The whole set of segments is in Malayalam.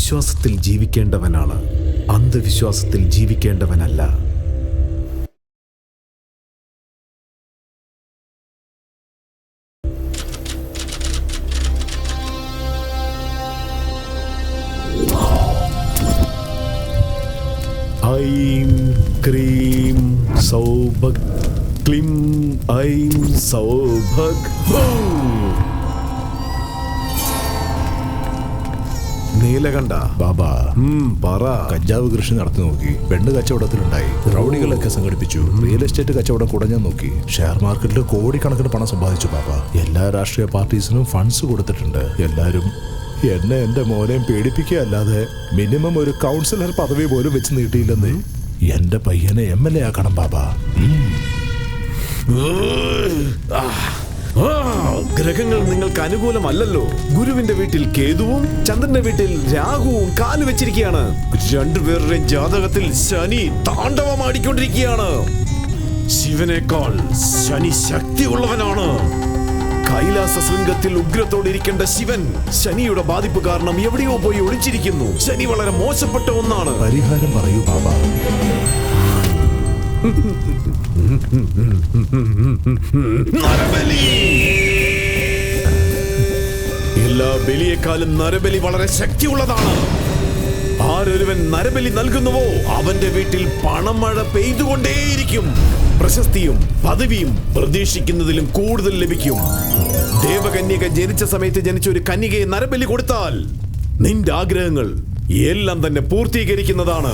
വിശ്വാസത്തിൽ ജീവിക്കേണ്ടവനാണ്, അന്ധവിശ്വാസത്തിൽ ജീവിക്കേണ്ടവനല്ല. ഐം ക്രീം സൗഭഗ് ക്ലിം ഐം സൗഭഗ്. നീലകണ്ഠ ബാബ പറ. കഞ്ചാവ് കൃഷി നടത്തി നോക്കി, പെണ്ണ് കച്ചവടത്തിലുണ്ടായി, റൗഡികളൊക്കെ സംഘടിപ്പിച്ചു, റിയൽ എസ്റ്റേറ്റ് കച്ചവടം കുടഞ്ഞാൻ നോക്കി, ഷെയർ മാർക്കറ്റിൽ കോടിക്കണക്കിന് പണം സമ്പാദിച്ചു ബാബ. എല്ലാ രാഷ്ട്രീയ പാർട്ടീസിനും ഫണ്ട്സ് കൊടുത്തിട്ടുണ്ട്. എല്ലാരും എന്നെ എന്റെ മോനെയും പേടിപ്പിക്കുക അല്ലാതെ മിനിമം ഒരു കൗൺസിലർ പദവി പോലും വെച്ച് നീട്ടിയില്ലെന്ന്. എന്റെ പയ്യനെ MLA ആക്കണം ബാബ. ഗ്രഹങ്ങൾ നിങ്ങൾക്ക് അനുകൂലമല്ലല്ലോ. ഗുരുവിന്റെ വീട്ടിൽ കേതുവും ചന്ദ്രന്റെ വീട്ടിൽ രാഹുവും കാല് വെച്ചിരിക്കുകയാണ്. രണ്ടുപേരുടെയും ജാതകത്തിൽ ശനി താണ്ഡവമാടിക്കൊണ്ടിരിക്കുകയാണ്. ശിവനേക്കാൾ ശനി ശക്തിയുള്ളവനാണ്. കൈലാസ ശൃംഗത്തിൽ ഉഗ്രത്തോടിരിക്കേണ്ട ശിവൻ ശനിയുടെ ബാധിപ്പ് കാരണം എവിടെയോ പോയി ഒളിച്ചിരിക്കുന്നു. ശനി വളരെ മോശപ്പെട്ട ഒന്നാണ്. പരിഹാരം പറയൂ ബാബ. നരബലി. എല്ലാ ബലിയേക്കാളും നരബലി വളരെ ശക്തിയുള്ളതാണ്. ആരൊരുവൻ നരബലി നൽകുന്നുവോ അവന്റെ വീട്ടിൽ പണമഴ പെയ്തുകൊണ്ടേയിരിക്കും. പ്രശസ്തിയും പദവിയും പ്രതീക്ഷിക്കുന്നതിലും കൂടുതൽ ലഭിക്കും. ദേവകന്യക ജനിച്ച സമയത്ത് ജനിച്ച ഒരു കന്യകയെ നരബലി കൊടുത്താൽ നിന്റെ ആഗ്രഹങ്ങൾ എല്ലാം തന്നെ പൂർത്തീകരിക്കുന്നതാണ്.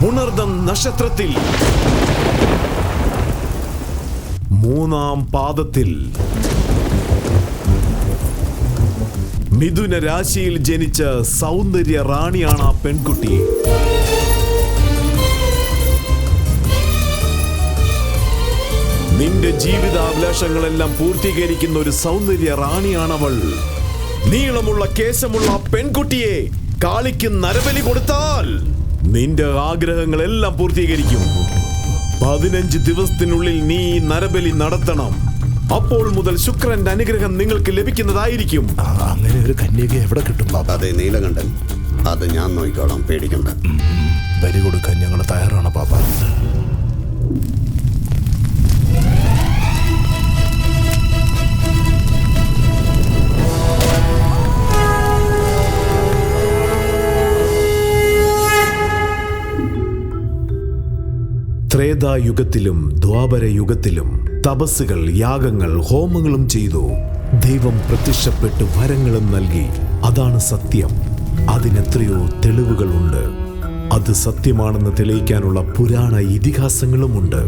പുണർദം നക്ഷത്രത്തിൽ 3-ാം പാദത്തിൽ മിഥുന രാശിയിൽ ജനിച്ച സൗന്ദര്യ റാണിയാണ് ആ പെൺകുട്ടി. നിന്റെ ജീവിതാഭിലാഷങ്ങളെല്ലാം പൂർത്തീകരിക്കുന്ന ഒരു സൗന്ദര്യ റാണിയാണവൾ. നീളമുള്ള കേശമുള്ള പെൺകുട്ടിയെ കാളിക്ക് നരബലി കൊടുത്താൽ നിന്റെ ആഗ്രഹങ്ങളെല്ലാം പൂർത്തീകരിക്കും. 15 ദിവസത്തിനുള്ളിൽ നീ നരബലി നടത്തണം. അപ്പോൾ മുതൽ ശുക്രന്റെ അനുഗ്രഹം നിങ്ങൾക്ക് ലഭിക്കുന്നതായിരിക്കും. അങ്ങനെ ഒരു കന്യക എവിടെ കിട്ടും ബാബ? അതെ നീലകണ്ഠൻ, അത് ഞാൻ നോക്കിക്കോളാം, പേടിക്കണ്ട. ബലി കൊടുക്കാൻ ഞങ്ങൾ തയ്യാറാണ് ബാബ. ത്രേതായുഗത്തിലും ദ്വാപര യുഗത്തിലും തപസ്സുകൾ, യാഗങ്ങൾ, ഹോമങ്ങളും ചെയ്തു. ദൈവം പ്രത്യക്ഷപ്പെട്ട് വരങ്ങളും നൽകി. അതാണ് സത്യം. അതിനെത്രയോ തെളിവുകളുണ്ട്. അത് സത്യമാണെന്ന് തെളിയിക്കാനുള്ള പുരാണ ഇതിഹാസങ്ങളുമുണ്ട്.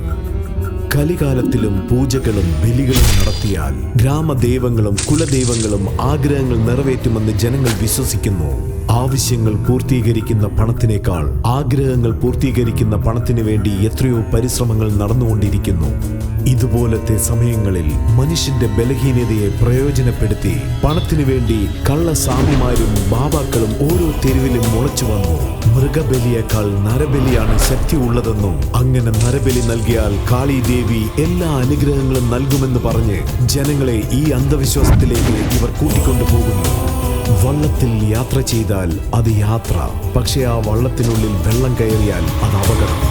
കലികാലത്തിലും പൂജകളും ബലികളും നടത്തിയാൽ ഗ്രാമദൈവങ്ങളും കുലദൈവങ്ങളും ആഗ്രഹങ്ങൾ നിറവേറ്റുമെന്ന് ജനങ്ങൾ വിശ്വസിക്കുന്നു. ആവശ്യങ്ങൾ പൂർത്തീകരിക്കുന്ന പണത്തിനേക്കാൾ ആഗ്രഹങ്ങൾ പൂർത്തീകരിക്കുന്ന പണത്തിന് വേണ്ടി എത്രയോ പരിശ്രമങ്ങൾ നടന്നുകൊണ്ടിരിക്കുന്നു. ഇതുപോലത്തെ സമയങ്ങളിൽ മനുഷ്യന്റെ ബലഹീനതയെ പ്രയോജനപ്പെടുത്തി പണത്തിനു വേണ്ടി കള്ളസ്വാമിമാരും ബാബാക്കളും ഓരോ തെരുവിലും മുളച്ചു വന്നു. മൃഗബലിയേക്കാൾ നരബലിയാണ് ശക്തി ഉള്ളതെന്നും അങ്ങനെ നരബലി നൽകിയാൽ കാളി ദേവി എല്ലാ അനുഗ്രഹങ്ങളും നൽകുമെന്ന് പറഞ്ഞ് ജനങ്ങളെ ഈ അന്ധവിശ്വാസത്തിലേക്ക് ഇവർ കൂട്ടിക്കൊണ്ടുപോകുന്നു. വള്ളത്തിൽ യാത്ര ചെയ്താൽ അത് യാത്ര, പക്ഷേ ആ വള്ളത്തിനുള്ളിൽ വെള്ളം കയറിയാൽ അത് അപകടം.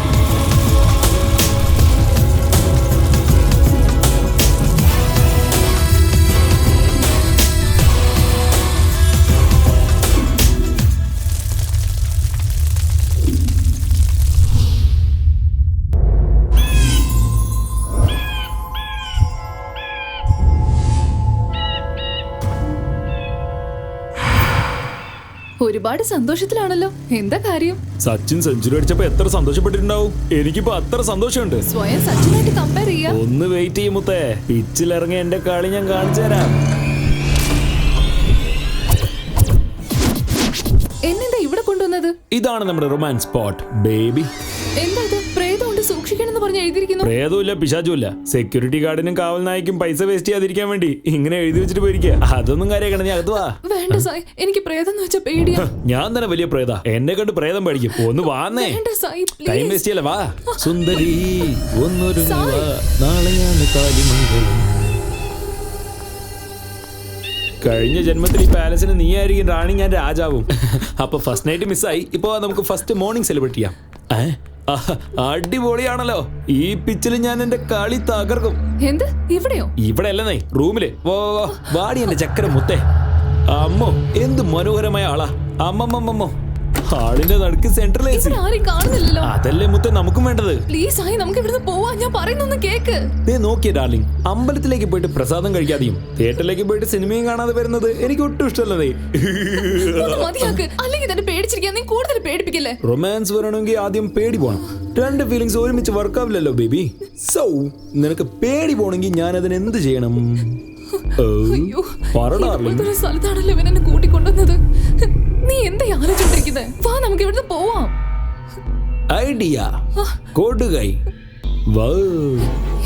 ഒരുപാട് സന്തോഷത്തിലാണല്ലോ. എന്താ കാര്യം? സച്ചിൻ സെഞ്ചുറി അടിച്ചപ്പോ എത്ര സന്തോഷപ്പെട്ടിട്ടുണ്ടാവും. എനിക്കിപ്പോ അത്ര സന്തോഷമുണ്ട്. സ്വയം സച്ചിനായിട്ട് കമ്പയർ ചെയ്യാ. ഒന്ന് വെയിറ്റ് ചെയ്യും മുത്തേ. പിച്ചിലിറങ്ങി എന്റെ കളി ഞാൻ കാണിച്ചു തരാം. എന്നെന്താ ഇവിടെ കൊണ്ടുവന്നത്? ഇതാണ് നമ്മുടെ റൊമാൻസ് സ്പോട്ട് ബേബി. എന്താ ഇത്? പ്രേതമുണ്ട്, സൂക്ഷിക്കണമെന്ന് പറഞ്ഞ് എഴുതിയിരിക്കുന്നു. പ്രേതമില്ല, പിശാചുമില്ല. സെക്യൂരിറ്റി ഗാർഡിനും കാവൽ നായ്ക്കും പൈസ വേസ്റ്റ് ചെയ്യാതിരിക്കാൻ വേണ്ടി ഇങ്ങനെ എഴുതി വെച്ചിട്ട് പോയിരിക്കുക. അതൊന്നും കാര്യമാക്കണം. നീ അകത്ത് വാ. വേണ്ട സായ്, എനിക്ക് പ്രേതം എന്ന് വെച്ചാ പേടിയാ. ഞാൻ തന്നെ വലിയ പ്രേത. എന്നെ കണ്ട് പ്രേതം പേടിക്കും. ഒന്ന് വാന്നേ. ടൈം വേസ്റ്റ് ചെയ്യല്ല, വാ. സുന്ദരി ഒന്നൊരു നാളെയാണ് താലിമംഗലം. കഴിഞ്ഞ ജന്മത്തിൽ ഈ പാലസിന് നീ ആയിരിക്കും റാണി, ഞാൻ രാജാവും. അപ്പൊ ഫസ്റ്റ് നൈറ്റ് മിസ്സായി. ഇപ്പൊ നമുക്ക് ഫസ്റ്റ് മോർണിംഗ് സെലിബ്രേറ്റ് ചെയ്യാം. അടിപൊളിയാണല്ലോ. ഈ പിച്ചിൽ ഞാൻ എന്റെ കളി തകർക്കും. എന്ത് ഇവിടെയോ? ഇവിടെ അല്ലെന്നേ, റൂമില്. വാടി എന്റെ ചക്കര മുത്തേ. അമ്മോ എന്ത് മനോഹരമായ ആളാ. അമ്മമ്മമ്മോ, ഹാളിന്റെ നടുക്ക് സെൻട്രൽ എ സി. ഇവിടെ ആരെയും കാണുന്നില്ലല്ലോ. അതല്ലേ മുത്തേ നമുക്കും വേണ്ടത്. പ്ലീസ് ആയി നമുക്ക് ഇവിടുന്ന് പോവാ. ഞാൻ പറയുന്നൊന്ന് കേക്ക്. നീ നോക്കിയേ ഡാർലിംഗ്, അമ്പലത്തിലേക്ക് പോയിട്ട് പ്രസാദം കഴിക്കാതെയും തിയേറ്ററിലേക്ക് പോയിട്ട് സിനിമയും കാണാതെ വരുന്നത് എനിക്ക് ഒട്ടും ഇഷ്ടമല്ലേ. ഒന്ന് മതിയാക്ക്, അല്ലെങ്കിൽ തന്നെ പേടിച്ചിരിക്കാൻ നീ കൂടുതൽ പേടിപ്പിക്കല്ലേ. റൊമാൻസ് വരണമെങ്കിൽ ആദ്യം പേടി പോണം. രണ്ട് ഫീലിങ്സ് ഒരുമിച്ച് വർക്കാവില്ലല്ലോ ബേബി. സോ നിനക്ക് പേടി പോണെങ്കിൽ ഞാൻ അതിന് എന്ത് ചെയ്യണം? അയ്യോ, പറ ഡാർലിംഗ്. ഇതുപോലത്തെ ഒരു സ്ഥലത്താണല്ലോ ഇവൻ എന്നെ കൂട്ടിക്കൊണ്ടുവന്നത്. നീ എന്താ ആലോചിച്ചോണ്ടിരിക്കുന്നത്? വാ നമുക്ക് ഇവിടുന്ന് പോവാം. ഐഡിയ കൊടുകൈ. വാ.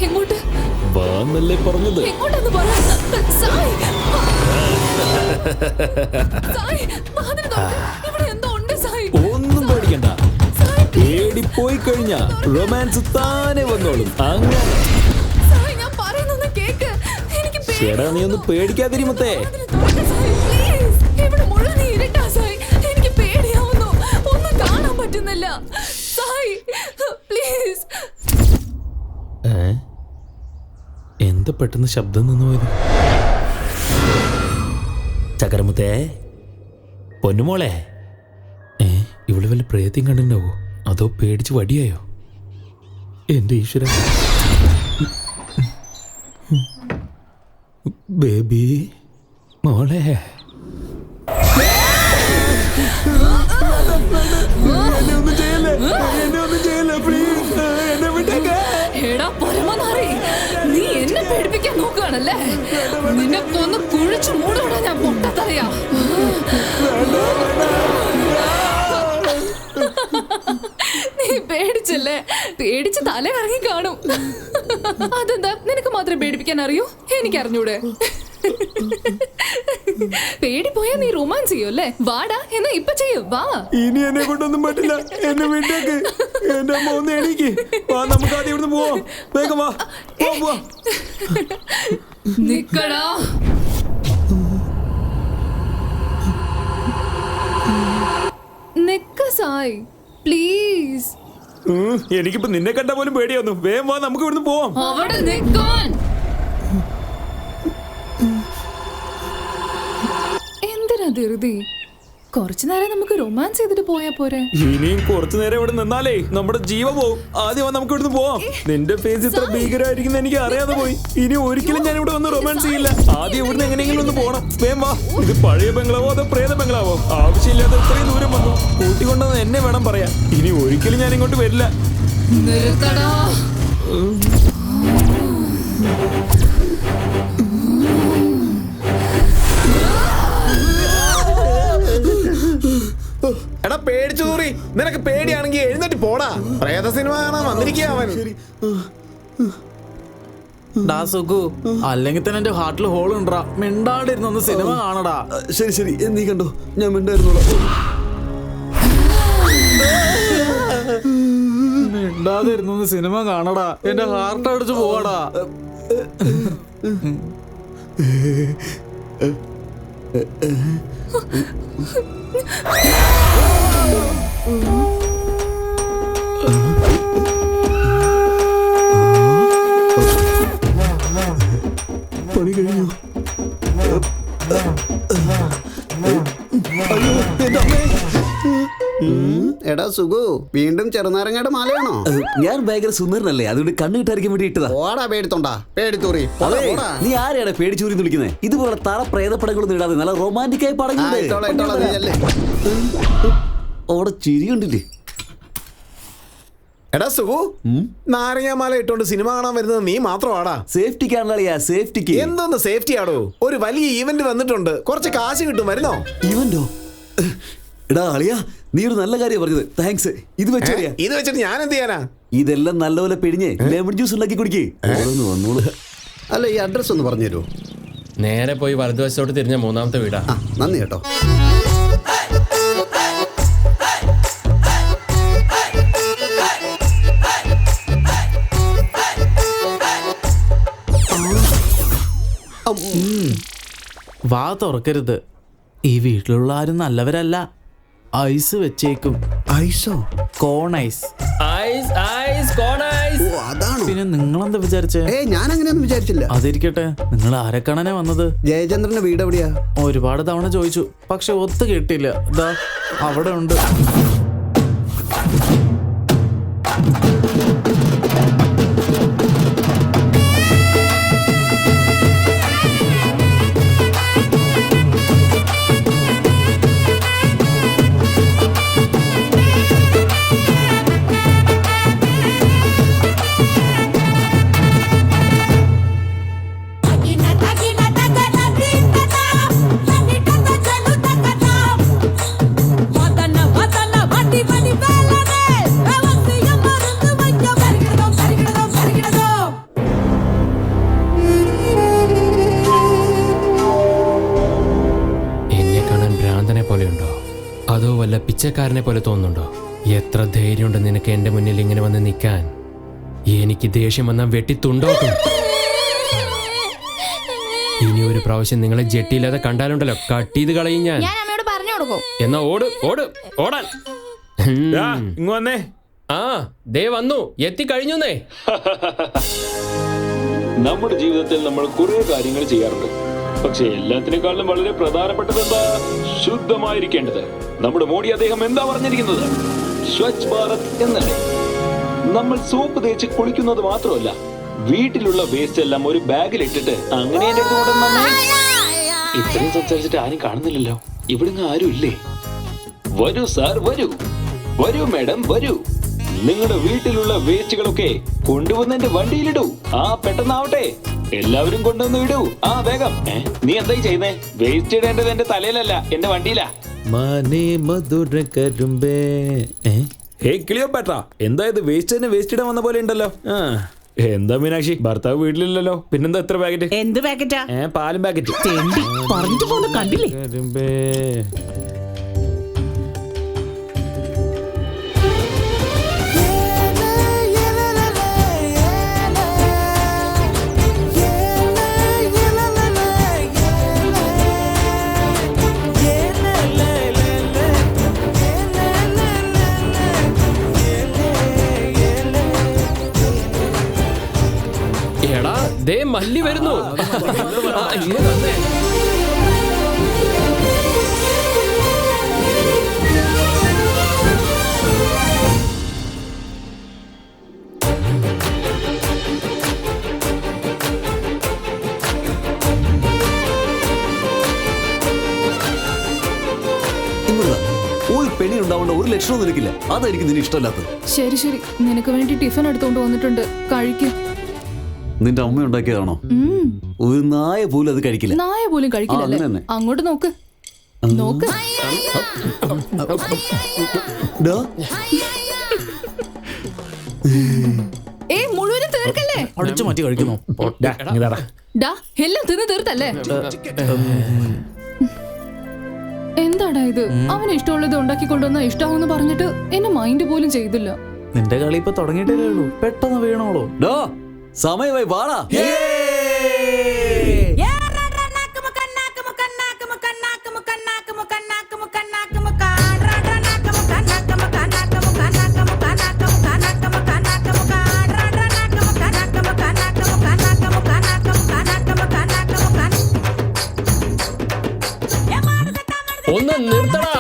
എങ്ങോട്ട്? വാന്നല്ലേ പറഞ്ഞത്. എങ്ങോട്ടെന്ന് പറ. സായ്. സായ്, വാതിൽ തുറക്ക്. ഇവിടെ എന്തോ ഉണ്ട് സായ്. ഒന്നും പേടിക്കണ്ട. സായ്, പേടി പോയി കഴിഞ്ഞാ റൊമാൻസ് താനെ വന്നോളും. അങ്ങനെ സായ്, ഞാൻ പറയുന്നൊന്ന് കേക്ക്. എനിക്ക് ചേടാ, നീ ഒന്ന് പേടിക്കാതിരിമത്തേ. പ്ലീസ്. ഇവിടെ മുഴുവൻ ഇരുട്ടാ സായ്. എനിക്ക് പേടിയാവുന്നു. ഒന്നും കാണാൻ പറ്റുന്നില്ല സായ്. പ്ലീസ്. എന്താ പെട്ടെന്ന് ശബ്ദം നിന്ന് പോയത്? ചക്കരമുത്തേ, പൊന്നുമോളെ. ഇവിടെ വല്ല പ്രേത്യം കണ്ടിട്ടുണ്ടാവോ? അതോ പേടിച്ച് വടിയായോ? എന്റെ ഈശ്വര. ബേബി മോളെ. എടാ പരമനാറി, നീ എന്നെ പേടിപ്പിക്കാൻ നോക്കുകയാണല്ലേ? നിന്നെ കൊന്ന് കുഴിച്ചു മൂടോടാ ഞാൻ പൊട്ടത്തറിയാ. നീ പേടിച്ചല്ലേ? പേടിച്ച് തല കറങ്ങി കാണും. അതെന്താ, നിനക്ക് മാത്രമേ പേടിപ്പിക്കാൻ അറിയൂ? എനിക്ക് അറിഞ്ഞൂടെ? പേടി പോയാ നീ റൊമാൻസ് ചെയ്യൂല്ലേ? വാടാ, എന്നാ ഇപ്പൊ ചെയ്യൂ. വാ. ഇനി എന്നെ കൊണ്ടൊന്നും പറ്റില്ല. എന്നെ വീട്ടിലേക്ക്. എന്റെ അമ്മ ഒന്ന് എണീക്ക്. നമുക്ക് ആദ്യം ഇവിടുന്ന് പോവാം. വേഗം വാ. നിക്കടാ. നിക്ക സായ്, പ്ലീസ്. എനിക്കിപ്പോ നിന്നെ കണ്ട പോലും പേടിയാന്നു. വേഗം വാ, നമുക്ക് ഇവിടുന്ന് പോവാം. അവിടെ നിക്കാൻ. എന്തിനാ ധൃതി? കുറച്ചു നേരം നമുക്ക് റൊമാൻസ് ചെയ്തിട്ട് പോയാ പോരെ? ഇനിയും കുറച്ചു നേരം ഇവിടെ നിന്നാലേ നമ്മുടെ ജീവൻ പോവും. ആദ്യം നമുക്ക് ഇവിടുന്ന് പോവാം. നിന്റെ ഫേസ് ഇത്ര ഭീകരമായിരിക്കും എനിക്ക് അറിയാതെ പോയി. ഇനി ഒരിക്കലും ഞാൻ ഇവിടെ വന്ന് റൊമാൻസ് ചെയ്യില്ല. ആദ്യം ഇവിടുന്ന് എങ്ങനെയെങ്കിലും ഒന്ന് പോണം. വേം വാ. ഇത് പഴയ ബംഗ്ലാവോ അതോ പ്രേത ബംഗ്ലാവോ? ആവശ്യമില്ലാതെ ഇത്രയും ദൂരം വന്നു. കൂട്ടിക്കൊണ്ടെന്ന് എന്നെ വേണം പറയാൻ. ഇനി ഒരിക്കലും ഞാൻ ഇങ്ങോട്ട് വരില്ല. നിർത്തടാ. എടാ പേടിച്ചു തൂറി. നിനക്ക് പേടിയാണെങ്കിൽ എഴുന്നേറ്റ് പോടാ. പ്രേത സിനിമ കാണാൻ വന്നിരിക്കുക അവൻ. ഡാ സുഖു, അല്ലെങ്കിൽ തന്നെ എന്റെ ഹാർട്ടിൽ ഹോൾ ഉണ്ടാ. മിണ്ടാണ്ടിരുന്നൊന്ന് സിനിമ കാണടാ. ശരി ശരി, നീ കണ്ടോ, ഞാൻ മിണ്ടായിരുന്നോളാം. മിണ്ടാതിരുന്നൊന്ന് സിനിമ കാണടാ. എന്റെ ഹാർട്ട് അടിച്ചു പോവാടാ. പണി കഴിഞ്ഞു. അയ്യോ, എന്റെ അമ്മേ. എടാ സുഖു, വീണ്ടും ചെറുനാരങ്ങയുടെ മാലയാണോ? ഞാൻ ഭയങ്കര സുന്ദരനല്ലേ, അതുകൊണ്ട് കണ്ണു കിട്ടായിരിക്കാൻ വേണ്ടി ഇട്ടതാ. ഓടാ പേടിത്തോണ്ടാ, പേടിത്തൂറി. നീ ആരെയാണ് പേടിച്ചൂരി വിളിക്കുന്നത്? ഇതുപോലെ തറ പ്രേതപ്പടങ്ങളൊന്നും ഇടാതെ നല്ല റൊമാൻറ്റിക് ആയി പടങ്ങളുണ്ട്. അവിടെ ചിരിയുണ്ടില്ലേ? എടാ സുഖു, നാരങ്ങാമാല ഇട്ടോണ്ട് സിനിമ കാണാൻ വരുന്നത് നീ മാത്രമാടാ? സേഫ്റ്റിക്കാണല്ലോ, സേഫ്റ്റിക്ക്. എന്തോന്ന് സേഫ്റ്റി ആടോ? ഒരു വലിയ ഈവന്റ് വന്നിട്ടുണ്ട്, കുറച്ച് കാശ് കിട്ടും. വരുന്നോ? ഇവന്റോ? എടാ അളിയാ, നീ ഒരു നല്ല കാര്യം പറഞ്ഞത്. താങ്ക്സ്. ഇത് വെച്ചറിയാ. ഇത് വെച്ചിട്ട് ഞാൻ എന്ത് ചെയ്യാനാ? ഇതെല്ലാം നല്ലപോലെ പിഴിഞ്ഞ് ലെമൺ ജ്യൂസ് ഉണ്ടാക്കി കുടിക്കേ. വന്നോളൂ. അല്ല, ഈ അഡ്രസ് ഒന്ന് പറഞ്ഞു തരുമോ? നേരെ പോയി വലതുവശത്തോട്ട് തിരിഞ്ഞ മൂന്നാമത്തെ വീടാ. നന്ദി കേട്ടോ. വാ തുറക്കരുത്. ഈ വീട്ടിലുള്ള ആരും നല്ലവരല്ല. ഐസ് വെച്ചേക്കും. ഐസോ? കോൺ ഐസ്. ഐസ് ഐസ് കോൺ ഐസ്. ഓ അതാണോ? പിന്നെ നിങ്ങളെന്താ വിചാരിച്ചേ? ഞാൻ അങ്ങനെയൊന്നും വിചാരിച്ചില്ല. അതിരിക്കട്ടെ, നിങ്ങൾ ആരെ കാണാനാ വന്നത്? ജയചന്ദ്രന്റെ വീട് എവിടെയാ? ഒരുപാട് തവണ ചോദിച്ചു, പക്ഷെ ഒത്തു കിട്ടില്ല. ദാ അവിടെ ഉണ്ട്. അതോ വല്ല പിച്ചക്കാരനെ പോലെ തോന്നുന്നുണ്ടോ? എത്ര ധൈര്യമുണ്ട് നിനക്ക് എന്റെ മുന്നിൽ ഇങ്ങനെ വന്ന് നിൽക്കാൻ? എനിക്ക് ദേഷ്യം വന്നാൽ വെട്ടിത്തുണ്ടോട്ടും. ഇനി ഒരു പ്രാവശ്യം നിങ്ങളെ ജെട്ടിയില്ലാതെ കണ്ടാലുണ്ടല്ലോ, കട്ട് ചെയ്ത് കളയും ഞാൻ. എന്നാ ഓട് ഓട് ഓടാൻ. ഇങ്ങ് വന്നേ. ആ ദേ വന്നു, എത്തിക്കഴിഞ്ഞുന്നേ. നമ്മുടെ ജീവിതത്തിൽ നമ്മൾ കുറെ കാര്യങ്ങൾ ചെയ്യാറുണ്ട്. പക്ഷെ എല്ലാത്തിനേക്കാളും വളരെ പ്രധാനപ്പെട്ടത് എന്താ? ശുദ്ധമായിരിക്കേണ്ടത്. നമ്മുടെ മോഡി അദ്ദേഹം എന്താ പറഞ്ഞിരിക്കുന്നത്? സ്വച്ഛ് ഭാരത് എന്നല്ലേ. നമ്മൾ സോപ്പ് തേച്ച് കുളിക്കുന്നത് മാത്രമല്ല, വീട്ടിലുള്ള വേസ്റ്റ് എല്ലാം ഒരു ബാഗിൽ ഇട്ടിട്ട് അങ്ങനെ എന്റെ അടുത്ത് കൊണ്ടുവന്നേ. ഇത്രയും സംസാരിച്ചിട്ട് ആരും കാണുന്നില്ലല്ലോ. ഇവിടുന്ന് ആരും ഇല്ലേ? വരൂ സാർ, വരൂ വരൂ മാഡം, വരൂ. നിങ്ങളുടെ വീട്ടിലുള്ള വേസ്റ്റുകളൊക്കെ കൊണ്ടുവന്ന് എന്റെ വണ്ടിയിലിടൂ. പെട്ടെന്നാവട്ടെ. എല്ലാവരും കൊണ്ടുവന്ന് വിടൂ. വേഗം. നീ എന്തായി ചെയ്യുന്നേ? വേസ്റ്റ് ഇടേണ്ടത് എന്റെ തലയിലല്ല, എന്റെ വണ്ടിയിലാ. ക്ലിയോപാട്ര, എന്താ ഇത്? വേസ്റ്റ് തന്നെ വേസ്റ്റ് ഇടാൻ വന്ന പോലെ ഉണ്ടല്ലോ. എന്താ മീനാക്ഷി, ഭർത്താവ് വീട്ടിലില്ലല്ലോ, പിന്നെന്താ എത്ര പാക്കറ്റ്? എന്ത് പാക്കറ്റാ? പാലും പാക്കറ്റ്. പറഞ്ഞിട്ട് പോകുന്ന കണ്ടില്ലേ? എടാ ദേ മല്ലി വരുന്നു. ഇങ്ങ് വന്നേ. പെണി ഉണ്ടാവേണ്ട ഒരു ലക്ഷണവും നിനക്കില്ല. അതായിരിക്കും നിനക്ക് ഇഷ്ടമല്ലാത്തത്. ശരി ശരി, നിനക്ക് വേണ്ടി ടിഫിൻ എടുത്തോണ്ട് വന്നിട്ടുണ്ട്, കഴിക്കും. നിന്റെ അമ്മ ഉണ്ടാക്കിയതാണോ? ഒരു നായ പോലും അത് കഴിക്കില്ല. നായ പോലും കഴിക്കില്ല. അങ്ങോട്ട് നോക്ക് നോക്ക്. മുഴുവനും തീർക്കല്ലേ? അടിച്ചു മാറ്റി കഴിക്കുന്നു. എല്ലാം തിന്ന് തീർത്തല്ലേ? എന്താടാ ഇത്? അവന് ഇഷ്ടമുള്ളത് ഉണ്ടാക്കിക്കൊണ്ടുവന്ന ഇഷ്ടാവെന്ന് പറഞ്ഞിട്ട് എന്നെ മൈൻഡ് പോലും ചെയ്തില്ല. നിന്റെ കളി ഇപ്പൊ തുടങ്ങിയിട്ടേ ഉള്ളൂ, പെട്ടെന്ന് വീണോളൂ. സമയമായി വാടാ. ഒന്ന് നിർത്തടാ.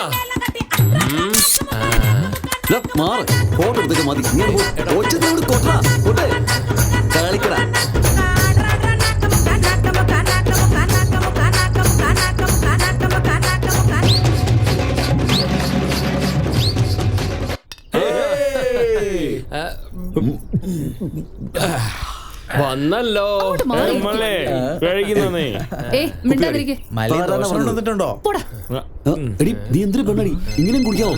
മാറ്, ഫോട്ടോ എടുത്തൊക്കെ മതി. കളിക്കടാ. വന്നല്ലോ. നീ എന്തിനു പെണ്ണടി ഇങ്ങനെയും കുടിക്കാവോ?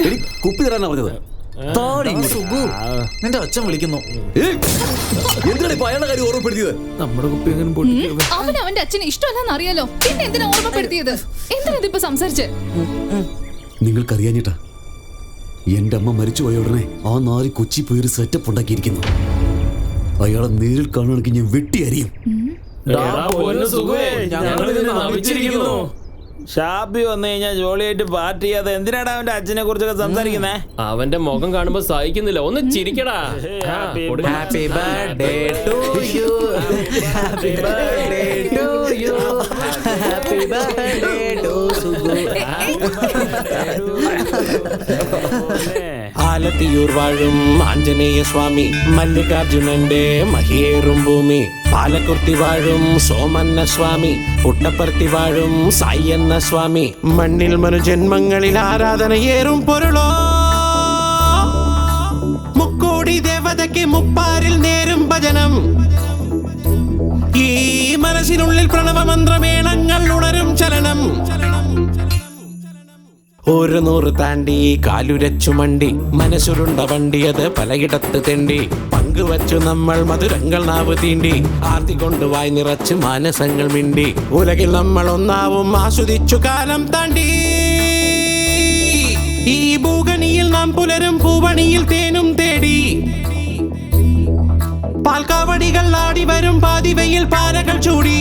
എടി കുപ്പി തരാനാ പറഞ്ഞത്. നിന്റെ അച്ഛൻ വിളിക്കുന്നു. എന്തിനാണ് ഇപ്പൊ അയാളുടെ കാര്യം ഓർമ്മപ്പെടുത്തിയത്? നമ്മുടെ കുപ്പി അവൻ അവന്റെ അച്ഛന് ഇഷ്ടമല്ലെന്ന് അറിയാലോ, പിന്നെ എന്തിനാ ഓർമ്മപ്പെടുത്തിയത്? എന്തിനാ ഇതിപ്പോ സംസാരിച്ചേ? നിങ്ങൾക്കറിയാഞ്ഞിട്ടാ. എന്റെ അമ്മ മരിച്ചുപോയ ഉടനെ ആ നാല് കൊച്ചി പോയി ഒരു സെറ്റപ്പ് ഉണ്ടാക്കിയിരിക്കുന്നു. അയാളെ നേരിൽ കാണുകയാണെങ്കിൽ ഞാൻ വെട്ടി അരിയും. ഷാപ്പി വന്നു കഴിഞ്ഞാൽ ജോളിയായിട്ട് പാർട്ടി ചെയ്യാതെ എന്തിനാടാ അവന്റെ അച്ഛനെ കുറിച്ചൊക്കെ സംസാരിക്കുന്നേ? അവന്റെ മുഖം കാണുമ്പോ സഹിക്കുന്നില്ല, ഒന്ന് ചിരിക്കടാ. Happy birthday to you, happy birthday to you, happy birthday to Sugu. Alathiyur വാഴും ആഞ്ജനേയ സ്വാമി, മല്ലികാർജുനന്റെ മഹിയേറും ഭൂമി, പാലക്കുർത്തി വാഴും സോമന്ന സ്വാമി, പുട്ടപ്പർത്തി വാഴും സായന്ന സ്വാമി, മണ്ണിൽ മനുജന്മങ്ങളിൽ ആരാധനയേറും പൊരുളോ, മുക്കോടി ദേവതയ്ക്ക് മുപ്പാരിൽ നേരും ഭജനം, ഈ മനസ്സിനുള്ളിൽ പ്രണവമന്ത്രമേളങ്ങൾ ഉണരും ചലനം. ഒരു നൂറ് താണ്ടി കാലുരച്ചു മണ്ടി, മനസ്സുരുണ്ട വണ്ടി അത് പലയിടത്ത് തെണ്ടി, പങ്കുവച്ചു നമ്മൾ മധുരങ്ങൾ നാവ് തീണ്ടി, ആർത്തി കൊണ്ട് വായി നിറച്ച് മാനസങ്ങൾ മിണ്ടി, ഉലകിൽ നമ്മൾ ഒന്നാവും ആസ്വദിച്ചു കാലം താണ്ടി. ഈ ഭൂഗണിയിൽ നാം പുലരും പൂവണിയിൽ തേനും തേടി, പാൽക്കാവടികൾ ആടി വരും പാതിവയിൽ പാലകൾ ചൂടി.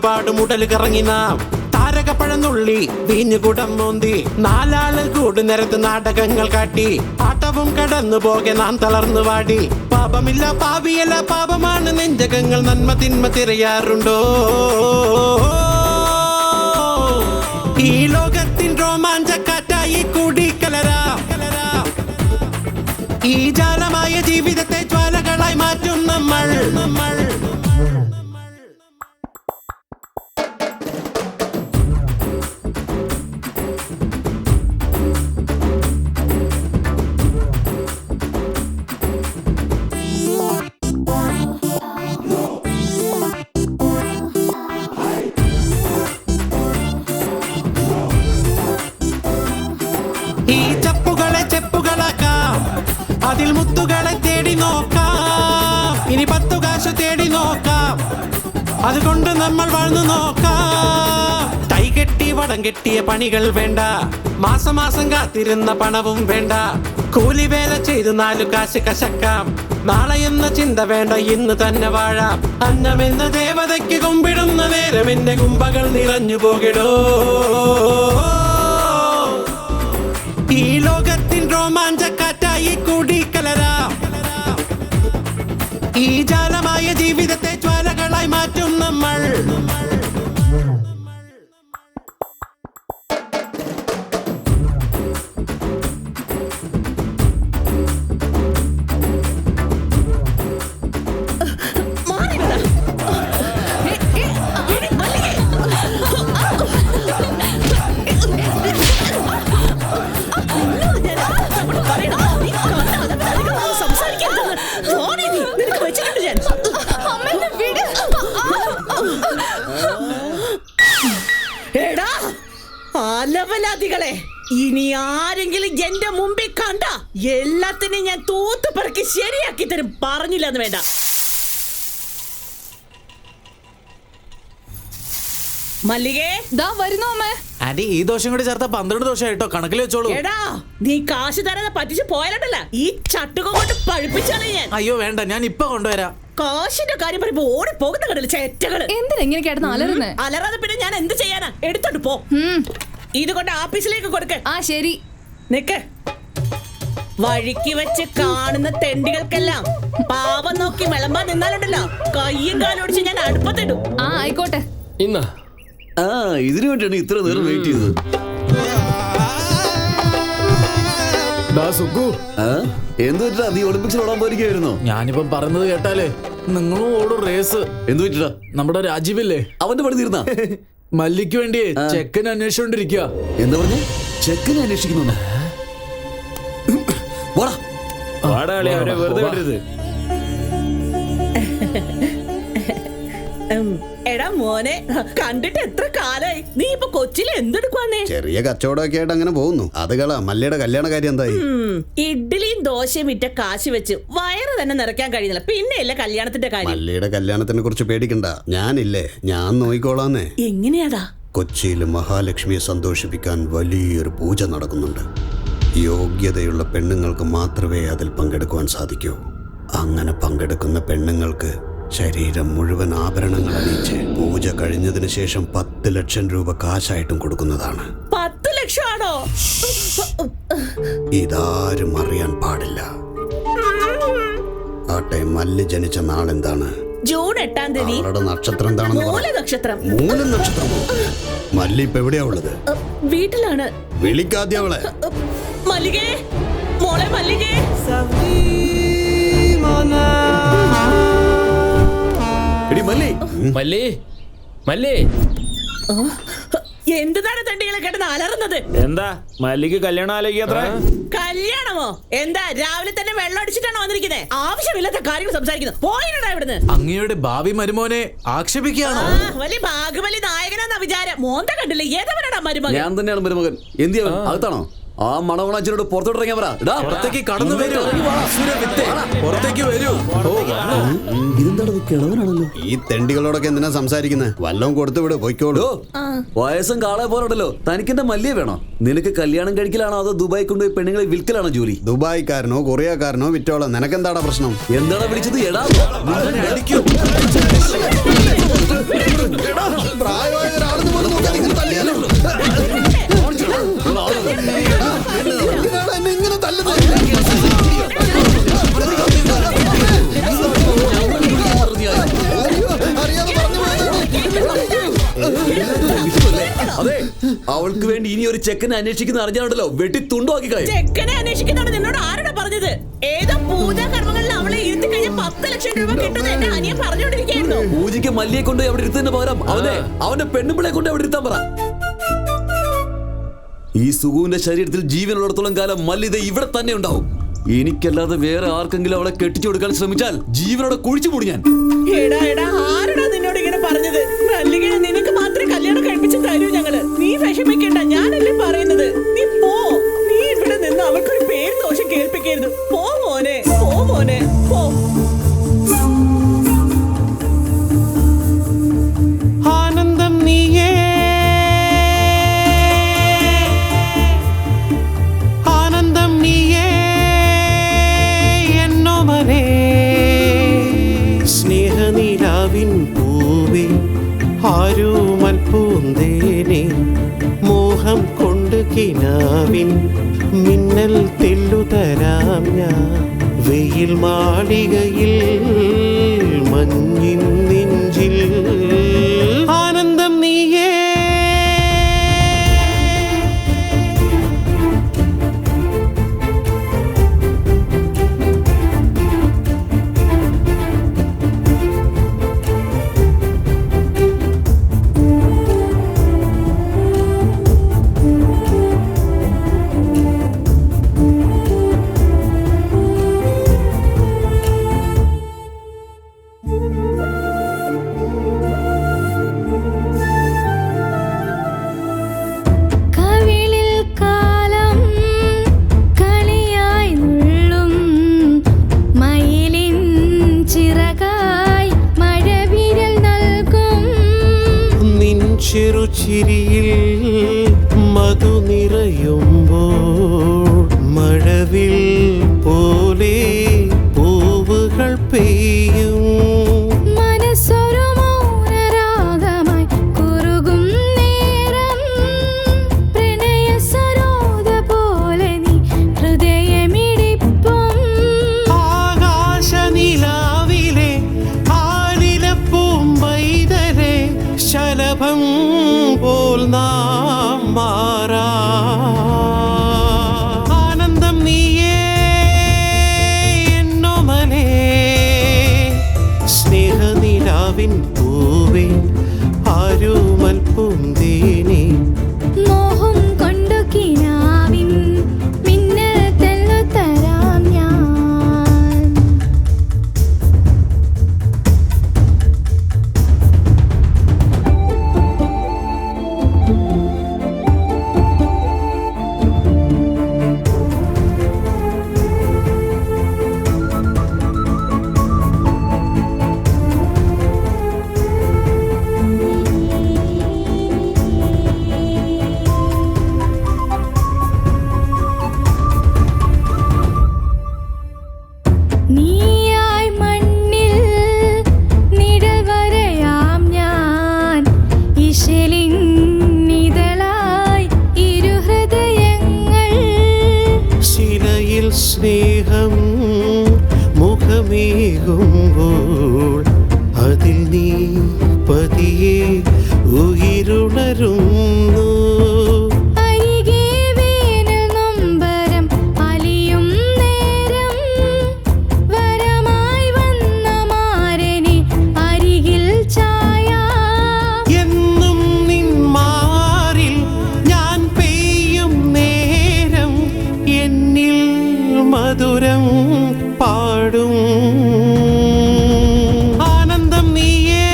പാടുമുടല് കറങ്ങി നാം താരകപ്പഴന്നുള്ളി വീഞ്ഞുകൂടം മോന്തി, നാലാള് കൂട് നിരത്ത് നാടകങ്ങൾ കാട്ടി, ആട്ടവും കടന്നു പോകെ നാം തളർന്നു വാടി. പാപമില്ല പാപിയല്ല പാപമാണ് നെഞ്ചകങ്ങൾ, നന്മ തിന്മ തിരയാറുണ്ടോ? ഈ ലോകത്തിൻ രോമാഞ്ചക്കാറ്റായി കൂടിക്കലരാം, ഈ ജാലമായ ജീവിതത്തെ ജ്വാലകളായി മാറ്റും നമ്മൾ. ഈ ചപ്പുകളെ ചെപ്പുകളാക്കാം, അതിൽ മുത്തുകളെ തേടി നോക്കാം, ഇനി 10 കാശ് തേടി നോക്കാം, അതുകൊണ്ട് നമ്മൾ വാഴ്ന്നു നോക്കാം. തൈ കെട്ടി വടം കെട്ടിയ പണികൾ വേണ്ട, മാസം മാസം കാത്തിരുന്ന പണവും വേണ്ട, കൂലിവേല ചെയ്ത് 4 കാശ് കശക്കാം, നാളെ എന്ന ചിന്ത വേണ്ട ഇന്ന് തന്നെ വാഴാം. അന്നമെന്ന ദേവതയ്ക്ക് കുമ്പിടുന്ന നേരം എന്റെ കുമ്പകൾ നിറഞ്ഞു പോകിടോ. ഈ ലോകത്തിൻ രോമാഞ്ചക്കാറ്റായി കൂടിക്കലരാം, ഈ ജാലമായ ജീവിതത്തെ ജ്വാലകളായി മാറ്റും നമ്മൾ. എടാ അലവലാദികളെ, ഇനി ആരെങ്കിലും എന്റെ മുമ്പിൽ കണ്ട എല്ലാത്തിനെയും ഞാൻ തൂത്തുപറക്കി ശരിയാക്കി തരും, പറഞ്ഞില്ലെന്ന് വേണ്ട. മല്ലികേ ദാ വരുന്നു അമ്മേ. ആന്റി, ഈ ദോഷം കൂടി ചേർത്ത 12 ദോഷമായിട്ടോ, കണക്കിൽ വെച്ചോളൂ. എടാ നീ കാശ് തരാതെ പറ്റിച്ച് പോയാലല്ല ഈ ചട്ടുക കൊണ്ട് പഴിപ്പിച്ചാണ് ഞാൻ. അയ്യോ വേണ്ട, ഞാൻ ഇപ്പൊ കൊണ്ടുവരാം. കാശിന്റെ കാര്യം പറയുമ്പോ ഓടി പോകുന്ന കടല് ചേറ്റകള്. എന്തിനാ ഇങ്ങനെ കിടന്ന് അലറുന്നേ? അലറാതെ പിന്നെ ഞാൻ എന്ത് ചെയ്യാനാ? എടുത്തോണ്ട് പോ, ഇതുകൊണ്ട് ആഫീസിലേക്ക് കൊടുക്ക. ആ ശരി. നിക്ക്, വഴിക്ക് വെച്ച് കാണുന്ന തെണ്ടികൾക്കെല്ലാം പാവം നോക്കി വിളമ്പാൻ നിന്നാലുണ്ടല്ലോ കയ്യും കാലോടിച്ച് ഞാൻ അടുപ്പത്തിടും. ആ ആയിക്കോട്ടെ. ഇന്നാ ഇതിനു വേണ്ടിയാണ് ഇത്ര നേരം വെയിറ്റ് ചെയ്തത്. എന്ത് പറ്റാ? നീ ഒളിമ്പിക്സിൽ ഓടാൻ പോയിരിക്കായിരുന്നോ? ഞാനിപ്പം പറയുന്നത് കേട്ടാലേ നിങ്ങളും ഓടും റേസ്. എന്ത് പറ്റാ? നമ്മുടെ രാജീവില്ലേ, അവന്റെ പണി തീർന്നാ? മല്ലിക്ക് വേണ്ടി ചെക്കൻ അന്വേഷിച്ചോണ്ടിരിക്കുക. എന്താ പറഞ്ഞേ? ചെക്കനെ അന്വേഷിക്കുന്നു? വാടാളിയാ, അവരെ വെറുതെ വിടരുത്. എടാ മോനെ, കണ്ടിട്ട് എത്ര കാലായി. നീ ഇപ്പൊ കൊച്ചിയിൽ എന്തെടുക്കുവാന്നേ? ചെറിയ കച്ചവടമൊക്കെ ആയിട്ട് അങ്ങനെ പോകുന്നു. അത് കള മല്ലിയുടെ കല്യാണ കാര്യം എന്തായി? ഇഡ്ഡലിയും ദോശയും വിറ്റ കാശ് വെച്ച് വയറ് തന്നെ നിറയ്ക്കാൻ കഴിയുന്നില്ല, പിന്നെയല്ലേ കല്യാണത്തിന്റെ കാര്യം. മല്ലിയുടെ കല്യാണത്തിനെ കുറിച്ച് പേടിക്കണ്ട, ഞാനില്ലേ, ഞാൻ നോയിക്കോളാന്നേ. എങ്ങനെയാടാ? കൊച്ചിയിൽ മഹാലക്ഷ്മിയെ സന്തോഷിപ്പിക്കാൻ വലിയൊരു പൂജ നടക്കുന്നുണ്ട്. യോഗ്യതയുള്ള പെണ്ണുങ്ങൾക്ക് മാത്രമേ അതിൽ പങ്കെടുക്കുവാൻ സാധിക്കൂ. അങ്ങനെ പങ്കെടുക്കുന്ന പെണ്ണുങ്ങൾക്ക് ശരീരം മുഴുവൻ ആഭരണങ്ങൾ അണിയിച്ച് പൂജ കഴിഞ്ഞതിന് ശേഷം 10 ലക്ഷം രൂപ കാശായിട്ടും കൊടുക്കുന്നതാണ്. 10 ലക്ഷമാണോ? ഇതാരും അറിയാൻ പാടില്ല. ആട്ടെ, മല്ലി ജനിച്ച നാളെന്താണ്? ജൂൺ 8-ാം തീയതി. അവളുടെ നക്ഷത്രം എന്താണെന്ന് മൂല നക്ഷത്രം. മൂല നക്ഷത്രമോ? മല്ലി ഇപ്പൊ എവിടെയാ ഉള്ളത്? വീട്ടിലാണ്. വിളിക്കാദ്യ അവളെ. മല്ലികേ, മോളെ മല്ലികേ. മല്ലി, മല്ലി. എന്താണ് തണ്ടികളെ കേട്ടത് അലറുന്നത്? എന്താ മല്ലിക്ക് കല്യാണം ആലോചിക്കാത്ര? കല്യാണമോ? എന്താ രാവിലെ തന്നെ വെള്ളം അടിച്ചിട്ടാണ് വന്നിരിക്കുന്നത്? ആവശ്യമില്ലാത്ത കാര്യങ്ങൾ സംസാരിക്കുന്നു. പോയിട്ടാ ഇവിടുന്ന്. അങ്ങയുടെ ഭാവി മരുമോനെ ആക്ഷേപിക്കുകയാണോ? വലിയ ബാഹുബലി നായകനാന്ന വിചാരം. മോന്ത കണ്ടില്ല, ഏതവനാടാ മരുമകൻ? ഞാൻ തന്നെയാണ് മരുമകൻ. എന്തിയാ അകത്താണോ? ആ മണവണാച്ചനോട് പുറത്തോട്ടിറങ്ങിയാ പറ. പുറത്തേക്ക് കടന്നു വരൂ. പുറത്തേക്ക് വരൂ. ഇതെന്താണ് കിളവനാണല്ലോ. ഈ തെണ്ടികളോടൊക്കെ എന്തിനാ സംസാരിക്കുന്നത്? വല്ലതും കൊടുത്തു വിട്, പോയിക്കോളൂ. വയസ്സും കാളെ പോലുണ്ടല്ലോ. തനിക്കെന്റെ മല്ലിയെ വേണോ? നിനക്ക് കല്യാണം കഴിക്കലാണോ അതോ ദുബായി കൊണ്ടുപോയി പെണ്ണുങ്ങളെ വിൽക്കലാണോ ജോലി? ദുബായിക്കാരനോ കൊറിയക്കാരനോ വിറ്റോളാം, നിനക്കെന്താടാ പ്രശ്നം? എന്താണ് വിളിച്ചത്? എടാ അതെ, അവൾക്ക് വേണ്ടി ഇനി ഒരു ചെക്കനെ അന്വേഷിക്കുന്ന അറിഞ്ഞാണല്ലോ വെട്ടി തുണ്ടാക്കി കഴിയും. ചെക്കനെ അന്വേഷിക്കുന്നതാണ് നിന്നോട് ആരോടാ പറഞ്ഞത്? ഏതോ പൂജാ കർമ്മങ്ങളിൽ അവളെ ഇരുത്തി കഴിഞ്ഞാൽ 10 ലക്ഷം രൂപ കിട്ടുന്നത് എന്റെ അനിയൻ പറഞ്ഞുകൊണ്ടിരിക്കുകയായിരുന്നു. പൂജയ്ക്ക് മല്ലിയെ കൊണ്ട് അവിടെ ഇരുത്തതിന് പകരം അവന്റെ പെണ്ണുപിളെ കൊണ്ട് അവിടെ ഇരുത്താൻ പറ. ഈ സുഗുവിന്റെ ശരീരത്തിൽ ജീവനുള്ളിടത്തോളം കാലം മല്ലിത ഇവിടെ തന്നെ ഉണ്ടാവും. എനിക്കല്ലാതെ വേറെ ആർക്കെങ്കിലും അവളെ കെട്ടിച്ചു കൊടുക്കാൻ ശ്രമിച്ചാൽ ജീവനോടെ കുഴിച്ചു മൂടി ഞാൻ. എടാ ആരടാ നിന്നോട് ഇങ്ങനെ പറഞ്ഞത്? മല്ലിക, നിനക്ക് മാത്രമേ കല്യാണം കഴിപ്പിച്ച് തരൂ ഞങ്ങള്. നീ വിഷമിക്കണ്ട, ഞാനല്ലേ പറയുന്നത്. നീ പോ. നീ ഇവിടെ നിന്ന് അവൾക്കൊരു പേര് ദോഷം കേൾപ്പിക്കരുത്. പോ മോനെ, പോ മോനെ, പോ. ആനന്ദം നീയേ, ആനന്ദം നീയേ എന്നോമലേ. സ്നേഹനിലാവിൻ പൂവേ, ആരുമൽ പൂന്തേനെ, മോഹം കൊണ്ട് കിനാവിൻ മിന്നൽ തെല്ലുതരാം ഞാൻ. വെയിൽ മാളികയിൽ മഞ്ഞിൻ നെഞ്ചിൽ ആനന്ദം നീയേ. ചെറുചിരിയിൽ മധു നിറയുമ്പോൾ മഴവിൽ പോലെ പൂവുകൾ പെയ്യും. മനസ്സൊരു മൗനരാഗമായി കുറുകും നേരം, പ്രണയ സരോദ പോലെ നീ ഹൃദയമിടിപ്പും. ആകാശനിലാവിലെ ആലിലപ്പൂമ്പൈതരെ ശലഭം പോൽ നാം മാറാ. ആനന്ദം നീയേ എന്നോമലേ. സ്നേഹനിലാവിൻ പൂവേ, ആരുമൽ പൂന്തേനെ, മോഹം കൊണ്ടു കിനാവിൻ മിന്നൽ തെല്ലു തരാം ഞാൻ. സ്നേഹം മുഖമേകുമ്പോൾ അതിൽ നീ പതിയെ ഉയിരുണരുന്നു. എന്നും നിൻ മാറിൽ ഞാൻ പെയ്യും നേരം എന്നിൽ മധുരം പാടും. ആനന്ദം നീയേ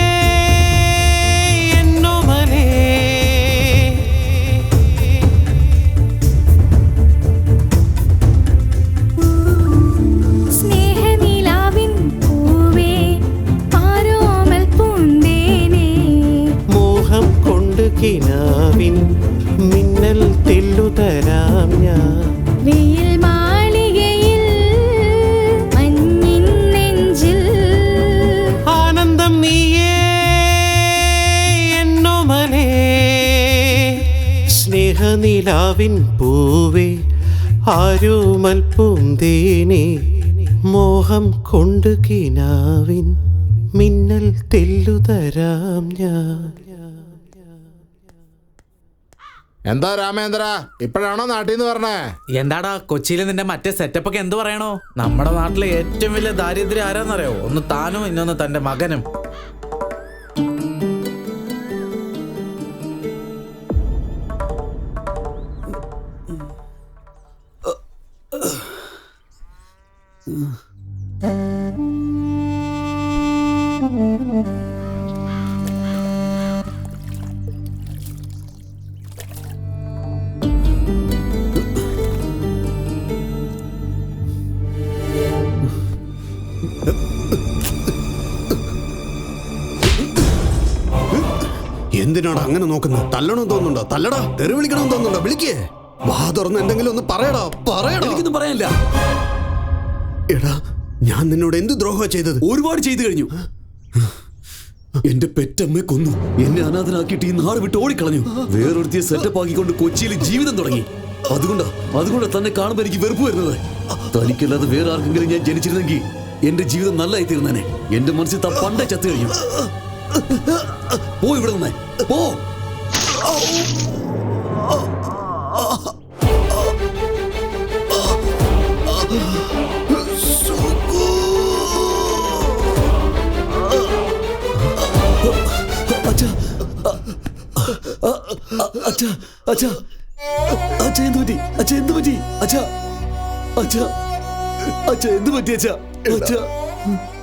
എന്നോമലേ. സ്നേഹനിലാവിൻ പൂവേ ആരോമൽ പൂന്തേനേ. മോഹം കൊണ്ട് കിനാവിൻ മിന്നൽ തെല്ലുതരാം ഞാൻ. വെയിൽ മാളികയിൽ മഞ്ഞിൻ നെഞ്ചിൽ ആനന്ദം നീയേ എന്നോമലേ. സ്നേഹനിലാവിൻ പൂവേ ആരോമൽ പൂന്തേനേ. മോഹം കൊണ്ട് കിനാവിൻ മിന്നൽ തെല്ലുതരാം ഞാൻ. എന്താ രാമേന്ദ്ര, ഇപ്പോഴാണോ നാട്ടിൽ നിന്ന് പറഞ്ഞേ? എന്താടാ കൊച്ചിയിൽ നിന്റെ മറ്റേ സെറ്റപ്പ് ഒക്കെ എന്ത് പറയണോ? നമ്മുടെ നാട്ടിലെ ഏറ്റവും വലിയ ദാരിദ്ര്യം ആരാന്നറിയോ? ഒന്ന് താനും ഇന്നൊന്ന് തന്റെ മകനും. എന്തിനാടാ അങ്ങനെ നോക്കുന്നത്? തല്ലണമെന്ന് തോന്നുന്നുണ്ടോ? തല്ലടാ. തെറി വിളിക്കണമെന്ന് തോന്നുന്നുണ്ടോ? വിളിക്കേ. വാ തുറന്ന് എന്തെങ്കിലും ഒന്ന് പറയടാ. എനിക്കൊന്നും പറയാനില്ല. എടാ, ഞാൻ നിന്നോട് എന്ത് ദ്രോഹ ചെയ്തത്? ഒരുപാട് ചെയ്തു കഴിഞ്ഞു. എന്റെ പെറ്റമ്മയെ കൊന്നു, എന്നെ അനാഥനാക്കിയിട്ട് ഈ നാട് വിട്ട് ഓടിക്കളഞ്ഞു. വേറൊരുത്തിയെ സെറ്റപ്പ് ആക്കിക്കൊണ്ട് കൊച്ചിയിൽ ജീവിതം തുടങ്ങി. അതുകൊണ്ടാ തന്നെ കാണുമ്പോൾ എനിക്ക് വെറുപ്പ് വരുന്നത്. തനിക്കല്ലാതെ വേറെ ആർക്കെങ്കിലും ഞാൻ ജനിച്ചിരുന്നെങ്കിൽ എന്റെ ജീവിതം നല്ലതായി തീർന്നേനെ. എന്റെ മനസ്സിൽ താൻ പണ്ടേ ചത്തു കഴിഞ്ഞു. പോ ഇവിടെ നിന്നേ, പോ.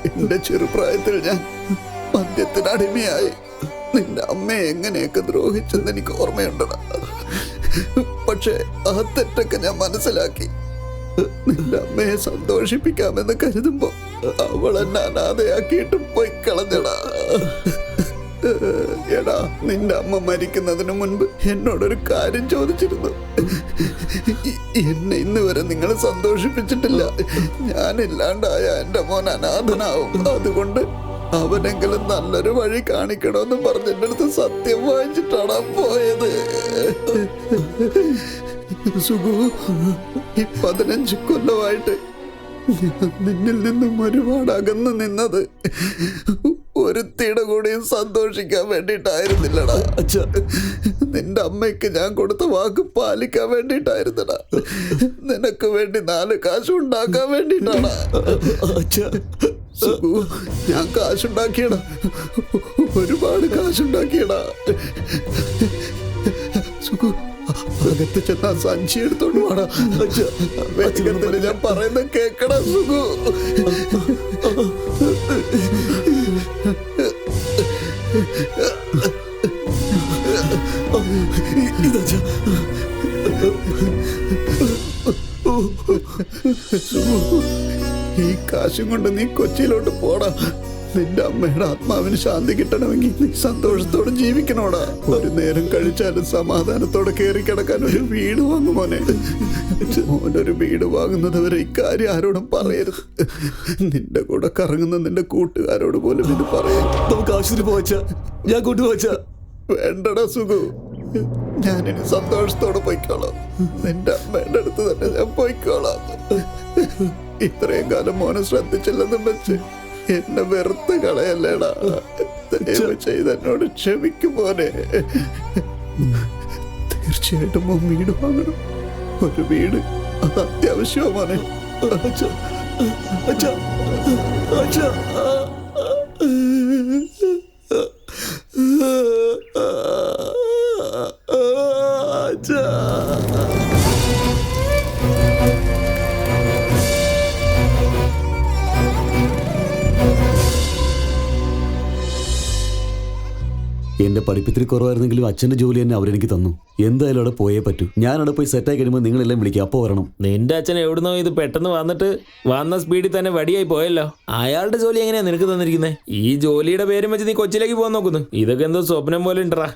എന്റെ ചെറുപ്രായത്തിൽ ഞാൻ മദ്യത്തിന് അടിമയായി നിന്റെ അമ്മയെ എങ്ങനെയൊക്കെ ദ്രോഹിച്ചെന്ന് എനിക്ക് ഓർമ്മയുണ്ടടാ. പക്ഷെ ആ തെറ്റൊക്കെ ഞാൻ മനസ്സിലാക്കി. നിന്റെ അമ്മയെ സന്തോഷിപ്പിക്കാമെന്ന് കരുതുമ്പോ അവളെന്നെ അനാഥയാക്കിയിട്ട് പോയി കളഞ്ഞടാ. എടാ, നിന്റെ അമ്മ മരിക്കുന്നതിന് മുൻപ് എന്നോടൊരു കാര്യം ചോദിച്ചിരുന്നു. എന്നെ ഇന്ന് വരെ നിങ്ങൾ സന്തോഷിപ്പിച്ചിട്ടില്ല. ഞാനില്ലാണ്ടായ എന്റെ മോൻ അനാഥനാവും. അതുകൊണ്ട് അവനെങ്കിലും നല്ലൊരു വഴി കാണിക്കണമെന്ന് പറഞ്ഞ് എന്റെ അടുത്ത് സത്യം വാങ്ങിച്ചിട്ടാണ് പോയത്. സുഖു, ഈ 15 കൊല്ലമായിട്ട് നിന്നിൽ നിന്നും ഒരുപാട് അകന്നു നിന്നത് ഒരുത്തിയുടെ കൂടെയും സന്തോഷിക്കാൻ വേണ്ടിയിട്ടായിരുന്നില്ലടാ. നിന്റെ അമ്മയ്ക്ക് ഞാൻ കൊടുത്ത വാക്ക് പാലിക്കാൻ വേണ്ടിയിട്ടായിരുന്നടാ. നിനക്ക് വേണ്ടി 4 കാശ് ഉണ്ടാക്കാൻ വേണ്ടിയിട്ടാണ്. ഞാൻ കാശുണ്ടാക്കിയടാ, ഒരുപാട് കാശുണ്ടാക്കിയടാ. സുഖു, അകത്ത് ചെന്നാ സഞ്ചി എടുത്തോണ്ട് വാടാ. വേഗത്തിൽ ഞാൻ പറയുന്ന കേക്കടാ സുഖു. ഈ കാശും കൊണ്ട് നീ കൊച്ചിയിലോട്ട് പോടാ. നിന്റെ അമ്മയുടെ ആത്മാവിന് ശാന്തി കിട്ടണമെങ്കിൽ നീ സന്തോഷത്തോടെ ജീവിക്കണോടാ. ഒരു നേരം കഴിച്ചാലും സമാധാനത്തോടെ കയറി കിടക്കാൻ ഒരു വീട് വാങ്ങും മോനെ. മോനൊരു വീട് വാങ്ങുന്നത് വരെ ഇക്കാര്യം ആരോടും പറയരുത്. നിന്റെ കൂടെ കറങ്ങുന്ന നിന്റെ കൂട്ടുകാരോട് പോലും ഇത് പറയരുത്. നമുക്ക് ആശുപത്രി പോവച്ച, ഞാൻ കൊണ്ടുപോവച്ച. വേണ്ടടാ സുഖു, ഞാനിനി സന്തോഷത്തോടെ പോയിക്കോളാം. നിന്റെ അമ്മയുടെ അടുത്ത് തന്നെ ഞാൻ പോയിക്കോളാം. ഇത്രയും കാലം മോനെ ശ്രദ്ധിച്ചില്ലെന്നും വെച്ച് എന്നെ വെറുത്ത് കളയല്ലേടാ. ദയവ് ചെയ്ത് എന്നോട് ക്ഷമിക്കും മോനെ. തീർച്ചയായിട്ടും മോൻ വീട് വാങ്ങണം. ഒരു വീട് അത് അത്യാവശ്യമാണ് മോനെ. അച്ഛാ, അച്ഛാ, അച്ഛാ. എന്റെ പഠിപ്പിത്തിരി കുറവായിരുന്നെങ്കിലും അച്ഛന്റെ ജോലി തന്നെ അവരെനിക്ക് തന്നു. എന്തായാലും അവിടെ പോയേ പറ്റൂ. ഞാൻ അവിടെ പോയി സെറ്റായി കഴിയുമ്പോൾ നിങ്ങളെല്ലാം വിളിക്കുക, അപ്പോൾ വരണം. നിന്റെ അച്ഛൻ എവിടുന്നോ ഇത് പെട്ടെന്ന് വന്നിട്ട് വന്ന സ്പീഡിൽ തന്നെ വടിയായി പോയല്ലോ. അയാളുടെ ജോലി എങ്ങനെയാ നിനക്ക് തന്നിരിക്കുന്നത്? ഈ ജോലിയുടെ പേരും വെച്ച് നീ കൊച്ചിയിലേക്ക് പോകാൻ നോക്കുന്നു. ഇതൊക്കെ എന്തോ സ്വപ്നം പോലെ ഉണ്ടറാ.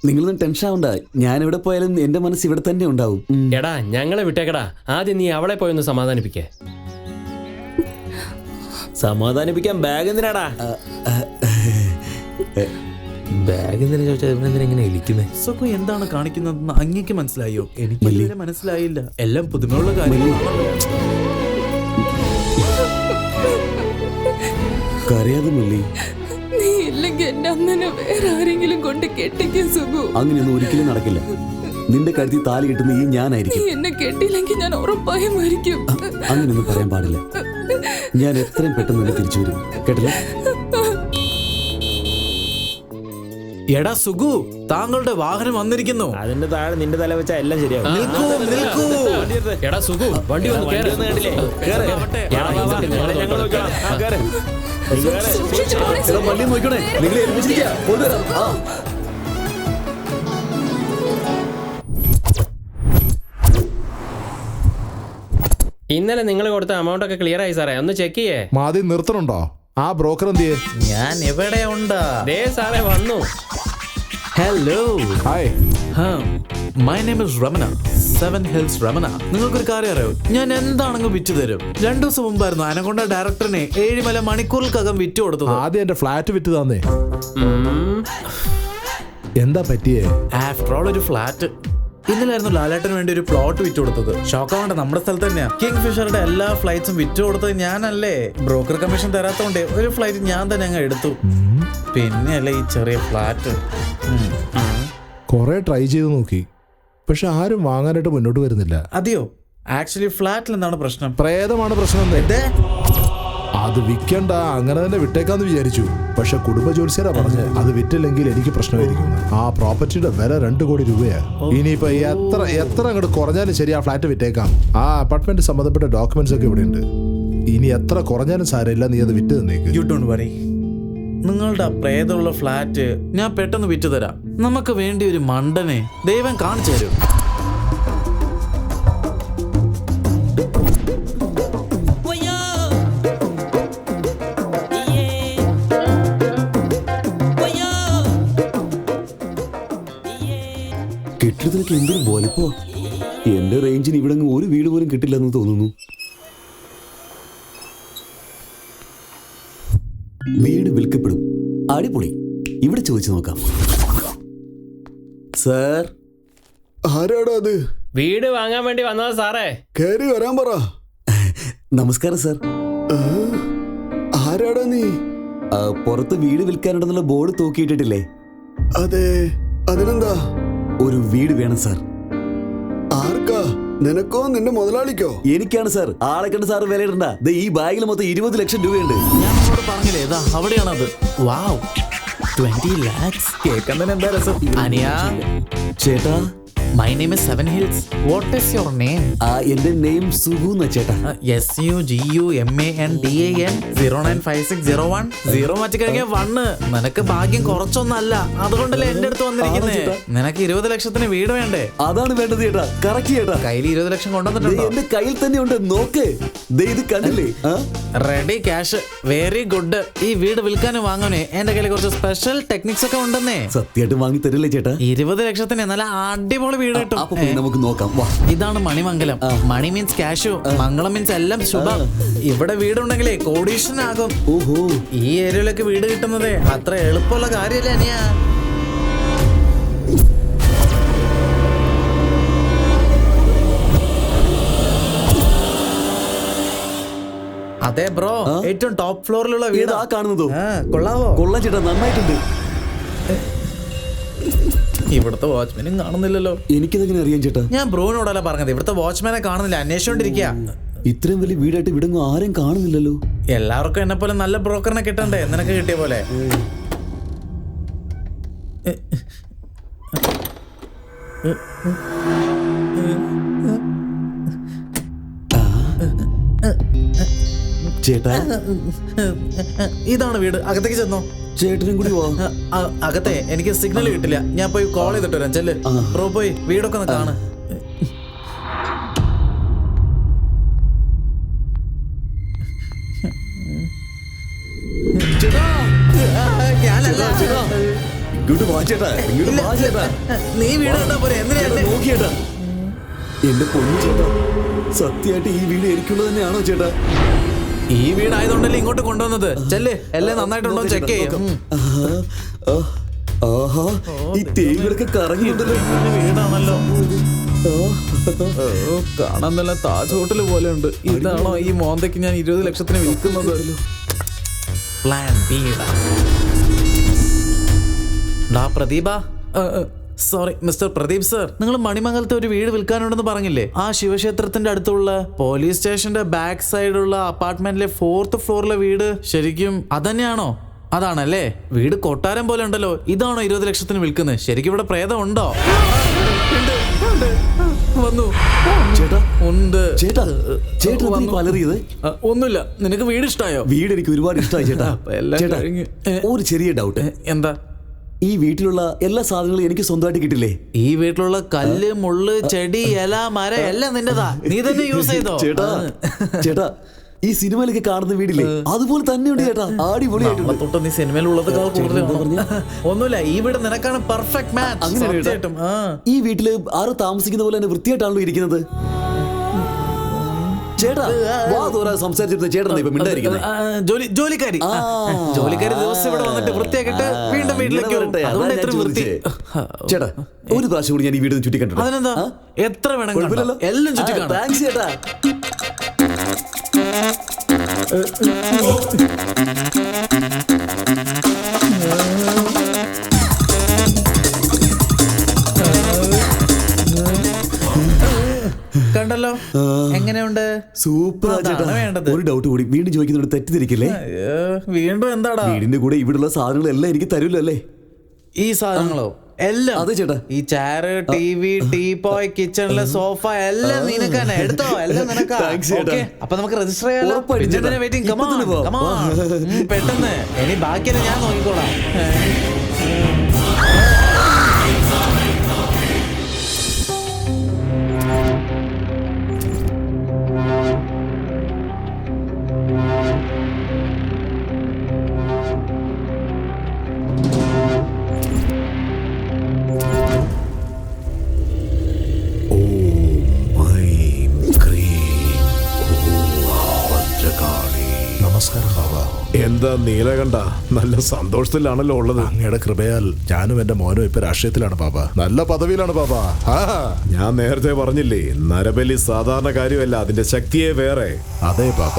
നിങ്ങളൊന്നും ടെൻഷൻ ആവണ്ട. ഞാൻ എവിടെ പോയാലും എന്റെ മനസ്സ് ഇവിടെ തന്നെ ഉണ്ടാവും. എടാ ഞങ്ങളെ വിട്ടേക്കടാ. ആദ്യം നീ അവളെ പോയൊന്ന് സമാധാനിപ്പിക്കേ. സമാധാനിപ്പിക്കാൻ ബാഗ് എന്തിനാടാ? ബാഗ് എന്തിനാ ചോദിച്ചാൽ ഇവനെന്തിനാ ഇങ്ങനെ ഇരിക്കുന്നേ? സുഖു എന്താണ് കാണിക്കുന്നതെന്ന് അങ്ങേക്ക് മനസ്സിലായോ? എനിക്ക് ഇതുവരെ മനസ്സിലായില്ല. എല്ലാം പുതുമയുള്ള കാര്യങ്ങളാണല്ലോ. കരയാതെ മല്ലി. നീ ഇല്ലെങ്കിൽ എന്റെ അമ്മനെ വേറെ ആരെങ്കിലും കൊണ്ട് കെട്ടിക്കും സുഖു. അങ്ങനെയൊന്നും ഒരിക്കലും നടക്കില്ല. നിന്റെ കരുതി താലി കിട്ടുന്ന ഈ ഞാനായിരിക്കും. നീ എന്നെ കെട്ടിയില്ലെങ്കിൽ ഞാൻ ഉറപ്പായും മരിക്കും. അങ്ങനെയൊന്നും പറയാൻ പാടില്ല. ഞാൻ എത്രയും പെട്ടെന്ന് തന്നെ തിരിച്ചു വരും. കേട്ടില്ല? എടാ സുഖു, താങ്കളുടെ വാഹനം വന്നിരിക്കുന്നു. അതിന്റെ താഴെ നിന്റെ തല വെച്ചാ എല്ലാം ശരിയാവും. നിൽക്കൂ, നിൽക്കൂ. എടാ സുഖു, വണ്ടി ഒന്ന് കേറ്. മല്ലി നോക്കണേ, നിങ്ങളെ ഏൽപ്പിച്ചിരിക്കുക. കൊണ്ടുവരാം. ഇന്നലെ നിങ്ങൾ കൊടുത്ത എമൗണ്ട് ഒക്കെ ക്ലിയർ ആയി സാറേ, ഒന്ന് ചെക്ക് ചെയ്യേ. മാതി നിർത്തണുണ്ടോ? ആ ബ്രോക്കർ എന്തിയെ? ഞാൻ എവിടെ ഉണ്ട്? ദേ സാറേ വന്നു. Hello, hi. My name is Ramana, 7 Hills Ramana. നിങ്ങൾക്കൊരു കാര്യം അറിയോ? ഞാൻ എന്താണെങ്കിലും വിറ്റ് തരും. 2 ദിവസം മുമ്പായിരുന്നു അനകൊണ്ട ഡയറക്ടറിനെ 7 മണിക്കൂറിൽക്കകം വിറ്റ് കൊടുത്തത്. ആദ്യം എന്റെ ഫ്ലാറ്റ് വിറ്റ് തന്നേ. എന്താ പറ്റിയേ? ആഫ്റ്റർ ഓൾ ഒരു ഫ്ലാറ്റ്. ഇന്നലായിരുന്നു ലാലേട്ടന് വേണ്ടി ഒരു പ്ലോട്ട് വിറ്റ് കൊടുത്തത്. ഷോക്കാവണ്ട, നമ്മുടെ സ്ഥലത്ത് തന്നെയാ. കിങ് ഫിഷറുടെ എല്ലാ ഫ്ലൈറ്റ്സും വിറ്റ് കൊടുത്തത് ഞാനല്ലേ. ബ്രോക്കർ കമ്മീഷൻ തരാത്തോണ്ടേ ഒരു ഫ്ലൈറ്റ് ഞാൻ തന്നെ അങ്ങ് എടുത്തു. പിന്നെയല്ലേ ഈ ചെറിയ ഫ്ലാറ്റ്. കൊറേ ട്രൈ ചെയ്ത് നോക്കി, പക്ഷെ ആരും വാങ്ങാനായിട്ട് മുന്നോട്ട് വരുന്നില്ല. അതെയോ? ആക്ച്വലി ഫ്ലാറ്റിൽ എന്താണ് പ്രശ്നം? പ്രേതമാണ് പ്രശ്നം. അത് വിൽക്കണ്ട, അങ്ങനെ തന്നെ വിട്ടേക്കാന്ന് വിചാരിച്ചു. പക്ഷെ കുടുംബ ജോലിസ്യരാ പറഞ്ഞ് അത് വിറ്റില്ലെങ്കിൽ എനിക്ക് പ്രശ്നമായിരിക്കും. ആ പ്രോപ്പർട്ടിയുടെ വില 2 കോടി രൂപയാ. ഇനിയിപ്പോ എത്ര അങ്ങോട്ട് കുറഞ്ഞാലും ശരി, ആ ഫ്ലാറ്റ് വിറ്റേക്കാം. ആ അപ്പാർട്ട്മെന്റ് സംബന്ധപ്പെട്ട ഡോക്യുമെന്റ്സ് ഒക്കെ ഇവിടെ ഉണ്ട്. ഇനി എത്ര കുറഞ്ഞാലും സാരമില്ല, നീ അത് വിറ്റ് തന്നേക്ക്. You don't worry. നിങ്ങളുടെ ആ പ്രേതമുള്ള ഫ്ലാറ്റ് ഞാൻ പെട്ടെന്ന് വിറ്റ് തരാം. നമുക്ക് വേണ്ടി ഒരു മണ്ടനെ ദൈവം കാണിച്ചു തരും. കെട്ടിടത്തിനൊക്കെ എന്തൊരു പോലപ്പോ. എന്റെ റേഞ്ചിന് ഇവിടെ ഒരു വീട് പോലും കിട്ടില്ലെന്ന് തോന്നുന്നു. വീട് വിൽക്കപ്പെടും. അടിപൊളി. ഇവിടെ ചോദിച്ചു നോക്കാം. സാർ, ആരാടാ അത്? വീട് വാങ്ങാൻ വേണ്ടി വന്നതാ സാറേ. കയറി വരാൻ പറ. നമസ്കാരം സാർ. ആരാടാ നീ? പുറത്ത് വീട് വിൽക്കാനുണ്ടെന്നുള്ള ബോർഡ് തൂക്കിയിട്ടിട്ടില്ലേ? അതെ, അതിനെന്താ? ഒരു വീട് വേണം സാർ. ആർക്കാ? നിനക്കോ നിന്റെ മുതലാളിക്കോ? എനിക്കാണ് സാർ. ആളെ കണ്ട് സാർ വിലയിടണ്ട. ഈ ബാഗിൽ മൊത്തം 20 ലക്ഷം രൂപയുണ്ട്. ഞാൻ നിങ്ങളോട് പറഞ്ഞില്ലേ, ഇതാ അവിടെയാണത്. വാവ്, 20 lakhs. കേൾക്കാൻ തന്നെ എന്താ രസം. അനിയ ചേട്ടാ, my name is 7 Hills. What is your name? എന്റെ നെയിം സുഗു എന്നാ ചേട്ടാ. SUGUMANDAN 095601 0 മറ്റു കഴിഞ്ഞ 1. നിനക്ക് ഭാഗ്യം കുറച്ചൊന്നല്ല, അതുകൊണ്ടല്ലേ എന്റെ അടുത്ത് വന്നിരിക്കുന്നേ. നിനക്ക് 20 ലക്ഷത്തിന് വീട് വേണ്ടേ? അതാണ് വേണ്ടത് ചേട്ടാ. കറക്റ്റ് ചേട്ടാ. കയ്യിൽ 20 ലക്ഷം കൊണ്ടുവന്നിട്ടുണ്ടോ? എന്റെ കയ്യിൽ തന്നെ ഉണ്ട്. നോക്ക്, ഇത് കണ്ടില്ലേ? Ready cash. Very good. ഈ വീട് വിൽക്കാനും വാങ്ങാനേ എന്റെ കയ്യിൽ കുറച്ച് സ്പെഷ്യൽ ടെക്നിക്സ് ഒക്കെ ഉണ്ടെന്നേ. സത്യമായിട്ട് വാങ്ങി തരില്ലേ ചേട്ടാ? 20 ലക്ഷത്തിന് നല്ല അടിപൊളി വീട് കിട്ടും. നമുക്ക് നോക്കാം. ഇതാണ് മണിമംഗലം. മണി മീൻസ് ക്യാഷു, മംഗളം മീൻസ് എല്ലാം ശുഭം. ഇവിടെ വീടുണ്ടെങ്കിലേ കോടീശ്വരനാകും. ഓഹോ, ഈ ഏരിയയിലൊക്കെ വീട് കിട്ടുന്നതേ അത്ര എളുപ്പമുള്ള കാര്യമല്ലേ അനിയാ. അതെ ബ്രോ, ഏറ്റവും ടോപ്പ് ഫ്ലോറിലുള്ള വീട് ആ കാണുന്നതോ? കൊള്ളാവോ? കൊള്ളാം ചേട്ടാ, നന്നായിട്ടുണ്ട്. ഇവിടുത്തെ വാച്ച്മാനും കാണുന്നില്ലല്ലോ. എനിക്കിതെങ്ങനെ അറിയാം ചേട്ടാ? ഞാൻ ബ്രോനോടല്ല പറഞ്ഞത്, ഇവിടുത്തെ വാച്ച്മാനെ കാണുന്നില്ല, അന്വേഷിച്ചോണ്ടിരിക്കുക. ഇത്രയും വലിയ വീടായിട്ട് ഇവിടെങ്ങും ആരും കാണുന്നില്ലല്ലോ. എല്ലാവർക്കും എന്നെ പോലെ നല്ല ബ്രോക്കറിനെ കിട്ടണ്ടേ, നിനക്ക് കിട്ടിയ പോലെ. ചേട്ടാ, ഇതാണ് വീട്, അകത്തേക്ക് ചെന്നോ. ചേട്ടനും കൂടി വാ. അകത്തെ എനിക്ക് സിഗ്നൽ കിട്ടില്ല, ഞാൻ പോയി കോൾ ചെയ്തിട്ട് വരാം. ചെല്ല് ബ്രോ, പോയി വീടൊക്കെ ഒന്ന് കാണ്. ഇങ്ങോട്ട് വാ ചേട്ടാ, ഇങ്ങോട്ട് വാ ചേട്ടാ. നീ വീട് കണ്ടാ പോരെ, എന്തിനാ നോക്കിയേട്ടാ? എന്റെ പൊന്നു ചേട്ടാ, സത്യമായിട്ട് ഈ വീട് എനിക്കുള്ളത് തന്നെയാണോ ചേട്ടാ? ഈ വീടായതുകൊണ്ടല്ലേ ഇങ്ങോട്ട് കൊണ്ടുവന്നത്. ചെല്ല്, എല്ലാം നന്നായിട്ടുണ്ടോ ചെക്ക് ചെയ്യും. ആഹാ, ഈ തേങ്ങയൊക്കെ കറങ്ങിയുണ്ടല്ലോ. വീടാണല്ലോ, കാണാൻ നല്ല താജ് ഹോട്ടൽ പോലെ ഉണ്ട്. ഇതാണോ ഈ മോന്തയ്ക്ക് ഞാൻ 20 ലക്ഷത്തിന് വിൽക്കുന്നത്? Plan B. Pradeepa, sorry mister Pradeep sir, നിങ്ങൾ മണിമംഗലത്തെ ഒരു വീട് വിൽക്കാനുണ്ടെന്ന് പറഞ്ഞില്ലേ? ആ ശിവക്ഷേത്രത്തിന്റെ അടുത്തുള്ള പോലീസ് സ്റ്റേഷന്റെ ബാക്ക് സൈഡുള്ള അപ്പാർട്ട്മെന്റിലെ 4th ഫ്ലോറിലെ വീട് ശരിക്കും അതന്നെയാണോ? അതാണല്ലേ. വീട് കൊട്ടാരം പോലെ ഉണ്ടല്ലോ. ഇതാണോ 20 ലക്ഷത്തിന് വിൽക്കുന്നത്? ശരിക്കും ഇവിടെ പ്രേതം ഉണ്ടോ? വന്നു ചേട്ടാ. ഉണ്ട് ചേട്ടാ, ചേട്ടാ പലറിയത് ഒന്നുമില്ല. നിനക്ക് വീട് ഇഷ്ടായോ? വീട് എനിക്ക് ഒരുപാട് ഇഷ്ടമായി ചേട്ടാ. ചേട്ടാ, ഒരു ചെറിയ ഡൗട്ട്. എന്താ? ഈ വീട്ടിലുള്ള എല്ലാ സാധനങ്ങളും എനിക്ക് സ്വന്തമായിട്ട് കിട്ടില്ലേ? ഈ വീട്ടിലുള്ള കല്ല്, മുള്ള്, ചെടി, ഇല, മരം എല്ലാം നിന്റെതാ. നീ തന്നെ യൂസ് ചെയ്തോ? ചേട്ടാ, ചേട്ടാ, ഈ സിനിമയിലൊക്കെ കാണുന്ന വീടില്ലേ, അതുപോലെ തന്നെയുണ്ട് ചേട്ടാ. അടിപൊളിയായിട്ടുണ്ട്. തൊട്ട് നീ സിനിമയിലുള്ളതൊക്കെ ഒന്നുമില്ല. ഈ വീട് നിനക്കാണ് പെർഫെക്റ്റ് മാച്ച്. ഈ വീട്ടില് ആരും താമസിക്കുന്ന പോലെ തന്നെ വൃത്തിയായിട്ടാണല്ലോ ഇരിക്കുന്നത്. ചേട്ടാ, സംസാരിച്ചിരുന്ന ചേട്ടൻ ഇപ്പൊ മിണ്ടായിരിക്കുന്നത്. ജോലിക്കാരി ദിവസം ഇവിടെ വന്നിട്ട് വൃത്തിയാക്കിട്ട് വീണ്ടും വീട്ടിലേക്ക്. ചേട്ടാ, ഒരു പ്രാവശ്യം കൂടി ഞാൻ ഈ വീട് ചുറ്റി കണ്ടു. അതിനെന്താ, എത്ര വേണം എല്ലാം ചുറ്റി കാണാം. താങ്ക്സ് ചേട്ടാ. കണ്ടല്ലോ, എങ്ങനെയുണ്ട്? സൂപ്പർ. ഒരു ഡൗട്ട് കൂടി, വീണ്ടും ചോദിക്കുന്നുണ്ട്, തെറ്റിദ്ധരിക്കില്ലേ? വീണ്ടും എന്താടാ? വീടിന്റെ കൂടെ ഇവിടുള്ള സാധനങ്ങളെല്ലാം എനിക്ക് തരൂല്ലോ അല്ലേ? ഈ സാധനങ്ങളോ? എല്ലാം. അതെ ചേട്ടാ. ഈ ചെയറ്, TV, ടീപോയ്, കിച്ചണിലെ സോഫ എല്ലാം നിനക്ക് തന്നെ. എടുത്തോ, എല്ലാം നിനക്കാ. അപ്പൊ നമുക്ക് രജിസ്റ്റർ ചെയ്യാലോ. പെട്ടെന്ന്. ഇനി ബാക്കിയെല്ലാം ഞാൻ നോക്കിക്കോളാം. നമസ്കാരം ബാബ. എന്താ നീലകണ്ഠ, നല്ല സന്തോഷത്തിലാണല്ലോ ഉള്ളത്. അങ്ങയുടെ കൃപയാൽ ഞാനും എന്റെ മോനും ഇപ്പൊ രാഷ്ട്രീയത്തിലാണ് ബാബ. നല്ല പദവിയിലാണ് ബാബ. ഞാൻ നേരത്തെ പറഞ്ഞില്ലേ, നരബലി സാധാരണ കാര്യമല്ല, അതിന്റെ ശക്തിയെ വേറെ. അതെ ബാബ.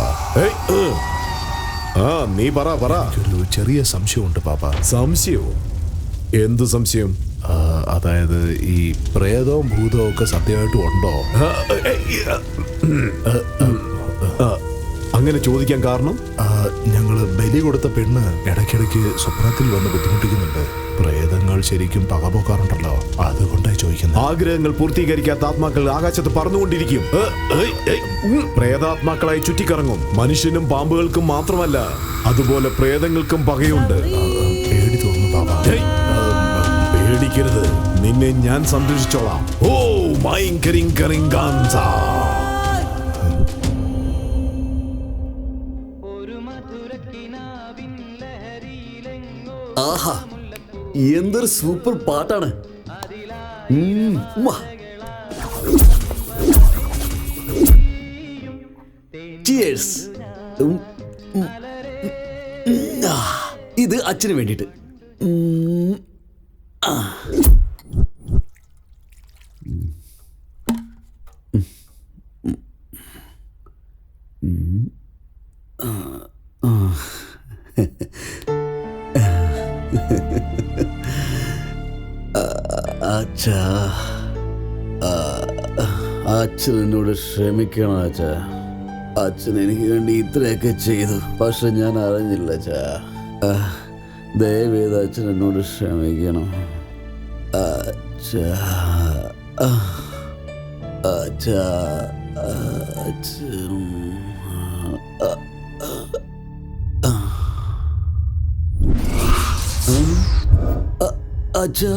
നീ പറ. ഒരു ചെറിയ സംശയമുണ്ട് ബാബ. സംശയവും? എന്ത് സംശയം? അതായത് ഈ പ്രേതവും ഭൂതവും ഒക്കെ സത്യമായിട്ടും ഉണ്ടോ? അങ്ങനെ ചോദിക്കാൻ കാരണം, ഞങ്ങള് ബലി കൊടുത്ത പെണ്ണ് ഇടയ്ക്കിടയ്ക്ക് സ്വപ്നത്തിൽ വന്ന് ബുദ്ധിമുട്ടിക്കുന്നുണ്ട്. പ്രേതങ്ങൾ ശരിക്കും പകപോക്കാറുണ്ടല്ലോ, അതുകൊണ്ടായി ചോദിക്കുന്നത്. ആഗ്രഹങ്ങൾ പൂർത്തീകരിക്കാത്ത ആത്മാക്കൾ ആകാശത്ത് പറന്നുകൊണ്ടിരിക്കും. പ്രേതാത്മാക്കളായി ചുറ്റിക്കറങ്ങും. മനുഷ്യനും പാമ്പുകൾക്കും മാത്രമല്ല, അതുപോലെ പ്രേതങ്ങൾക്കും പകയുണ്ട്. പേടി തോന്നുന്നു ബാബ. പേടിക്കരുത്, നിന്നെ ഞാൻ സംരക്ഷിച്ചോളാം. ഓ മൈങ്കരിങ്കരിങ്കാൻസ. ആഹാ, എന്തൊരു സൂപ്പർ പാട്ടാണ്. ചിയേഴ്സ്. ഇത് അച്ഛന് വേണ്ടിയിട്ട്. അച്ഛാ, അച്ഛൻ എന്നോട് ക്ഷമിക്കണം അച്ഛാ. അച്ഛൻ എനിക്ക് വേണ്ടി ഇത്രയൊക്കെ ചെയ്തു, പക്ഷെ ഞാൻ അറിഞ്ഞില്ല അച്ഛാ. ദയവേത് അച്ഛൻ എന്നോട് ക്ഷമിക്കണം അച്ഛാ. അച്ഛാ, അച്ഛൻ അച്ഛാ.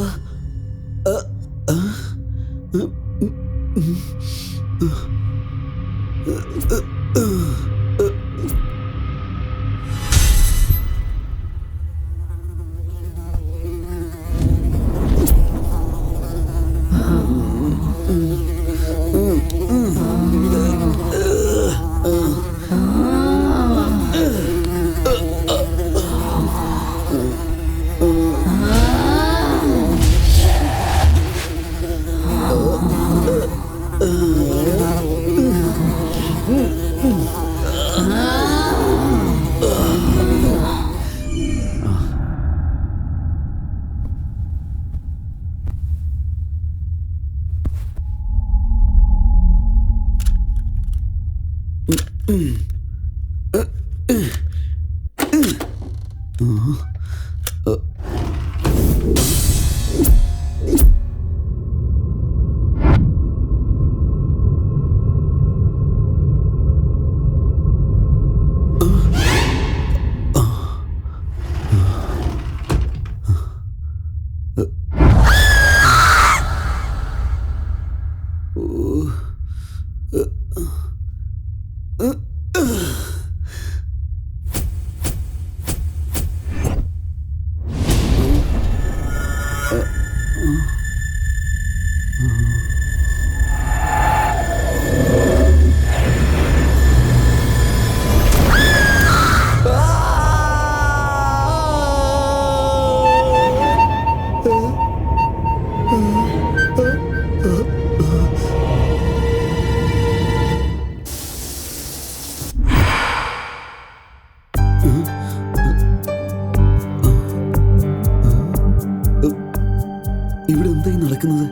ഇവിടെ എന്തായി നടക്കുന്നത്?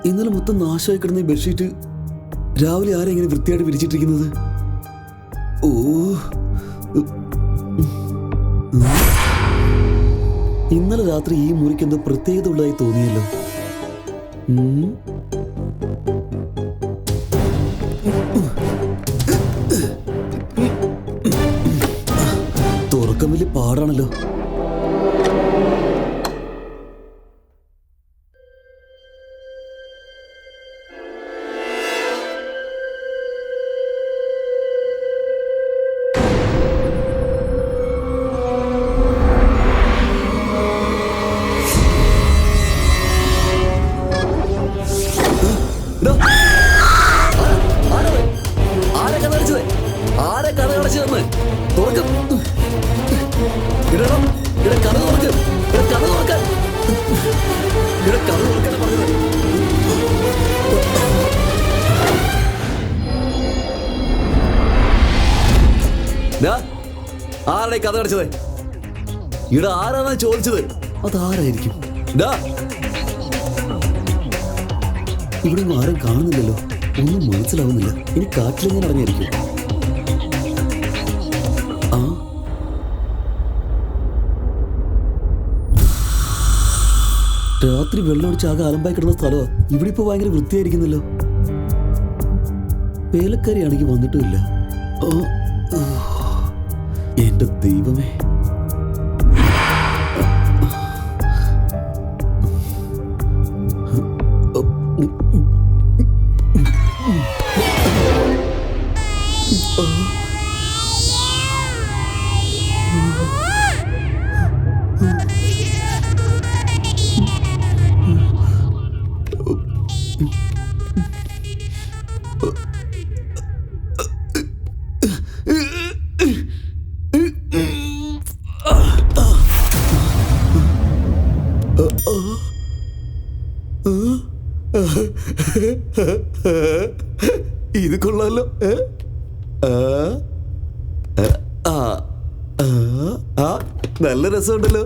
ഇന്നലെ മൊത്തം നാശമായി കിടന്ന ഈ ബെഡ്ഷീറ്റ് രാവിലെ ആരാ ഇങ്ങനെ വൃത്തിയായിട്ട് വിരിച്ചിട്ടിരിക്കുന്നത്? ഓ, ഇന്നലെ രാത്രി ഈ മുറിക്ക് എന്തോ പ്രത്യേകത ഉള്ളതായി തോന്നിയല്ലോ. തുറക്കം വലിയ പാടാണല്ലോ. ആരുടെ കഥ അടച്ചത്? ഇവിടെ ആരാണ് ചോദിച്ചത്? അതാരായിരിക്കും? ഇവിടെ ആരും കാണുന്നില്ലല്ലോ, ഒന്നും മനസ്സിലാവുന്നില്ല. ഇനി കാറ്റിലെങ്ങനെ ഇറങ്ങിയിരിക്കും? ആ, രാത്രി വെള്ളമടിച്ച് ആകെ അലമ്പായി കിടന്ന സ്ഥലമാ. ഇവിടെ ഇപ്പൊ ഭയങ്കര വൃത്തിയായിരിക്കുന്നല്ലോ. വേലക്കാരിയാണെങ്കിൽ വന്നിട്ടുമില്ല. എന്റെ ദൈവമേ, ഇത് കൊള്ളാലോ. നല്ല രസമുണ്ടല്ലോ.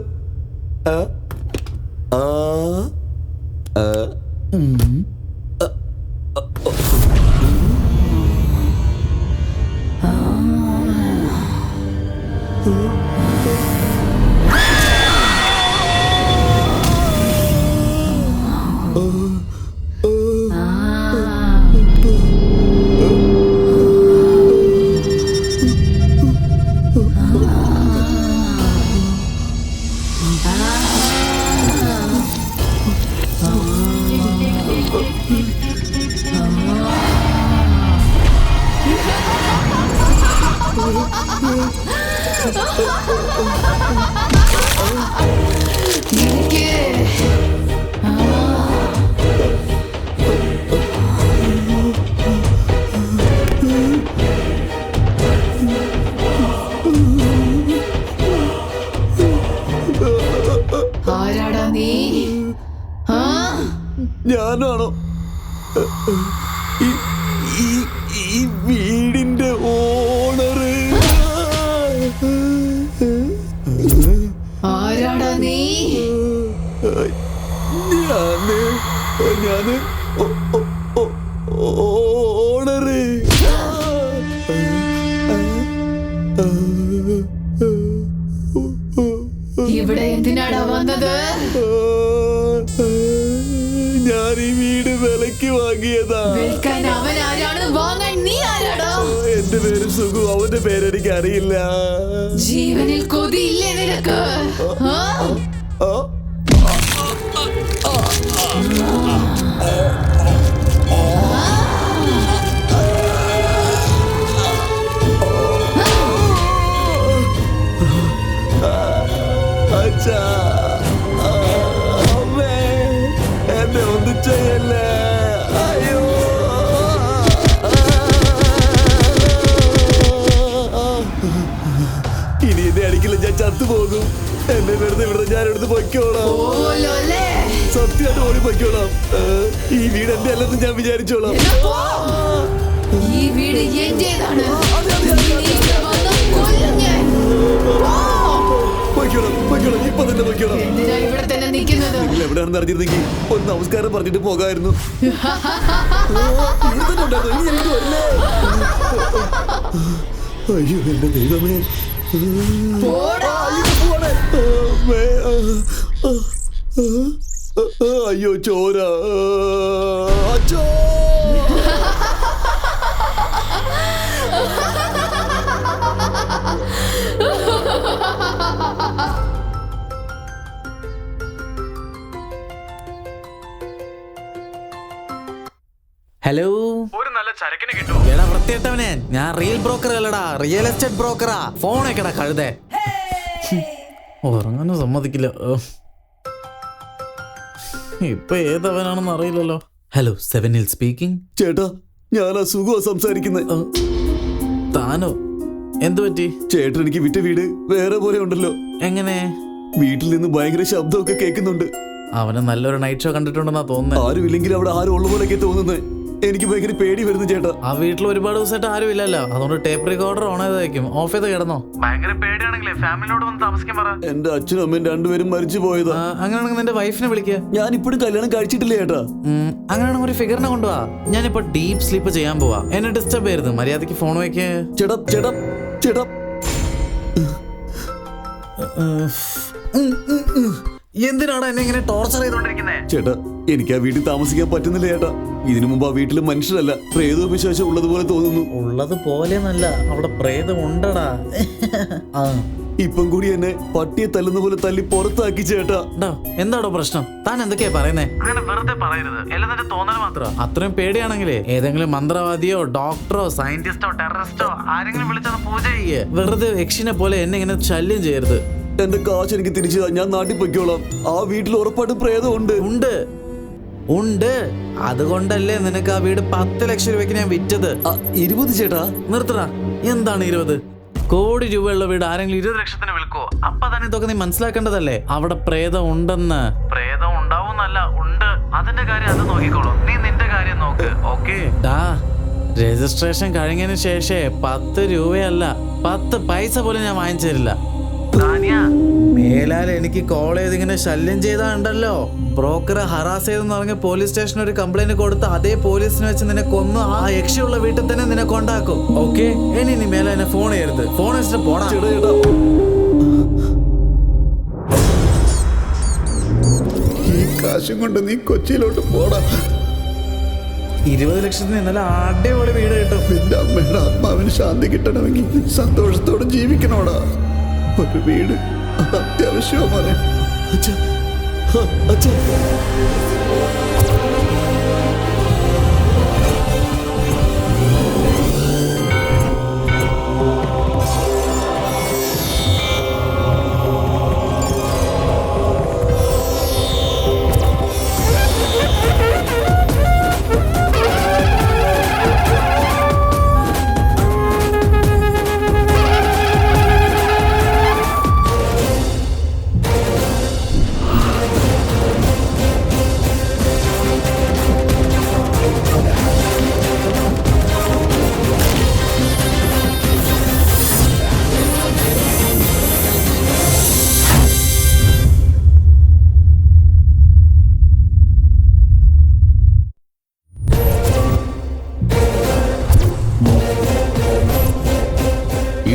ആരാടാ നീ? ഞാനാണോ ഈ വീടിന്റെ ഓണറ്? ആരാടാ നീ? ഞാന് ഓണറ്. ഇവിടെ എന്തിനാടാ വന്നത്? ഞാൻ ഈ വീട് വിലക്ക് വാങ്ങിയതാ. വിൽക്കാൻ അവൻ ആരാണ്, വാങ്ങാൻ നീ ആരാടാ? എന്റെ പേര് സുഖു, അവന്റെ പേരെനിക്ക് അറിയില്ല. ജീവനിൽ കൊതിയില്ലേ നിനക്ക്? അച്ഛാ, അമ്മേ, എന്നെ ഒന്നും ചെയ്യല്ലേ. അയ്യോ, ഇനി എന്നെ അടിക്കില്ല, ഞാൻ ചത്തുപോകും. എന്നെ വെറുതെ വിടുന്ന ഞാൻ എടുത്ത് പൊയ്ക്കോളാം. സത്യമായിട്ട് ഓടി പൊയ്ക്കോളാം. ഈ വീട് എന്റെ അല്ലെന്ന് ഞാൻ വിചാരിച്ചോളാം. ഈ വീട് എന്റേതാണ്. പൊയ്ക്കോളാം, ഇപ്പൊ തന്നെ പൊയ്ക്കോളാം. ഇവിടെ തന്നെ നിൽക്കുന്നത്. നിങ്ങൾ എവിടെയാണെന്ന് അറിഞ്ഞിരുന്നെങ്കിൽ ഒരു നമസ്കാരം പറഞ്ഞിട്ട് പോകായിരുന്നു. അയ്യോ എന്റെ ദൈവമേ. അയ്യോ ചോര. അച്ചോ. ഹലോ, ഒരു നല്ല ചരക്കിന് കിട്ടുമോ? എടാ വൃത്തിയിട്ടവനെ, ഞാൻ റിയൽ ബ്രോക്കർ അല്ലടാ, റിയൽ എസ്റ്റേറ്റ് ബ്രോക്കറാ. ഫോണേക്കടാ കഴുതേ. ഉറങ്ങാനും സമ്മതിക്കില്ല. ഇപ്പൊ ഏതവനാണെന്ന് അറിയില്ലല്ലോ. Hello, 7 Hills speaking. ചേട്ടാ, ഞാൻ അസുഖമാ സംസാരിക്കുന്നത്. താനോ? എന്തു പറ്റി? ചേട്ടൻ എനിക്ക് വിറ്റ വീട് വേറെ പോലെ ഉണ്ടല്ലോ. എങ്ങനെ? വീട്ടിൽ നിന്ന് ഭയങ്കര ശബ്ദമൊക്കെ കേൾക്കുന്നുണ്ട്. അവന് നല്ലൊരു നൈറ്റ് ഷോ കണ്ടിട്ടുണ്ടെന്നാ തോന്നുന്നത്. ആരുമില്ലെങ്കിൽ അവിടെ ആരും ഉള്ള പോലെയൊക്കെ തോന്നുന്നത്. എനിക്ക് ഭയങ്കര പേടി വരുന്നു ചേട്ടാ. ആ വീട്ടിൽ ഒരുപാട് ദിവസമായിട്ട് ആരും ഇല്ലല്ലോ, അതുകൊണ്ട് ടേപ്പ് റെക്കോർഡർ ഓൺ ചെയ്തായിരിക്കും. ഓഫ് ചെയ്ത് കിടന്നോ? ഭയങ്കര പേടിയാണെങ്കിലേ ഫാമിലിയോട് വന്ന് താമസിക്കാൻ പറ. എന്റെ അച്ഛനും അമ്മയും രണ്ടുപേരും മരിച്ചു പോയതാ. അങ്ങനെയാണെങ്കിൽ നിന്റെ വൈഫിനെ വിളിക്കുക. ഞാൻ ഇപ്പോഴും കല്യാണം കഴിച്ചിട്ടില്ല ചേട്ടാ. അങ്ങനെയാണെങ്കിൽ ഒരു ഫിഗറിനെ കൊണ്ടുപോവാ. ഞാനിപ്പോ ഡീപ് സ്ലീപ്പ് ചെയ്യാൻ പോവാ. എന്നെ ഡിസ്റ്റർബ് ചെയ്യരുത്. മര്യാദക്ക് ഫോൺ വയ്ക്ക്. ചേട്ടാ ചേട്ടാ ചേട്ടാ, എന്തിനാണ് എന്നെ ഇങ്ങനെ ടോർച്ചർ ചെയ്തോണ്ടിരിക്കുന്നേ? ചേട്ടാ, എനിക്ക് ആ വീട്ടിൽ താമസിക്കാൻ പറ്റുന്നില്ല ചേട്ടാ. ഇതിനു മുമ്പ് ആ വീട്ടിൽ മനുഷ്യരല്ല, പ്രേതവും വിശ്വാസം ഉള്ളതുപോലെ തോന്നുന്നു. ഉള്ളത് പോലെന്നല്ല, അവിടെ പ്രേതം ഉണ്ടടാ. ഇപ്പം കൂടി എന്നെ പട്ടിയെ തല്ലുന്ന പോലെ തല്ലി പുറത്താക്കി ചേട്ടാ. എന്താടോ പ്രശ്നം? താൻ എന്തൊക്കെയാ പറയുന്നേ? അങ്ങനെ വെറുതെ പറയരുത്, എല്ലാം നിന്റെ തോന്നൽ മാത്രം. അത്രയും പേടിയാണെങ്കിലേ ഏതെങ്കിലും മന്ത്രവാദിയോ ഡോക്ടറോ സയന്റിസ്റ്റോ ടെററിസ്റ്റോ ആരെങ്കിലും വിളിച്ചത് പൂജ ചെയ്യേ. വെറുതെ യക്ഷിനെ പോലെ എന്നെ ഇങ്ങനെ ശല്യം ചെയ്യരുത്. എന്റെ കാശ് എനിക്ക് തിരിച്ചു താ, ഞാൻ നാട്ടിൽ പൊയ്ക്കോളാം. ആ വീട്ടിൽ ഉറപ്പായിട്ടും പ്രേതം ഉണ്ട്. ഉണ്ട് ഉണ്ട്, അതുകൊണ്ടല്ലേ നിനക്ക് ആ വീട് 10 ലക്ഷം രൂപയ്ക്ക് ഞാൻ വിറ്റത്. 20 ചേട്ടാ. നിർത്തടാ, എന്താണ് 20? കോടി രൂപയുള്ള വീട് ആരെങ്കിലും 20 ലക്ഷത്തിന് വിൽക്കോ? അപ്പൊ തന്നെ ഇതൊക്കെ നീ മനസ്സിലാക്കേണ്ടതല്ലേ. അവിടെ പ്രേതം ഉണ്ടെന്ന്. പ്രേതം ഉണ്ടാവുന്നല്ല, ഉണ്ട്. അതിന്റെ കാര്യം അത് നോക്കിക്കോളൂ, നീ നിന്റെ കാര്യം നോക്ക്. ഓക്കേ? രജിസ്ട്രേഷൻ കഴിഞ്ഞതിന് ശേഷം 10 രൂപയല്ല 10 പൈസ പോലും ഞാൻ വാങ്ങിച്ചു തരില്ല. മേലാൽ എനിക്ക് കോൾ ചെയ്ത് ഇങ്ങനെ ശല്യം ചെയ്താണ്ടല്ലോ, ബ്രോക്കറെ ഹറാസ് ചെയ്തെന്ന് പറഞ്ഞ് പോലീസ് സ്റ്റേഷനിൽ ഒരു കംപ്ലൈന്റ് കൊടുത്ത് അതേ പോലീസിനെ വെച്ച് നിന്നെ കൊന്നു ആ യക്ഷിയുള്ള വീട്ടിൽ തന്നെ നിന്നെ കൊണ്ടാക്കും. ഓക്കെ, ഇനി നീ മേലെ എന്നെ ഫോൺ ചെയ്യരുത്. ഫോൺ വെച്ചിട്ട് പോടാ. ഈ കാശും കൊണ്ട് നീ കൊച്ചിയിലോട്ട് പോടാ. 20 ലക്ഷത്തിന് ഇന്നലെ അടിപൊളി വീട് കിട്ടും. നിന്റെ അമ്മയുടെ ആത്മാവിന് ശാന്തി കിട്ടണമെങ്കിൽ സന്തോഷത്തോടെ ജീവിക്കണോടാ. ഒരു വീട് അത് അത്യാവശ്യമാ മോനെ. അച്ഛാ, അച്ഛാ.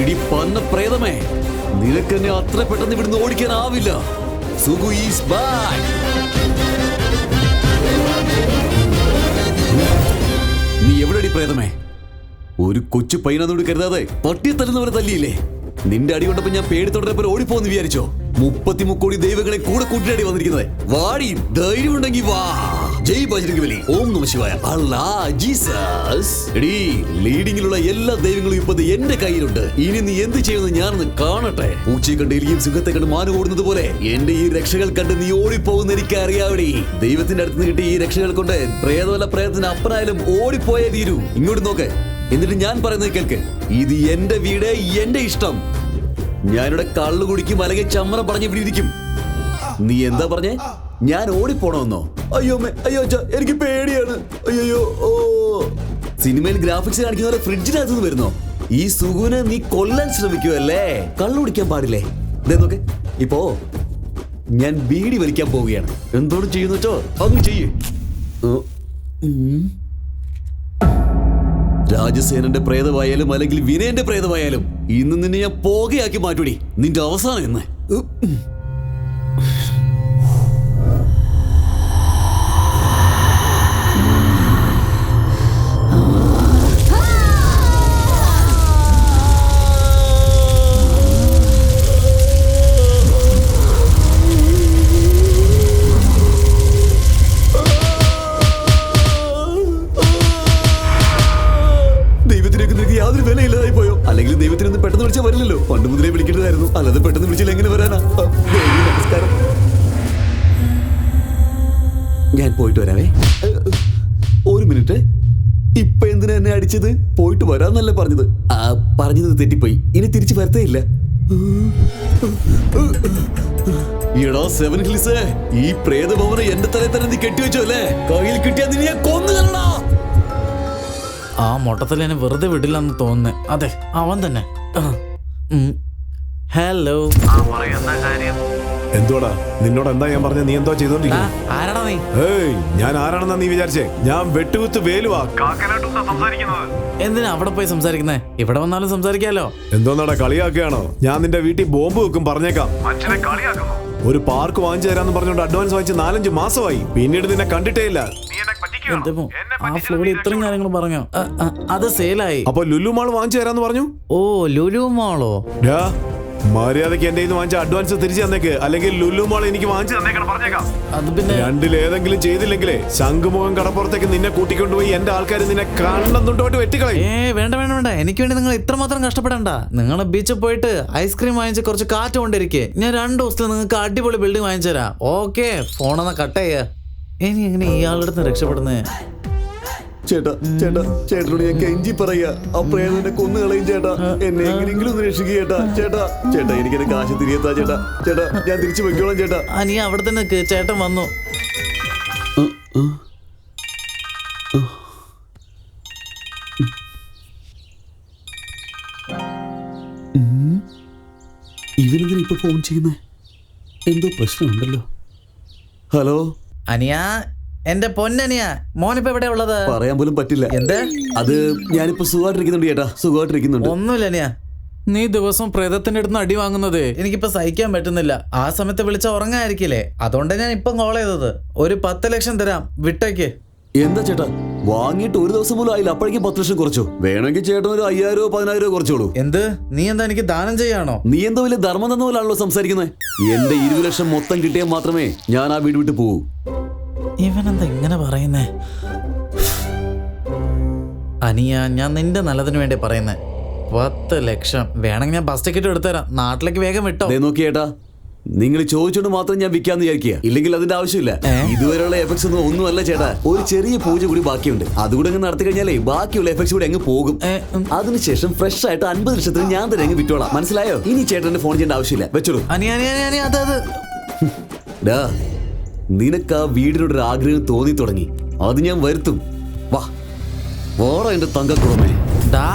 ഇടി പന്ന പ്രേതമേ, നിനക്കെന്നെ അത്ര പെട്ടെന്ന് ഇവിടുന്ന് ഓടിക്കാനാവില്ല. Sugu is back. നീ എവിടെടി പ്രേതമേ? ഒരു കൊച്ചു പയ്യനോട് കരുതാതെ പട്ടിയെ തല്ലുന്നവരെ തല്ലിയില്ലേ? നിന്റെ അടി കൊണ്ടപ്പോ ഞാൻ പേടി തുടരപ്പോൾ ഓടിപ്പോന്ന് വിചാരിച്ചോ? 33 കോടി ദൈവങ്ങളെ കൂടെ കൂട്ടിനടി വന്നിരിക്കുന്നത്. വാടി, ധൈര്യം ഉണ്ടെങ്കിൽ വാ. ജയ് ബജ്രംഗബലി, ഓം നമഃ ശിവായ, അല്ലാ, ജീസസ്. എടീ, ലീഡിങ്ങിലുള്ള എല്ലാ ദൈവങ്ങളും ഇപ്പൊ എന്റെ കയ്യിലുണ്ട്. ഇനി നീ എന്ത് ചെയ്യുമെന്ന് ഞാനൊന്ന് കാണട്ടെ. പൂച്ചയെ കണ്ട് എലിയും സിംഹത്തെ കണ്ട് മാനം ഓടുന്നത് പോലെ എന്റെ ഈ രക്ഷകൾ കണ്ട് നീ ഓടിപ്പോകുന്ന എനിക്ക് അറിയാവടി. ദൈവത്തിന്റെ അടുത്ത് നിന്ന് കിട്ടിയ ഈ രക്ഷകൾ കൊണ്ട് പ്രേതമല്ല പ്രേതത്തിന് അപ്പനായാലും ഓടിപ്പോയേ തീരൂ. ഇങ്ങോട്ട് നോക്ക്, എന്നിട്ട് ഞാൻ പറയുന്നത് കേൾക്ക്. ഇത് എന്റെ വീട്, എന്റെ ഇഷ്ടം. ഞാനിവിടെ കള്ളു കുടിക്കും അല്ലെങ്കിൽ ചമ്മറം പറഞ്ഞ് ഇവിടെ ഇരിക്കും. നീ എന്താ പറഞ്ഞേ? ഞാൻ ഓടിപ്പോണമെന്നോ? അയ്യോ അയ്യോ അച്ഛാ, എനിക്ക് പേടിയാണ്. അയ്യോ. ഓ, സിനിമയിൽ ഗ്രാഫിക്സ് കാണിക്കുന്ന പോലെ ഫ്രിഡ്ജിനകത്തുനിന്ന് വരുന്നോ? ഈ സുഗുനെ നീ കൊല്ലാൻ ശ്രമിക്കുവല്ലേ? കള്ളു കുടിക്കാൻ പാടില്ലേ? നോക്കെ, ഇപ്പോ ഞാൻ ബീഡി വലിക്കാൻ പോവുകയാണ്. എന്തോട് ചെയ്യുന്നു വെച്ചോ അങ്ങ് ചെയ്യേ. രാജസേനന്റെ പ്രേതമായാലും അല്ലെങ്കിൽ വിനയന്റെ പ്രേതമായാലും ഇന്ന് നിന്നെ ഞാൻ പോകയാക്കി മാറ്റൂടി. നിന്റെ അവസാനം എന്ന്. യാതൊരു വിലയില്ലാതായി പോയോ? അല്ലെങ്കിൽ ദൈവത്തിനൊന്നും പെട്ടെന്ന് വിളിച്ചാൽ വരില്ലല്ലോ. പണ്ട് മുതലേ വിളിക്കേണ്ടതായിരുന്നു, അല്ലാതെ പെട്ടെന്ന് വിളിച്ചില്ല എങ്ങനെ വരാനാ? നമസ്കാരം, ഞാൻ പോയിട്ട് വരാവേ. ഒരു മിനിറ്റ്, ഇപ്പൊ എന്തിനാ എന്നെ അടിച്ചത്? പോയിട്ട് വരാന്നല്ലേ പറഞ്ഞത്? പറഞ്ഞത് തെറ്റിപ്പോയി, ഇനി തിരിച്ചു വരത്തേ ഇല്ല. എടാ സെവൻ ഹിൽസ്, ഈ പ്രേതഭവനം എന്റെ തലയിൽ തന്നെ നീ കെട്ടിവെച്ചോ അല്ലേ? കയ്യിൽ കിട്ടിയാ നിന്നെ കൊന്നു തരണോ? ആ മൊട്ടത്തിൽ എന്നെ വെറുതെ വിടില്ലെന്ന് തോന്നുന്നു. അതെ, അവൻ തന്നെ. ഹലോ, എന്തോടാ നിന്നോട് എന്താ ഞാൻ പറഞ്ഞ? നീ എന്തോ ചെയ്തോണ്ടിരിക്കും? ആരാടാ നീ? ഏയ്, ഞാൻ ആരാണെന്നാ നീ വിചാരിച്ചേ? ഞാൻ വെട്ടുകുത്ത് വേലുവാ. എന്തിനാ അവിടെ പോയി സംസാരിക്കുന്നേ? ഇവിടെ വന്നാലും സംസാരിക്കാലോ. എന്തോന്നാടാ, കളിയാക്കുകയാണോ? ഞാൻ നിന്റെ വീട്ടിൽ ബോംബ് വെക്കും, പറഞ്ഞേക്കാം. ഒരു പാർക്ക് വാങ്ങിച്ചു തരാന്ന് പറഞ്ഞോണ്ട് അഡ്വാൻസ് വാങ്ങിച്ച് 4-5 മാസമായി. പിന്നീട് നിന്നെ കണ്ടിട്ടേ ഇല്ല. ആ ഫ്ലോറിൽ ഇത്രയും കാര്യങ്ങൾ പറഞ്ഞോ? അത് സെയിലായി. അപ്പൊ ലുലു മാൾ വാങ്ങിച്ചു തരാന്ന് പറഞ്ഞു. ഓ, ലുലു മാളോ? മര്യാദക്ക് എന്റെ വാങ്ങിച്ച അഡ്വാൻസ് തിരിച്ചു തന്നേക്ക്, അല്ലെങ്കിൽ ലുലു മാൾ എനിക്ക് വാങ്ങിച്ചു തന്നേക്കണം, പറഞ്ഞേക്കാം. അത് പിന്നെ രണ്ടിലേതെങ്കിലും ചെയ്തില്ലെങ്കിലേ ശംഖുമുഖം കടപ്പുറത്തേക്ക് നിന്നെ കൂട്ടിക്കൊണ്ടുപോയി എന്റെ ആൾക്കാർ നിന്നെ കണ്ണെന്നുണ്ടോട്ട് വെട്ടിക്കളയും. വേണ്ട വേണ്ട വേണ്ട, എനിക്ക് വേണ്ടി നിങ്ങൾ ഇത്രമാത്രം കഷ്ടപ്പെടണ്ട. നിങ്ങൾ ബീച്ചിൽ പോയിട്ട് ഐസ്ക്രീം വാങ്ങിച്ച് കുറച്ച് കാറ്റ് കൊണ്ടിരിക്കേ. ഞാൻ 2 ദിവസത്തിൽ നിങ്ങൾക്ക് അടിപൊളി ബിൽഡിംഗ് വാങ്ങിച്ചു തരാം. ഓക്കെ, ഫോണെന്നാ കട്ട് ചെയ്യാ. ഇനി എങ്ങനെ ഇയാളുടെ അടുത്ത് രക്ഷപ്പെടുന്നേ? ചേട്ടാ ചേട്ടാ ചേട്ടനോട് ഞാൻ കെഞ്ചി പറയാ, ആ പ്രേതനെ കൊന്നു കളയും ചേട്ടാ. എന്നെ എങ്ങനെയെങ്കിലും ഒന്ന് രക്ഷിക്കുക ചേട്ടാ. ചേട്ടാ ചേട്ടാ എനിക്ക് എന്റെ കാശ് തിരികെത്താ ചേട്ടാ. ചേട്ടാ ഞാൻ തിരിച്ചു വെക്കോളാം ചേട്ടാ. നീ അവിടെ തന്നെ നിൽക്ക്, ചേട്ടൻ വന്നു. ഇവനെന്തിനാ ഇപ്പൊ ഫോൺ ചെയ്യുന്നേ? എന്തോ പ്രശ്നമുണ്ടല്ലോ. ഹലോ അനിയ, എന്റെ പൊന്നനിയ, മോനിപ്പോ എവിടെയാ ഉള്ളത്? പറയാൻ പോലും പറ്റില്ല. എന്ത്? അത് ഞാനിപ്പോ സുഖമായിട്ടിരിക്കുന്നുണ്ട് ചേട്ടാ, സുഖമായിട്ടിരിക്കുന്നുണ്ട്. ഒന്നുമില്ല അനിയ, നീ ദിവസം പ്രേതത്തിന്റെ അടുത്ത് അടി വാങ്ങുന്നത് എനിക്കിപ്പോ സഹിക്കാൻ പറ്റുന്നില്ല. ആ സമയത്ത് വിളിച്ച ഉറങ്ങായിരിക്കില്ലേ, അതുകൊണ്ട് ഞാൻ ഇപ്പം കോൾ ചെയ്തത്. ഒരു 10 ലക്ഷം തരാം, വിട്ടേക്ക്. എന്താ ചേട്ടാ, വാങ്ങിയിട്ട് ഒരു ദിവസം പോലും ആയില്ല, അപ്പോഴേക്കും 10 ലക്ഷം കുറച്ചു. വേണമെങ്കിൽ ചേട്ടൻ ഒരു 5000 10,000 കുറച്ചോളൂ. എന്ത്? നീ എന്താ എനിക്ക് ദാനം ചെയ്യാണോ? നീ എന്തോ വലിയ ധർമ്മം തന്ന പോലാണല്ലോ സംസാരിക്കുന്നത്. എന്റെ 20 ലക്ഷം മൊത്തം കിട്ടിയാൽ മാത്രമേ ഞാൻ ആ വീട് വിട്ട് പോകൂ. ഇവനെന്താ ഇങ്ങനെ പറയുന്നേ? അനിയ, ഞാൻ നിന്റെ നല്ലതിന് വേണ്ടി പറയുന്നേ. 10 ലക്ഷം വേണമെങ്കിൽ ഞാൻ ബസ് ടിക്കറ്റ് എടുത്തുതരാം, നാട്ടിലേക്ക് വേഗം വിട്ടോ. നോക്കി ചേട്ടാ, നിങ്ങൾ ചോദിച്ചോണ്ട് മാത്രം ഞാൻ വിൽക്കാന്ന് വിചാരിക്കുക, ഇല്ലെങ്കിൽ അതിന്റെ ആവശ്യമില്ല. ഇതുവരെയുള്ള എഫക്ട്സ് ഒന്നുമല്ല ചേട്ടാ, ഒരു ചെറിയ പൂജ കൂടി ബാക്കിയുണ്ട്. അതുകൂടെ അങ്ങ് നടത്തി കഴിഞ്ഞാലേ ബാക്കിയുള്ള എഫക്ട്സ് കൂടി അങ്ങ് പോകും. അതിനുശേഷം ഫ്രഷ് ആയിട്ട് 50 ലക്ഷത്തിന് ഞാൻ തന്നെ അങ്ങ് വിറ്റോളാം, മനസ്സിലായോ? ഇനി ചേട്ടന്റെ ഫോൺ ചെയ്യേണ്ട ആവശ്യമില്ല, വെച്ചോളൂ. ഡാ, നിനക്ക് ആ വീടിനോടൊരു ആഗ്രഹം തോന്നി തുടങ്ങി, അത് ഞാൻ വരുത്തും. വാ ഓടാ എന്റെ തങ്കക്കുറമേ. ഡാ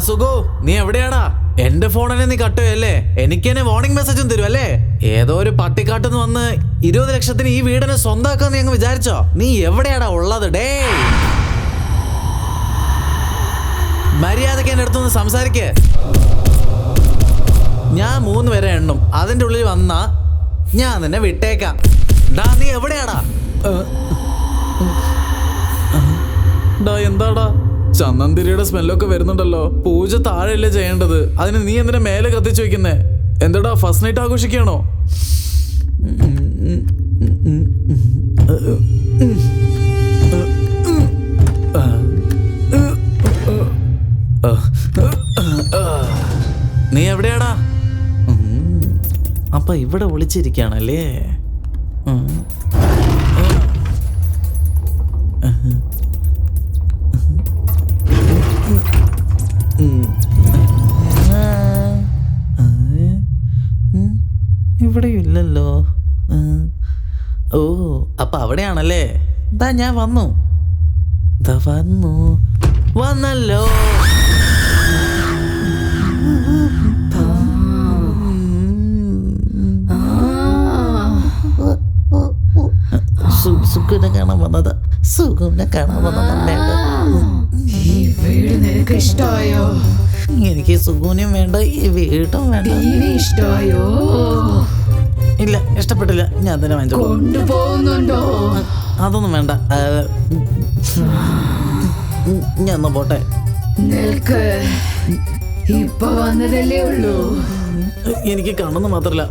സുഗു, നീ എവിടെയാടാ? എന്റെ ഫോണിനെ നീ കട്ടുകയല്ലേ? എനിക്ക് തന്നെ വാർണിംഗ് മെസ്സേജും തരും അല്ലേ? ഏതോ ഒരു പട്ടിക്കാട്ടിന്ന് വന്ന് 20 ലക്ഷത്തിന് ഈ വീടിനെ സ്വന്തമാക്കാന്ന് ഞങ്ങൾ വിചാരിച്ചോ? നീ എവിടെയാടാ ഉള്ളത്? ഡേ, മര്യാദക്ക് എന്റെ അടുത്തൊന്ന് സംസാരിക്കേ. ഞാൻ 3 വരെ എണ്ണും, അതിന്റെ ഉള്ളിൽ വന്നാ ഞാൻ നിന്നെ വിട്ടേക്കാം. ഡാ, നീ എവിടെയാടാ? ഡാ, എന്താടാ? ചന്ദനത്തിരിയുടെ സ്മെല്ലൊക്കെ വരുന്നുണ്ടല്ലോ. പൂജ താഴെയല്ലേ ചെയ്യേണ്ടത്, അതിന് നീ എന്തിനാ മേലെ കത്തിച്ചു വെക്കുന്നേ? എന്താടാ, ഫസ്റ്റ് നൈറ്റ് ആഘോഷിക്കണോ? നീ എവിടെയാടാ? അപ്പൊ ഇവിടെ ഒളിച്ചിരിക്കുകയാണല്ലേ? ഇവിടെ ഇല്ലല്ലോ. ഓ, അപ്പൊ അവിടെയാണല്ലേ? ദാ ഞാൻ വന്നു, വന്നല്ലോ. സുഖുനെ കാണാൻ വന്നതാ, സുഖുനെ കാണാൻ വന്നതല്ലേ? ഈ വീട് നിനക്ക് ഇഷ്ടമായോ? എനിക്ക് സുഖൂനും വേണ്ട, ഈ വീടും വേണ്ട. ഇഷ്ടമായോ? ഇല്ല, ഇഷ്ടപ്പെട്ടില്ല. ഞാൻ തന്നെ വാങ്ങിച്ചോളൂ. കൊണ്ടുപോകുന്നുണ്ടോ? അതൊന്നും വേണ്ട, ഞാൻ ഒന്ന് പോട്ടെ. നിൽക്ക്, ഇപ്പൊ വന്നതല്ലേ ഉള്ളൂ. എനിക്ക് കണ്ണെന്ന് മാത്രല്ല,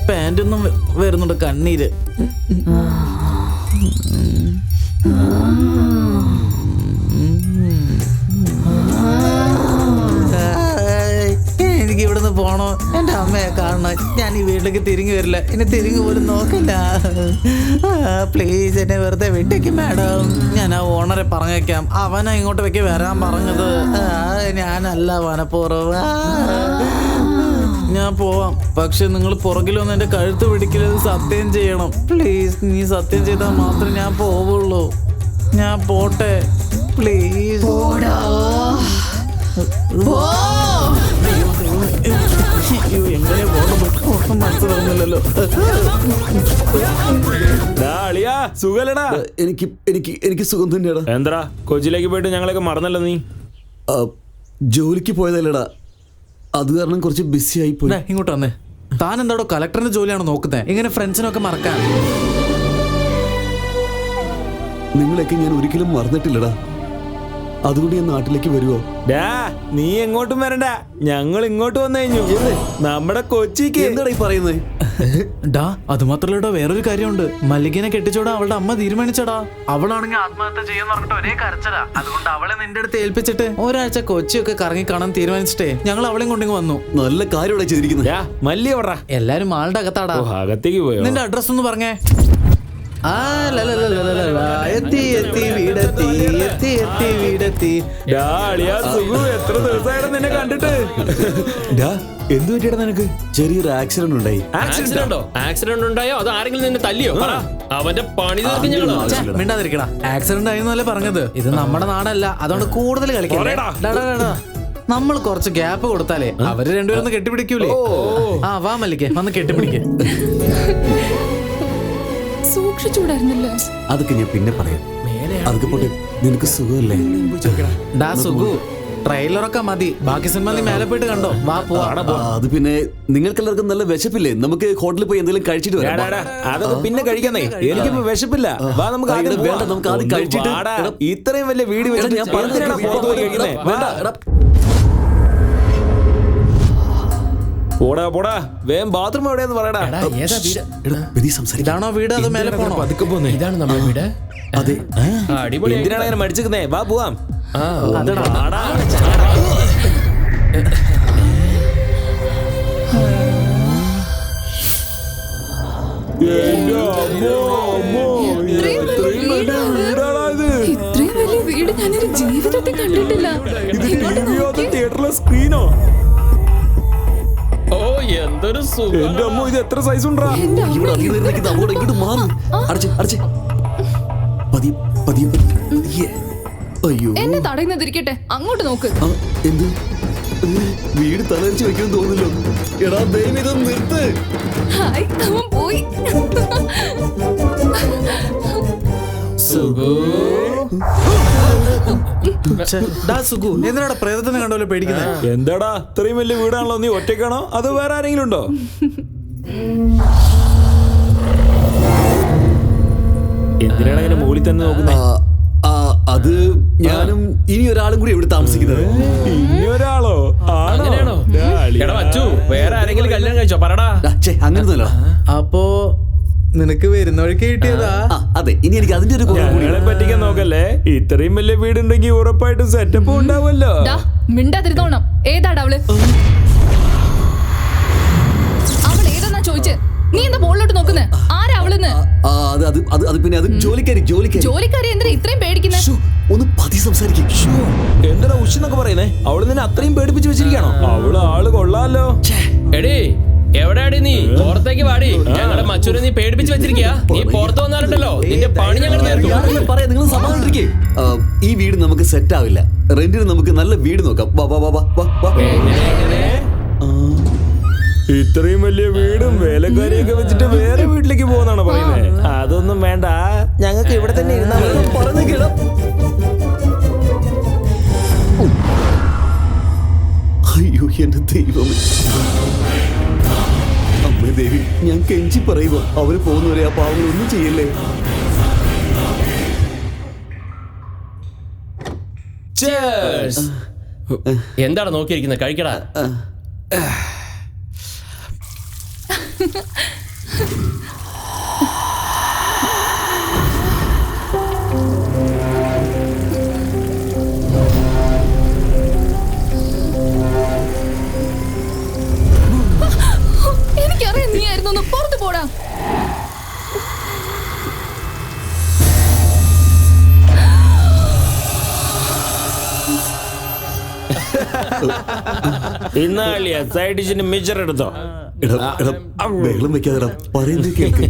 പാൻറ്റൊന്നും വരുന്നുണ്ട്, കണ്ണീര്. എനിക്ക് ഇവിടുന്ന് പോണോ? എൻ്റെ അമ്മയെ കാണണം. ഞാൻ ഈ വീട്ടിലേക്ക് തിരിഞ്ഞു വരില്ല, ഇനി തിരിഞ്ഞു പോലും നോക്കില്ല. പ്ലീസ് എന്നെ വെറുതെ വിട്ടേക്ക് മാഡം. ഞാൻ ആ ഓണറെ പറഞ്ഞേക്കാം, അവനാ ഇങ്ങോട്ട് വെക്ക് വരാൻ പറഞ്ഞത്, ഞാനല്ല മനഃപൂർവ്വം. ഞാൻ പോവാം, പക്ഷെ നിങ്ങൾ പുറകിൽ വന്ന് എന്റെ കഴുത്ത് പിടിക്കരുത്, സത്യം ചെയ്യണം പ്ലീസ്. നീ സത്യം ചെയ്താൽ മാത്രമേ ഞാൻ പോവുള്ളൂ. ഞാൻ പോട്ടെ പ്ലീസ്. എങ്ങനെ പോകണം മനസ്സിലാവുന്നില്ലല്ലോ. സുഖലടാ? എനിക്ക് സുഖം തന്നെയാടാ. എന്താ കൊച്ചിയിലേക്ക് പോയിട്ട് ഞങ്ങളൊക്കെ മറന്നല്ലോ? നീ ജോലിക്ക് പോയതല്ലടാ, അത് കാരണം കുറച്ച് ബിസി ആയി പോയി. ഇങ്ങോട്ട് വന്നേ. താൻ എന്താടോ കളക്ടറിന്റെ ജോലിയാണ് നോക്കുന്നത്, ഇങ്ങനെ ഫ്രണ്ട്സിനൊക്കെ മറക്കാൻ? നിങ്ങളൊക്കെ ഞാൻ ഒരിക്കലും മറന്നിട്ടില്ലടാ, അതുകൊണ്ട് ഞാൻ നാട്ടിലേക്ക് വരുവോ? നീ എങ്ങോട്ടും വരണ്ട, ഞങ്ങൾ ഇങ്ങോട്ട് വന്നു കഴിഞ്ഞു. നമ്മുടെ കൊച്ചിക്ക് എന്താടാ ഈ പറയുന്നത്? ഡാ, അത് മാത്രല്ലടോ, വേറൊരു കാര്യമുണ്ട്. മല്ലികനെ കെട്ടിച്ചോടാ അവളുടെ അമ്മ തീരുമാനിച്ചടാ. അവളാണെങ്കിൽ ആത്മഹത്യ ചെയ്യാന്ന് പറഞ്ഞിട്ട് ഒരേ കരച്ചതാ. അതുകൊണ്ട് അവളെ നിന്റെ അടുത്ത് ഏൽപ്പിച്ചിട്ട് ഒരാഴ്ച കൊച്ചിയൊക്കെ കറങ്ങി കാണാൻ തീരുമാനിച്ചിട്ടേ ഞങ്ങൾ അവളെയും കൊണ്ടിങ്ങ് വന്നു. നല്ല കാര്യം ചെയ്തിരിക്കുന്നത്. മല്ലി എവിടാ? എല്ലാരും ആളുടെ അകത്താടാ. അകത്തേക്ക് പോയോ? നിന്റെ അഡ്രസ് ഒന്ന് പറഞ്ഞേ. എത്തി വീടെത്തി, വീടെത്തി. എത്ര ദിവസമായിട്ട് നിന്നെ കണ്ടിട്ട്. എന്ത് പറ്റിയടാ നിനക്ക്? ചെറിയൊരു ആക്സിഡന്റ് ഉണ്ടായി. ആക്സിഡന്റ് ഉണ്ടായോ? അത് ആരെങ്കിലും നിന്നെ തല്ലിയോ? അവന്റെ പണി തീർക്കും ഞങ്ങള്. മിണ്ടാതിരിക്കടാ, ആക്സിഡന്റ് ആയിരുന്നല്ലേ പറഞ്ഞത്. ഇത് നമ്മുടെ നാടല്ല, അതുകൊണ്ട് കൂടുതൽ കളിക്കാം. നമ്മൾ കുറച്ച് ഗ്യാപ്പ് കൊടുത്താലേ അവര് രണ്ടുപേരും ഒന്ന് കെട്ടിപ്പിടിക്കൂലേ? ആ വാ മല്ലിക, വന്ന് കെട്ടിപ്പിടിക്കേ. സൂക്ഷിച്ചൂടായിരുന്നില്ലേ? അതൊക്കെ ഞാൻ പിന്നെ പറയാം. അതൊക്കെ പോട്ടെ, നിനക്ക് സുഖമല്ലേ? ഡാ സുഖു, ട്രെയിലറൊക്കെ മതി, ബാക്കി സിനിമ നീ മേലെ പോയിട്ട് കണ്ടോ. വാ പോവാ. അത് പിന്നെ നിങ്ങൾക്കെല്ലാവർക്കും നല്ല വിശപ്പില്ലേ? നമുക്ക് ഹോട്ടലിൽ പോയി എന്തെങ്കിലും കഴിച്ചിട്ട് വരാം. അതൊക്കെ പിന്നെ കഴിക്കുന്നേ, എനിക്കിപ്പോ വിശപ്പില്ല. വാ നമുക്ക് ആദ്യം വേണ്ട, പോവാം. നമുക്ക് ആദ്യം കഴിച്ചിട്ട് വാടാ, ഇത്രയും വലിയ വീട് വെച്ചിട്ട് ഞാൻ എന്തിനാടാ പുറത്ത് പോയി കഴിക്കുന്നേ? വേണ്ട. പോടാ പോടാ, വേഗം ബാത്റൂം എവിടെയെന്ന് പറയടാ. ഇതാണോ വീട്? അത് മേലെ പോണോ? പതുക്കെ പോന്നേ. ഇതാണ് നമ്മുടെ വീട്. അതെ. അടിപൊളി. എന്തിനാണ് അങ്ങനെ മടിച്ചിരിക്കുന്നേ? വാ പോവാം. അതെടാ. ഇത്രയും വലിയ വീട് ഞാനൊരു ജീവിതത്തിൽ കണ്ടിട്ടില്ല. ഇങ്ങോട്ട് നോക്കിയേ. തിയേറ്ററിലെ സ്ക്രീനോ? ഓ എന്തൊരു സുഖം. എന്റെ അമ്മ, ഇത് എത്ര സൈസ് ഉണ്ടാ? എന്റെ അമ്മ. ഇവിടെ അധികം നേരം നിൽക്കുന്ന അങ്ങോട്ട് ഇങ്ങോട്ട് മാറും. അടച്ച് പതിയെ പതിയെ പതിയെ. അയ്യോ, എന്നെ തടയുന്നതിരിക്കട്ടെ, അങ്ങോട്ട് നോക്ക്. എന്ത് വീട് തലരിച്ച് വെക്കാൻ തോന്നില്ലോ? എടാ ദൈവം, ഇതൊന്ന് നിർത്ത്. ഹായ്, അവൻ പോയി. ഡാ സുഖു, എന്തിനാടാ പ്രേതത്തിനെ കണ്ടോല്ലോ പേടിക്കുന്നത്? എന്താടാ, ഇത്രയും വലിയ വീടാണല്ലോ, നീ ഒറ്റയ്ക്കാണോ അത് വേറെ ആരെങ്കിലും ഉണ്ടോ? എന്തിനാണ് അങ്ങനെ മുകളിൽ തന്നെ നോക്കുന്നത്? അത് ഞാനും ഇനി ഒരാളും കൂടി ഇവിടെ താമസിക്കുന്നത്. ഇനി ഒരാളോ? അങ്ങനെയാണോ? എടാ അച്ചു, വേറെ ആരെങ്കിലും കല്യാണം കഴിച്ചോ? പറടാ. അങ്ങനൊന്നുമല്ല. അപ്പോ നിനക്ക് വരുന്ന വഴിക്ക് കിട്ടിയതാ? അതെ, ഇനി എനിക്ക് അതിന്റെ ഒരു കുറവ് കൂടി. ഞങ്ങളെ പറ്റിക്കാൻ നോക്കല്ലേ? ഇത്രയും വലിയ വീടുണ്ടെങ്കിൽ ഉറപ്പായിട്ടും സെറ്റപ്പ് ഉണ്ടാവുമല്ലോ. മിണ്ടാതിരുന്നോണം. ഏതാടാ അവള്? അവൾ ഏതെന്നാ ചോദിച്ച്? നീ എന്താ ബോളിലോട്ട് നോക്കുന്നേ? ആരാ അവളെന്ന്? പിന്നെ അത് ജോലിക്കാരി. ജോലിക്കാരി എന്തിനാ ഇത്രയും പേടിക്കുന്നേ? ഒന്ന് പതി സംസാരിക്കും. എന്താ ഉഷെന്നൊക്കെ പറയുന്നേ? അവള് നിന്നെ അത്രയും പേടിപ്പിച്ച് വെച്ചിരിക്കണോ? അവള് ആള് കൊള്ളാലോ. എടീ, എവിടെയാടി നീ? പുറത്തേക്ക് വാടി. ഞങ്ങളുടെ മച്ചൂരെ നീ പേടിപ്പിച്ച് വെച്ചിരിക്കാ. നീ പുറത്ത് വന്നാലുണ്ടല്ലോ നിന്റെ പണി ഞങ്ങൾ പറയാം. നിങ്ങൾ സമാധാനിക്കേ. ഈ വീട് നമുക്ക് സെറ്റ് ആവില്ല. റെന്റിന് നമുക്ക് നല്ല വീട് നോക്കാം. വാ വാ വാ വാ വാ. ഇത്രയും വലിയ വീടും വേലക്കാരിയൊക്കെ വെച്ചിട്ട് വേറെ വീട്ടിലേക്ക് പോകുന്നാണ് പറയുന്നത്. അതൊന്നും വേണ്ട, ഞങ്ങൾക്ക് ഇവിടെ തന്നെ ഇരുന്നാൽ പറഞ്ഞു കേടാ. അയ്യോ എന്റെ ദൈവമേ, അമ്മേ ദേവി, ഞാൻ കെഞ്ചി പറയുക, അവര് പോകുന്നവരെ ആ പാവങ്ങളൊന്നും ചെയ്യല്ലേ. എന്താണ് നോക്കിയിരിക്കുന്നത്? കഴിക്കടാ. എനിക്കറിയാം നീ ആയിരുന്നു. പുറത്തു പോടാ. ഇന്നാളിയ സൈഡ് ഡിഷിന് മിച്ചർ എടുത്തോ. ബഹളം വെക്കാതെടാ, പറയുന്നത് കേൾക്ക്.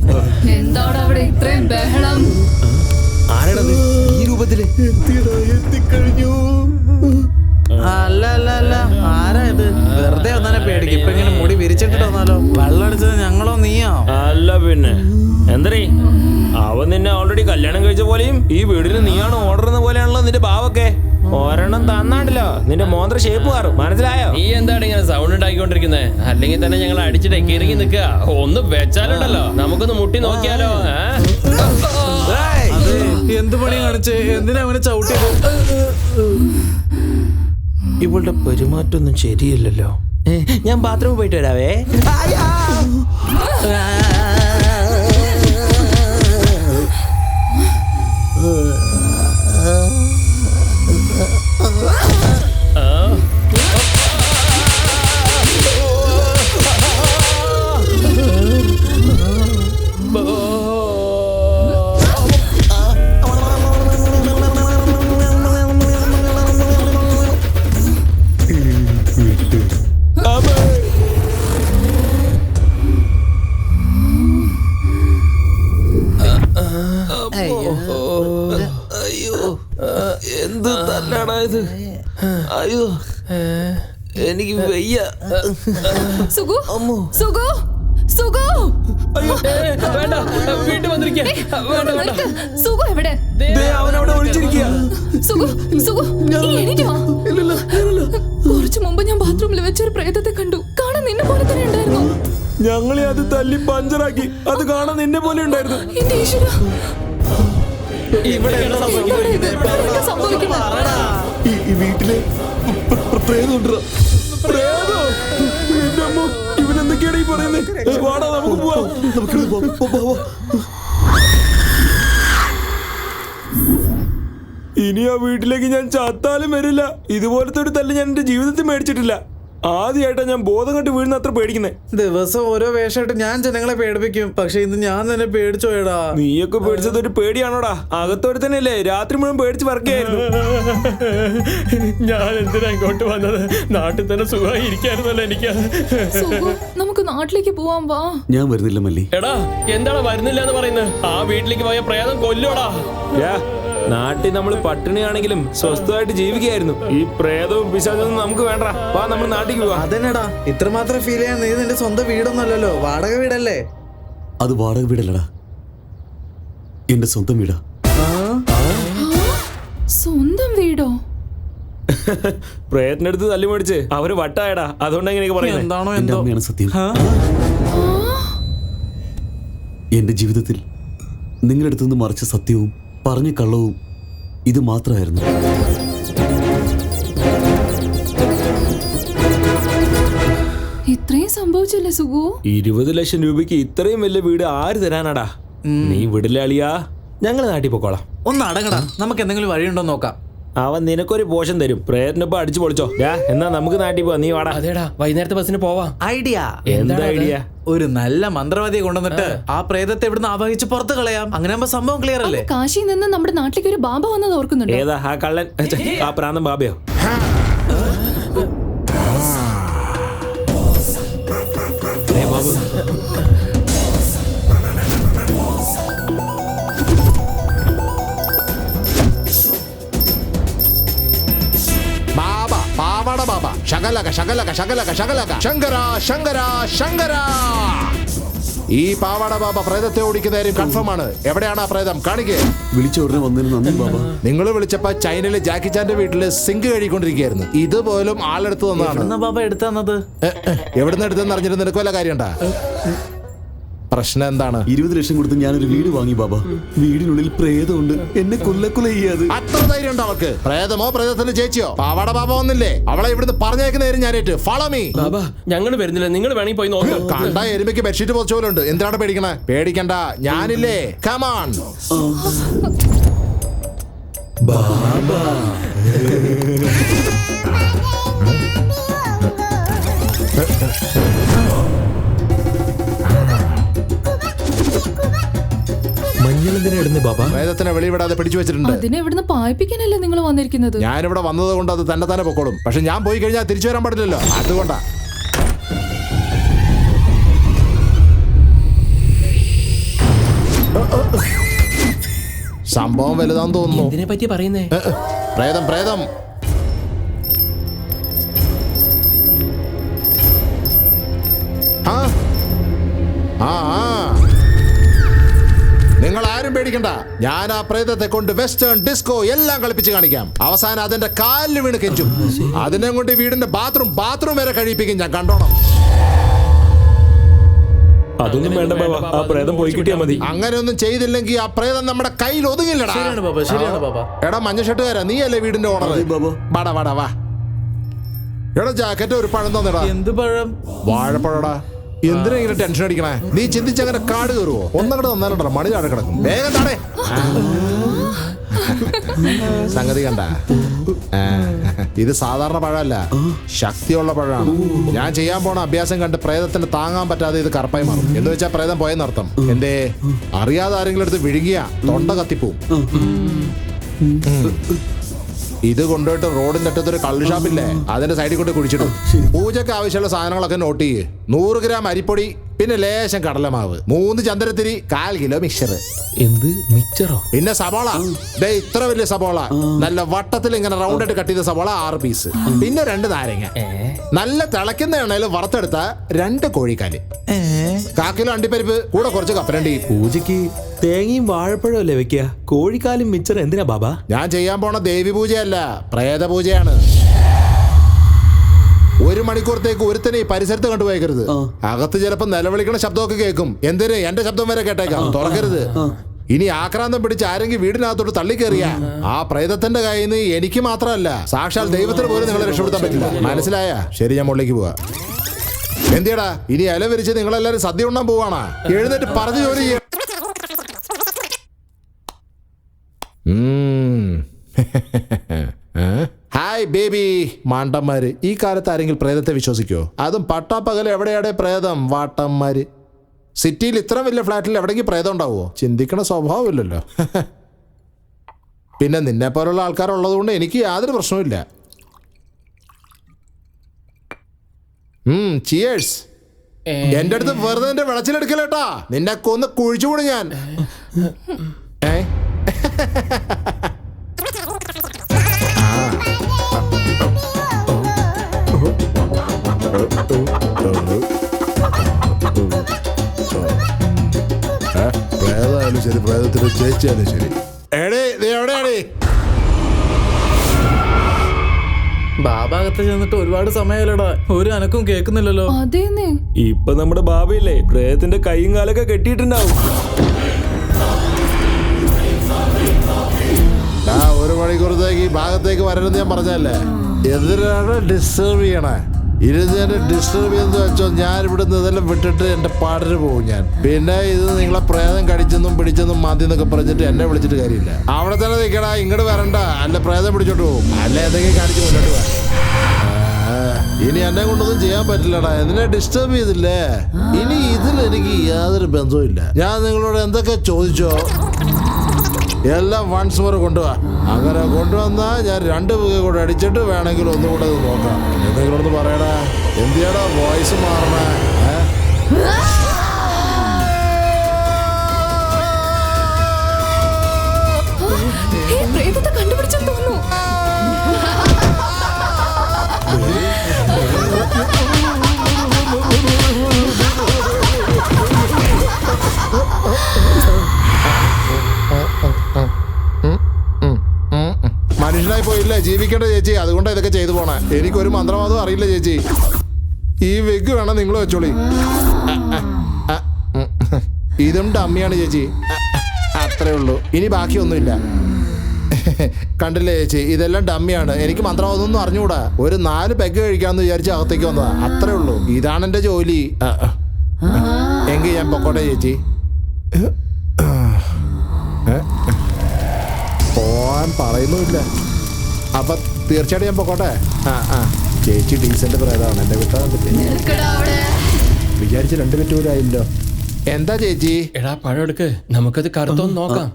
എന്താണ് അവിടെ ഇത്രയും ബഹളം? ആരാണത് ഈ രൂപത്തില്? എത്തിക്കഴിഞ്ഞു. അല്ല അല്ല അല്ല, ആരാ ഇത്? വെറുതെ ഒന്നെ പേടിക്കും. ഇപ്പൊ ഇങ്ങനെ മുടി വിരിച്ചിട്ട് വന്നാലോ? വെള്ളം അടിച്ചത് ഞങ്ങളോ നീയോ? അല്ല പിന്നെ എന്തരീ, അവൻ നിന്നെ ഓൾറെഡി കല്യാണം കഴിച്ച പോലെയും ഈ വീടിന് നീയാണ് ഓർഡർ ചെയ്യുന്ന പോലെയാണല്ലോ നിന്റെ ഭാവൊക്കെ. ഒരെണ്ണം തന്നാണ്ടല്ലോ നിന്റെ മോന്ത്ര ഷേപ്പ് മാറും, മനസ്സിലായോ? നീ എന്താണ് ഇങ്ങനെ സൗണ്ട് ഉണ്ടാക്കിക്കൊണ്ടിരിക്കുന്നത്? അല്ലെങ്കിൽ തന്നെ ഞങ്ങൾ അടിച്ചിട്ട് കിറങ്ങി നിൽക്കുക. ഒന്ന് വെച്ചാലുണ്ടല്ലോ, നമുക്കൊന്ന് മുട്ടി നോക്കിയാലോ? എന്ത് പണി കാണിച്ചേ? എന്തിനാ അവനെ ചവിട്ടിയത്? ഇവളുടെ പെരുമാറ്റമൊന്നും ശരിയല്ലല്ലോ. ഞാൻ ബാത്റൂമിൽ പോയിട്ട് വരാവേ. അയ്യോ, എന്ത് തല്ലാടാ ഇത്? അയ്യോ, എനിക്ക് വയ്യ. സുഗു സുഗു സുഗു വേണ്ട, വീട്ടിൽ വന്നിരിക്കുക. വേണ്ട വേണ്ട. സുഗു എവിടെ? അവനവിടെ ഒളിച്ചിരിക്കുക. സുഗു സുഗു നീ എണീറ്റ് വാ. കുറച്ചു മുമ്പ് ഞാൻ ബാത്റൂമിൽ വെച്ചൊരു പ്രേതത്തെ കണ്ടു. കാണാൻ നിന്നെ പോലെ തന്നെ ഉണ്ടായിരുന്നു. ഞങ്ങളെ അത് തല്ലി പഞ്ചറാക്കി. അത് കാണാൻ നിന്നെ പോലെ ഉണ്ടായിരുന്നു. എന്റെ ഈശ്വരാ, ഇവിടെ എന്താ സംഭവിക്കുന്നത്? എന്താ സംഭവിക്കുന്നത്? ഈ വീട്ടിലെ പ്രേതമുണ്ടോ? ഇവനെന്തൊക്കെയാണ് ഈ പറയുന്നത്? വാടാ നമുക്ക് പോവാം. ഇനി ആ വീട്ടിലേക്ക് ഞാൻ ചത്താലും വരില്ല. ഇതുപോലത്തെ ഒരു തല്ല് ഞാൻ എന്റെ ജീവിതത്തിൽ മേടിച്ചിട്ടില്ല. ആദ്യമായിട്ടാ ഞാൻ ബോധം കെട്ട് വീഴുന്ന അത്ര പേടിക്കുന്നേ. ദിവസം ഓരോ വേഷമായിട്ട് ഞാൻ ജനങ്ങളെ പേടിപ്പിക്കും. പക്ഷെ ഇന്ന് ഞാൻ തന്നെ പേടിച്ചോയടാ. നീയൊക്കെ പേടിച്ചത് ഒരു പേടിയാണോടാ? അകത്തോടെ തന്നെയല്ലേ രാത്രി മുഴുവൻ പേടിച്ച് വർക്കായിരുന്നു. ഞാൻ എന്തിനാ ഇങ്ങോട്ട് വന്നത്? നാട്ടിൽ തന്നെ സുഖമായി ഇരിക്കായിരുന്നല്ലോ എനിക്ക്. സുഗു, നമുക്ക് നാട്ടിലേക്ക് പോവാൻ വാ. ഞാൻ വരുന്നില്ല മല്ലി. എടാ, എന്താണ് വരുന്നില്ല എന്ന് പറയുന്നത്? ആ വീട്ടിലേക്ക് പോയ പ്രേതം കൊല്ലോടാ. നാട്ടിൽ നമ്മൾ പട്ടിണിയാണെങ്കിലും സ്വസ്ഥമായിട്ട് ജീവിക്കുകയായിരുന്നു. ഈ പ്രേതവും പിശാചൊന്നും നമുക്ക് വേണ്ട. വാ, നമ്മൾ നാട്ടിലേക്ക് പോവാ. അതെന്നടാ ഇത്രമാത്രം ഫീൽ ചെയ്യാൻ? നീ നിന്റെ സ്വന്തം വീടൊന്നുമല്ലല്ലോ, വാടക വീടല്ലേ? അത് വാടക വീടല്ലടാ, എന്റെ സ്വന്തം വീടാ. സ്വന്തം വീടോ? പ്രേതത്തിന്റെ അടുത്ത് തല്ലി മേടിച്ച് അവര് വട്ടായടാ. അതുകൊണ്ട് എങ്ങനെയൊക്കെ പറയുന്നത്? എന്താണോ എന്റെ എന്തോ. അമ്മയാണ് സത്യം. എന്റെ ജീവിതത്തിൽ നിങ്ങളുടെ അടുത്ത് നിന്ന് മറിച്ച സത്യവും പറഞ്ഞ കള്ളവും ഇത് മാത്രമായിരുന്നു. ഇത്രയും സംഭവിച്ചല്ലേ സുഗു? 20 ലക്ഷം രൂപയ്ക്ക് ഇത്രയും വലിയ വീട് ആര് തരാനാടാ? നീ വിടില്ല അളിയാ, ഞങ്ങള് നാട്ടിൽ പോക്കോളാം. ഒന്ന് അടങ്ങടാ, നമുക്ക് എന്തെങ്കിലും വഴിയുണ്ടോ നോക്കാം. അവൻ നിനക്കൊരു പോഷൻ തരും. പ്രേതനൊപ്പം അടിച്ചു പൊളിച്ചോ. എന്നാ നമുക്ക് നാട്ടിൽ പോവാ. നീ വാടാ. അതേടാ, വൈകുന്നേരത്തെ ബസ്സിന് പോവാം. ഐഡിയ. എന്താ ഐഡിയ? ഒരു നല്ല മന്ത്രവാദിയെ കൊണ്ടുവന്നിട്ട് ആ പ്രേതത്തെ ഇവിടുന്ന് ആവാഹിച്ച് പുറത്ത് കളയാം. അങ്ങനെ ആകുമ്പോ സംഭവം ക്ലിയർ അല്ലേ? കാശിയിൽ നിന്ന് നമ്മുടെ നാട്ടിലേക്ക് ഒരു ബാബ വന്നത് ഓർക്കുന്നുണ്ടോ? ഏതാ ആ കള്ളൻ? ആ പ്രാന്തം ബാബയോ? ബാബു, പാവാട ബാബ ശകലക ശകലക ശകലക ശകലക ശങ്കര ശങ്കര ശങ്കര. ഈ പാവാട ബാബ പ്രേതത്തെ ഓടിക്കുന്ന കാര്യം കൺഫേം ആണ്. എവിടെയാണ് ആ പ്രേതം? കാണിക്കേ. വിളിച്ച ഉടനെ വന്നതിന് നന്ദി ബാബ. നിങ്ങൾ വിളിച്ചപ്പോ ചൈനയിലെ ജാക്കി ചാന്റെ വീട്ടില് സിങ്ക് കഴുകിക്കൊണ്ടിരിക്കുകയായിരുന്നു. ഇതുപോലും ആളെടുത്ത് വന്നതാണ്. ബാബ എടുത്തന്നത് എവിടുന്ന് എടുത്തെന്ന് അറിഞ്ഞിട്ട് നിനക്ക് വല്ല കാര്യണ്ടാ? പ്രശ്നം എന്താണ്? 20 ലക്ഷം കൊടുത്ത് ഞാനൊരു വീട് വാങ്ങി ബാബ. വീടിനുള്ളിൽ പ്രേതമുണ്ട്. എന്നെ കൊല്ല ചെയ്യാതെ. അത്ര ധൈര്യം ഉണ്ടോ അവൾക്ക്? പ്രേതമോ പ്രേതത്തിന്റെ ചേച്ചിയോ? പാവാട ബാബ വന്നില്ലേ? അവളെ ഇവിടുന്ന് പറഞ്ഞേക്കുന്ന നേരം ഞാനേറ്റ്. Follow me. ബാബാ, ഞങ്ങൾ വരുന്നില്ല. നിങ്ങൾ വേണമെങ്കിൽ പോയി നോക്കാം. കണ്ട എരുമയ്ക്ക് ബെഡ്ഷീറ്റ് പൊതിച്ച പോലെ ഉണ്ട്. എന്തിനാണ് പേടിക്കണേ? പേടിക്കണ്ട, ഞാനില്ലേ. കമാൺ ബാബ. പ്രേതത്തിനെ വെളിവിടാതെ പിടിച്ചു വെച്ചിട്ടുണ്ട്. അതിനെ ഇവിടുന്ന് പായിപ്പിക്കാനല്ലേ നിങ്ങൾ വന്നിരിക്കുന്നത്? ഞാനിവിടെ വന്നത് കൊണ്ട് അത് തന്നെ പൊക്കോളും. പക്ഷെ ഞാൻ പോയി കഴിഞ്ഞാൽ തിരിച്ചു വരാൻ പാടില്ലല്ലോ. അതുകൊണ്ടാ. സംഭവം വലുതാന്ന് തോന്നുന്നു. ഇതിനെ പറ്റി പറയുന്നേ? പ്രേതം പ്രേതം. നിങ്ങൾ ആരും പേടിക്കണ്ട. ഞാൻ ആ പ്രേതത്തെ കൊണ്ട് വെസ്റ്റേൺ ഡിസ്കോ എല്ലാം കളിപ്പിച്ച് കാണിക്കാം. അവസാനം അതിന്റെ കാലിൽ വീണ് കെഞ്ചും. അതിനെ കൊണ്ട് വീടിന്റെ ബാത്റൂം വരെ കഴിപ്പിക്കും ഞാൻ. കണ്ടോണം. അതൊന്നും വേണ്ട ബാബ. ആ പ്രേതം പോയി കിട്ടിയാ മതി. അങ്ങനെയൊന്നും ചെയ്തില്ലെങ്കിൽ ആ പ്രേതം നമ്മുടെ കയ്യിൽ ഒതുങ്ങില്ലടാ. ശരിയാണ് ബാബ, ശരിയാണ് ബാബ. എടാ മഞ്ഞ ഷർട്ടുകാരാ, നീ അല്ലേ വീടിന്റെ ഓണർ? വാടാ വാടാ വാ. എടാ ജാക്കറ്റ് ഒരു പഴം തന്നെടാ. എന്ത് പഴം? വാഴപ്പഴടാ. എന്തിനാ ഇങ്ങനെ ടെൻഷൻ അടിക്കണേ? നീ ചിന്തിച്ചങ്ങനെ കാട് കയറുവോ? ഒന്നങ്ങടെ തന്നാലോ മണി താഴെ കിടക്കും. വേഗം താടേ. സംഗതി കണ്ട, ഇത് സാധാരണ പഴമല്ല, ശക്തിയുള്ള പഴമാണ്. ഞാൻ ചെയ്യാൻ പോണ അഭ്യാസം കണ്ട് പ്രേതത്തിന് താങ്ങാൻ പറ്റാതെ ഇത് കറുപ്പായി മാറും. എന്ന് വെച്ചാൽ പ്രേതം പോയെന്നർത്ഥം. എന്തേ അറിയാതെ ആരെങ്കിലും എടുത്ത് വിഴുങ്ങിയ തൊണ്ട കത്തിപ്പോവും. ഇത് കൊണ്ടുപോയിട്ട് റോഡിന്റെ അറ്റത്തൊരു കള്ള് ഷാപ്പില്ലേ, അതിന്റെ സൈഡിൽ കൊണ്ട് കുടിച്ചിടും. പൂജയ്ക്ക് ആവശ്യമുള്ള സാധനങ്ങളൊക്കെ നോട്ട് ചെയ്യ്. 100 ഗ്രാം അരിപ്പൊടി, പിന്നെ ലേശം കടലമാവ്, 3 ചന്ദനത്തിരി, 1/4 കിലോ മിക്സർ. എന്ത് മിക്സറോ? പിന്നെ സബോള, ദേ ഇത്ര വലിയ സബോള, നല്ല വട്ടത്തിൽ ഇങ്ങനെ റൗണ്ട് ആയിട്ട് കട്ട് ചെയ്ത സബോള 6 പീസ്. പിന്നെ 2 നാരങ്ങ, നല്ല തിളയ്ക്കുന്ന എണ്ണയിൽ വറുത്തെടുത്ത 2 കോഴിക്കാല്, 1/4 കിലോ അണ്ടിപ്പരിപ്പ്, കൂടെ കുറച്ച് കപ്പലണ്ടി. പൂജയ്ക്ക് തേങ്ങയും വാഴപ്പഴവും അല്ലേ വെക്കുക? കോഴിക്കാലും മിച്ചർ എന്തിനാ ബാബാ? ഞാൻ ചെയ്യാൻ പോണ ദേവി പൂജയല്ല, പ്രേത പൂജയാണ്. 1 മണിക്കൂറത്തേക്ക് ഒരുത്തനെ ഈ പരിസരത്ത് കണ്ടുപോയേക്കരുത്. അകത്ത് ചിലപ്പോ നിലവിളിക്കണ ശബ്ദമൊക്കെ കേൾക്കും. എന്തിന് എന്റെ ശബ്ദം വരെ കേട്ടേക്കാം. തുറക്കരുത്. ഇനി ആക്രാന്തം പിടിച്ച് ആരെങ്കിലും വീടിനകത്തോട്ട് തള്ളിക്കേറിയ ആ പ്രേതത്തിന്റെ കയ്യിൽ നിന്ന് എനിക്ക് മാത്രമല്ല, സാക്ഷാൽ ദൈവത്തിന് പോലും നിങ്ങളെ രക്ഷപ്പെടുത്താൻ പറ്റില്ല. മനസ്സിലായ? ശരി, ഞാൻ മുകളിലേക്ക് പോവാ. എന്തിയടാ ഇനി ഇല വിരിച്ച് നിങ്ങളെല്ലാരും സദ്യ ഉണ്ണാൻ പോവാണാ? എഴുന്നേറ്റ് പറഞ്ഞു ജോലി ചെയ്യ. Hi baby. മാണ്ടന്മാര് ഈ കാലത്ത് ആരെങ്കിലും പ്രേതത്തെ വിശ്വസിക്കോ? അതും പട്ടാപ്പകൽ എവിടെയാടെ പ്രേതം? വാട്ടന്മാര്. സിറ്റിയിൽ ഇത്ര വലിയ ഫ്ലാറ്റിൽ എവിടെയെങ്കിലും പ്രേതം ഉണ്ടാവുമോ? ചിന്തിക്കണ സ്വഭാവമില്ലല്ലോ. പിന്നെ നിന്നെ പോലുള്ള ആൾക്കാരുള്ളത് കൊണ്ട് എനിക്ക് യാതൊരു പ്രശ്നവുമില്ല. ചിയേഴ്സ്. എന്റെ അടുത്ത് വെറുതെ എന്റെ വിളച്ചിലെടുക്കലേട്ടാ, നിന്നെ കൊന്ന് കുഴിച്ചുകൂടി ഞാൻ. പ്രേതായാലും ശരി, പ്രേതത്തിന് ചേച്ചിയാലും ശരി. എവിടെയാണേ? ബാബാകത്ത് ചെന്നിട്ട് ഒരുപാട് സമയമല്ലടാ, ഒരു അനക്കും കേൾക്കുന്നില്ലല്ലോ. അതേന്നെ. ഇപ്പൊ നമ്മുടെ ബാബയില്ലേ പ്രേതത്തിന്റെ കൈയും കാലൊക്കെ കെട്ടിയിട്ടുണ്ടാവും. 1 മണിക്കൂറത്തേക്ക് ഈ ഭാഗത്തേക്ക് വരരുതെന്ന് ഞാൻ പറഞ്ഞല്ലേ. എന്തിനാണ് ഡിസ്റ്റർബ് ചെയ്യണേ? ഇരുന്ന് ഡിസ്റ്റർബ് ചെയ്യുന്നത് വെച്ചോ, ഞാൻ ഇവിടുന്ന് ഇതെല്ലാം വിട്ടിട്ട് എന്റെ പാടിന് പോകും ഞാൻ. പിന്നെ ഇത് നിങ്ങളെ പ്രേതം കടിച്ചെന്നും പിടിച്ചെന്നും മതി എന്നൊക്കെ പറഞ്ഞിട്ട് എന്നെ വിളിച്ചിട്ട് കാര്യമില്ല. അവിടെ തന്നെ നിൽക്കടാ, ഇങ്ങോട്ട് വരണ്ട. അല്ല പ്രേതം പിടിച്ചോട്ട് പോകും, അല്ല എന്തെങ്കിലും കാണിച്ച് മുന്നോട്ട് പോവാ. ഇനി എന്നെ കൊണ്ടൊന്നും ചെയ്യാൻ പറ്റില്ലടാ, എന്തിനാ ഡിസ്റ്റർബ് ചെയ്തില്ലേ? ഇനി ഇതിൽ എനിക്ക് യാതൊരു ബന്ധവും ഇല്ല. ഞാൻ നിങ്ങളോട് എന്തൊക്കെ ചോദിച്ചോ എല്ലാം വൺസ് മോർ കൊണ്ടുപോവാ. അങ്ങനെ കൊണ്ടുവന്നാ ഞാൻ 2 പുക കൂടെ അടിച്ചിട്ട് വേണമെങ്കിൽ ഒന്നുകൂടെ നോക്കാം. എന്തെങ്കിലൊന്ന് പറയടാ. എന്തിയാടാ വോയിസ് മാറണേ? പ്രേതത്തെ കണ്ടുപിടിച്ചെന്ന് തോന്നുന്നു. മനുഷ്യനായി പോയില്ലേ, ജീവിക്കേണ്ട ചേച്ചി. അതുകൊണ്ടാണ് ഇതൊക്കെ ചെയ്തു പോണേ. എനിക്കൊരു മന്ത്രവാദവും അറിയില്ല ചേച്ചി. ഈ വിഗ് വേണം നിങ്ങൾ വെച്ചോളി. ഇതും ഡമ്മിയാണ് ചേച്ചി. അത്രേ ഉള്ളൂ, ഇനി ബാക്കിയൊന്നുമില്ല. കണ്ടില്ലേ ചേച്ചി, ഇതെല്ലാം ഡമ്മിയാണ്. എനിക്ക് മന്ത്രവാദമൊന്നും അറിഞ്ഞുകൂടാ. ഒരു 4 പെഗ് കഴിക്കാമെന്ന് വിചാരിച്ച് അകത്തേക്ക് വന്നതാ. അത്രേ ഉള്ളൂ, ഇതാണ് എന്റെ ജോലി. എങ്കിൽ ഞാൻ പൊക്കോട്ടെ ചേച്ചി. പോവാൻ പറയുന്നുമില്ല. അപ്പൊ തീർച്ചയായിട്ടും ഞാൻ പൊക്കോട്ടെ. ചേച്ചി ഡീസന്റ് പ്രേതമാണ്, എന്നെ വിട്ടാൻ പറ്റില്ല. വിചാരിച്ച് 2 മിനിറ്റ് പോലും ആയില്ലോ. എന്താ ചേച്ചി? എടാ പഴം എടുക്ക്, നമുക്കത് കറുത്തൊന്ന് നോക്കാം.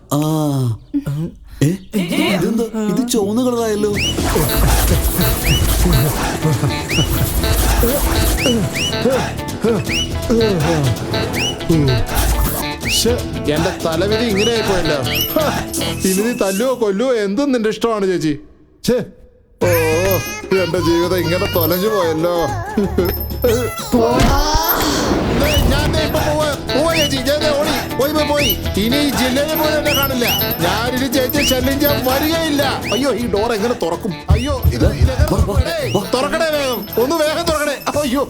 ഇതെന്താ ഇത് ചുവന്ന കളറായല്ലോ? എന്റെ തലവിധി ഇങ്ങനെ ആയിപ്പോയല്ലോ. ഇനി നീ തല്ലുവോ കൊല്ലുവോ എന്തും നിന്റെ ഇഷ്ടമാണ് ചേച്ചി. ഓ, എന്റെ ജീവിതം ഇങ്ങനെ തൊലഞ്ഞു പോയല്ലോ. ഞാൻ ചേച്ചി, പോയി. ഇനി ഈ ജില്ലയിൽ പോലും എന്നെ കാണില്ല. ഞാനിനി ചേച്ചി ശല്യം ചെയ്യാൻ വരികയില്ല. അയ്യോ, ഈ ഡോർ എങ്ങനെ തുറക്കും? അയ്യോ, ഇത് തുറക്കണേ, വേഗം ഒന്ന് വേഗം തുറക്കണേ. അയ്യോ,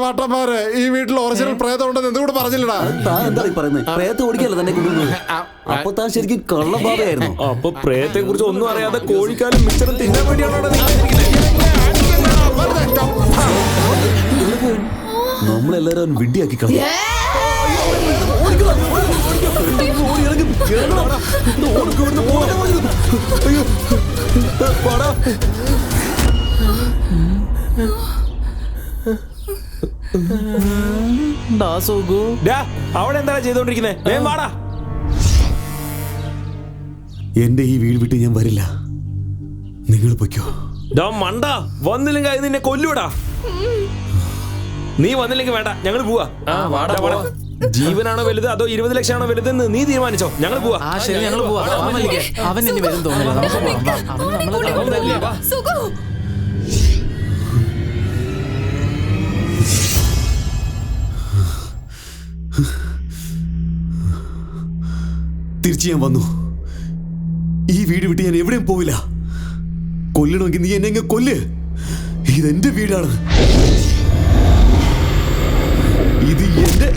വാട്ടന്മാരെ, ഈ വീട്ടിൽ ഒറിജിനൽ പ്രേതം ഉണ്ടെന്ന് എന്തുകൂടെ പറഞ്ഞില്ലടാ. താൻ എന്താ പറയുന്നത്? പ്രേതത്തെ ഓടിക്കല്ല തന്നെ കൊണ്ടുപോകുന്നത്. അപ്പൊ താൻ ശരിക്കും കള്ളബാബയായിരുന്നു. അപ്പൊ പ്രേതത്തെ കുറിച്ച് ഒന്നും അറിയാതെ കോഴിക്കാലും മിച്ചറും തിന്നാൻ വേണ്ടിയാണോ? നമ്മളെല്ലാരും വിഡ്ഢിയാക്കി കളഞ്ഞു. അവിടെ എന്താ ചെയ്തോണ്ടിരിക്കുന്നേ? വേഗം വാടാ. എന്റെ ഈ വീട് വിട്ട് ഞാൻ വരില്ല. നിങ്ങൾ പൊയ്ക്കോ. മണ്ട വന്നില്ലെങ്കിൽ നിന്നെ കൊല്ലൂടാ. നീ വന്നില്ലെങ്കിൽ വേണ്ട, ഞങ്ങൾ പോവാ. ജീവനാണോ വലുത് അതോ 20 ലക്ഷമാണോ വലുതെന്ന് നീ തീരുമാനിച്ചോ. ഞങ്ങൾ പോവാ. ശരി, ഞങ്ങൾ പോവാ. അവൻ ഇനി വരും തോന്നില്ല. നമുക്ക് പോവാം. കൂടെ കൊണ്ടുപോ. സുഖു. തിരിച്ചു ഞാൻ വന്നു. ഈ വീട് വിട്ട് ഞാൻ എവിടെയും പോവില്ല. കൊല്ലണമെങ്കിൽ നീ എന്നെ കൊല്ല്. ഇതെന്റെ വീടാണ്. ഇത് എന്റെ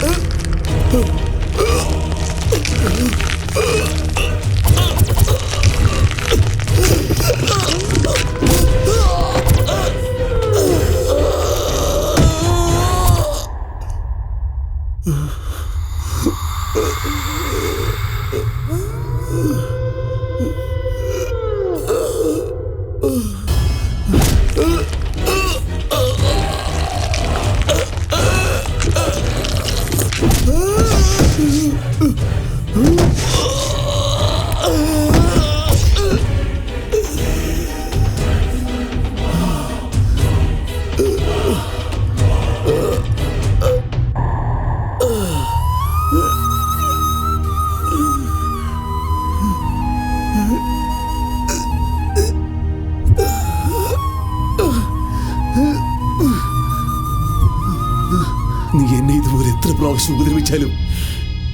നീ എന്നെ ഇതുപോലെ എത്ര പ്രാവശ്യം ഉപദ്രവിച്ചാലും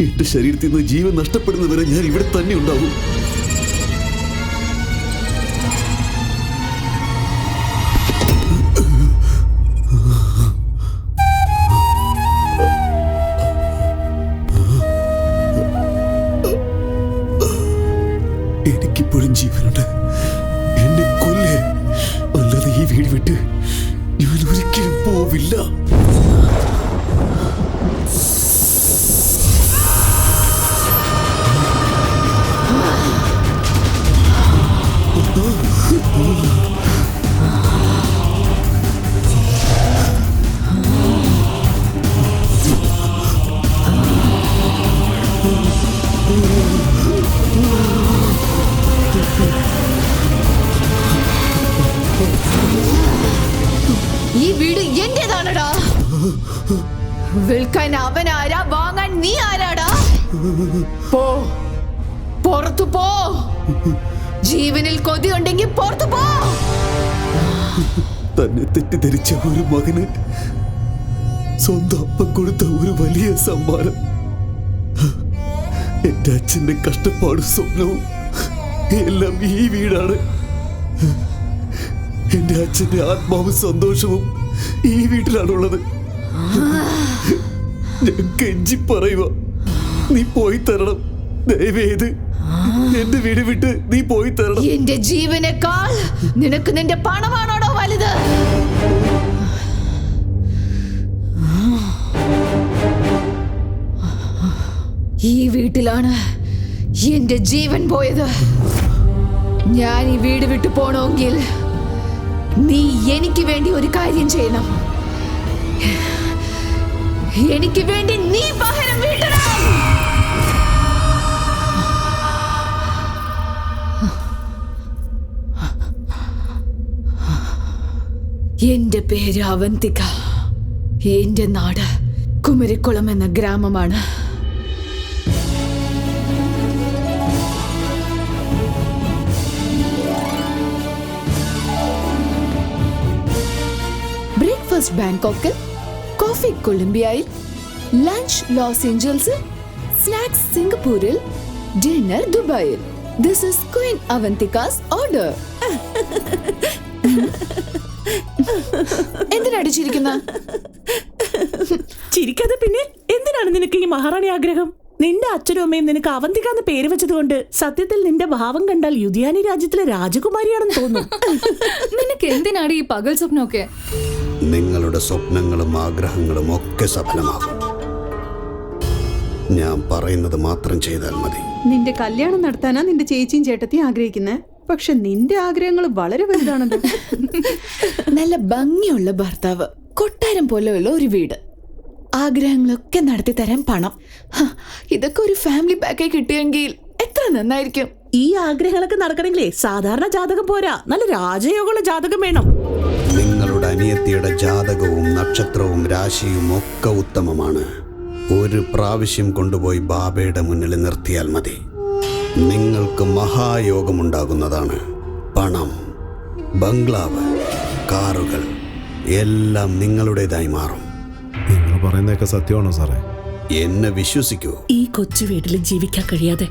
എന്റെ ശരീരത്തിൽ നിന്ന് ജീവൻ നഷ്ടപ്പെടുന്നവരെ ഞാൻ ഇവിടെ തന്നെ ഉണ്ടാവും. എനിക്കിപ്പോഴും ജീവനുണ്ട്. എന്നെ കൊല്ലേ, അല്ലാതെ ഈ വീട് വിട്ട് ഞാൻ ഒരിക്കലും പോവില്ല. ഈ വീട് എന്റേതാണടാ. വിൽക്കാൻ അവൻ ആരാ, വാങ്ങാൻ നീ ആരാടാ? പോ, പുറത്തു പോ. ജീവനിൽ കൊതിയുണ്ടെങ്കിൽ പുറത്തു പോ. തന്നെ തെറ്റിദ്ധരിച്ച ഒരു മകന് സ്വന്തം അപ്പം കൊടുത്ത ഒരു വലിയ സമ്മാനം. എന്റെ അച്ഛന്റെ കഷ്ടപ്പാടും സ്വപ്നവും എല്ലാം ഈ വീടാണ്. എന്റെ അച്ഛന്റെ ആത്മാവും സന്തോഷവും ഈ വീട്ടിലാണുള്ളത്. ഞാൻ കെഞ്ചി പറയുക, നീ പോയി തരണം. ദയവേത് എന്റെ വീട് വിട്ട് നീ പോയി തരണം. എന്റെ ജീവനേക്കാൾ നിനക്ക് നിന്റെ പണമാണോടോ വലുത്? ഈ വീട്ടിലാണ് എന്റെ ജീവൻ പോയത്. ഞാൻ ഈ വീട് വിട്ടു പോണമെങ്കിൽ നീ എനിക്ക് വേണ്ടി ഒരു കാര്യം ചെയ്യണം. എനിക്ക് വേണ്ടി നീ പകരം വീട്ടണം. എന്റെ പേര് അവന്തിക. എന്റെ നാട് കുമരിക്കുളം എന്ന ഗ്രാമമാണ്. ബ്രേക്ക്ഫാസ്റ്റ് ബാങ്കോക്കിൽ, കോഫി കൊളംബിയയിൽ, ലഞ്ച് ലോസ് ഏഞ്ചൽസിൽ, സ്നാക്സ് സിംഗപ്പൂരിൽ, ഡിന്നർ ദുബായിൽ. This is queen Avantika's order. എന്തിനടിച്ചിരിക്കുന്ന? ചിരിക്കാതെ പിന്നെ എന്തിനാണ് നിനക്ക് ഈ മഹാറാണി ആഗ്രഹം? നിന്റെ അച്ഛനും അമ്മയും നിനക്ക് അവന്തിക എന്ന് പേര് വെച്ചതുകൊണ്ട് സത്യത്തിൽ നിന്റെ ഭാവം കണ്ടാൽ യുധിയാനി രാജ്യത്തിലെ രാജകുമാരിയാണെന്ന് തോന്നും. നിനക്ക് എന്തിനാണ് ഈ പകൽ സ്വപ്നമൊക്കെ? നിങ്ങളുടെ സ്വപ്നങ്ങളും ആഗ്രഹങ്ങളും ഒക്കെ സഫലമാകും. ഞാൻ പറയുന്നത് മാത്രം ചെയ്താൽ മതി. നിന്റെ കല്യാണം നടത്താനാ നിന്റെ ചേച്ചിയും ചേട്ടത്തിയും ആഗ്രഹിക്കുന്നത്. പക്ഷെ നിന്റെ ആഗ്രഹങ്ങൾ വളരെ വലുതാണല്ലോ. നല്ല ഭംഗിയുള്ള ഭർത്താവ്, കൊട്ടാരം പോലെയുള്ള ഒരു വീട്, ആഗ്രഹങ്ങളൊക്കെ നടത്തി തരാൻ പണം. ഇതൊക്കെ ഒരു ഫാമിലി പാക്കേജ് കിട്ടിയെങ്കിൽ എത്ര നന്നായിരിക്കും. ഈ ആഗ്രഹങ്ങളൊക്കെ നടക്കണമെങ്കിലേ സാധാരണ ജാതകം പോരാ, നല്ല രാജയോഗമുള്ള ജാതകം വേണം. നിങ്ങളുടെ നിങ്ങളുടെ അനിയത്തിയുടെ ജാതകവും നക്ഷത്രവും രാശിയും ഒക്കെ ഉത്തമമാണ്. ഒരു പ്രാവശ്യം കൊണ്ടുപോയി ബാബയുടെ മുന്നിൽ നിർത്തിയാൽ മതി. നിങ്ങൾക്ക് മഹായോഗമുണ്ടാകുന്നതാണ്. പണം, ബംഗ്ലാവ്, കാറുകൾ എല്ലാം നിങ്ങളുടേതായി മാറും. നിങ്ങൾ പറയുന്നതൊക്കെ സത്യമാണോ സാറേ? എന്നെ വിശ്വസിക്കൂ. ഈ കൊച്ചു വീട്ടിൽ ജീവിക്കാൻ കഴിയാതെ,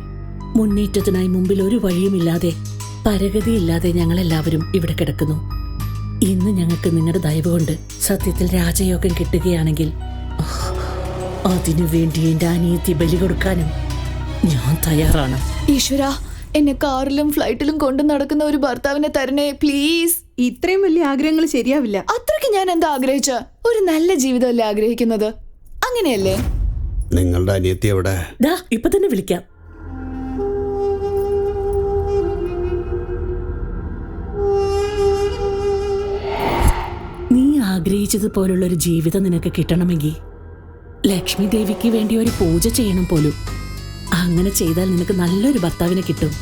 മുന്നേറ്റത്തിനായി മുമ്പിൽ ഒരു വഴിയുമില്ലാതെ, പരഗതിയില്ലാതെ ഞങ്ങളെല്ലാവരും ഇവിടെ കിടക്കുന്നു. ഇന്ന് ഞങ്ങൾക്ക് നിങ്ങളുടെ ദയവ് കൊണ്ട് സത്യത്തിൽ രാജയോഗം കിട്ടുകയാണെങ്കിൽ അതിനു വേണ്ടി എന്റെ അനിയത്തി ബലി കൊടുക്കാനും ഞാൻ തയ്യാറാണ്. ഈശ്വര, എന്നെ കാറിലും ഫ്ലൈറ്റിലും കൊണ്ടു നടക്കുന്ന ഒരു ഭർത്താവിനെ തരണേ പ്ലീസ്. ഇത്രയും വലിയ ആഗ്രഹങ്ങൾ ശരിയാവില്ല. അത്രയ്ക്ക് ഞാൻ എന്താ ആഗ്രഹിച്ച? ഒരു നല്ല ജീവിതമല്ലേ ആഗ്രഹിക്കുന്നത്, അങ്ങനെയല്ലേ? നിങ്ങളുടെ അനിയത്തി എവിടെ? ദാ ഇപ്പൊ തന്നെ വിളിക്കാം. നീ ആഗ്രഹിച്ചതുപോലുള്ള ഒരു ജീവിതം നിനക്ക് കിട്ടണമെങ്കിൽ ലക്ഷ്മി ദേവിക്ക് വേണ്ടി ഒരു പൂജ ചെയ്യണം പോലും. അങ്ങനെ ചെയ്താൽ നിനക്ക് നല്ലൊരു ഭർത്താവിനെ കിട്ടും.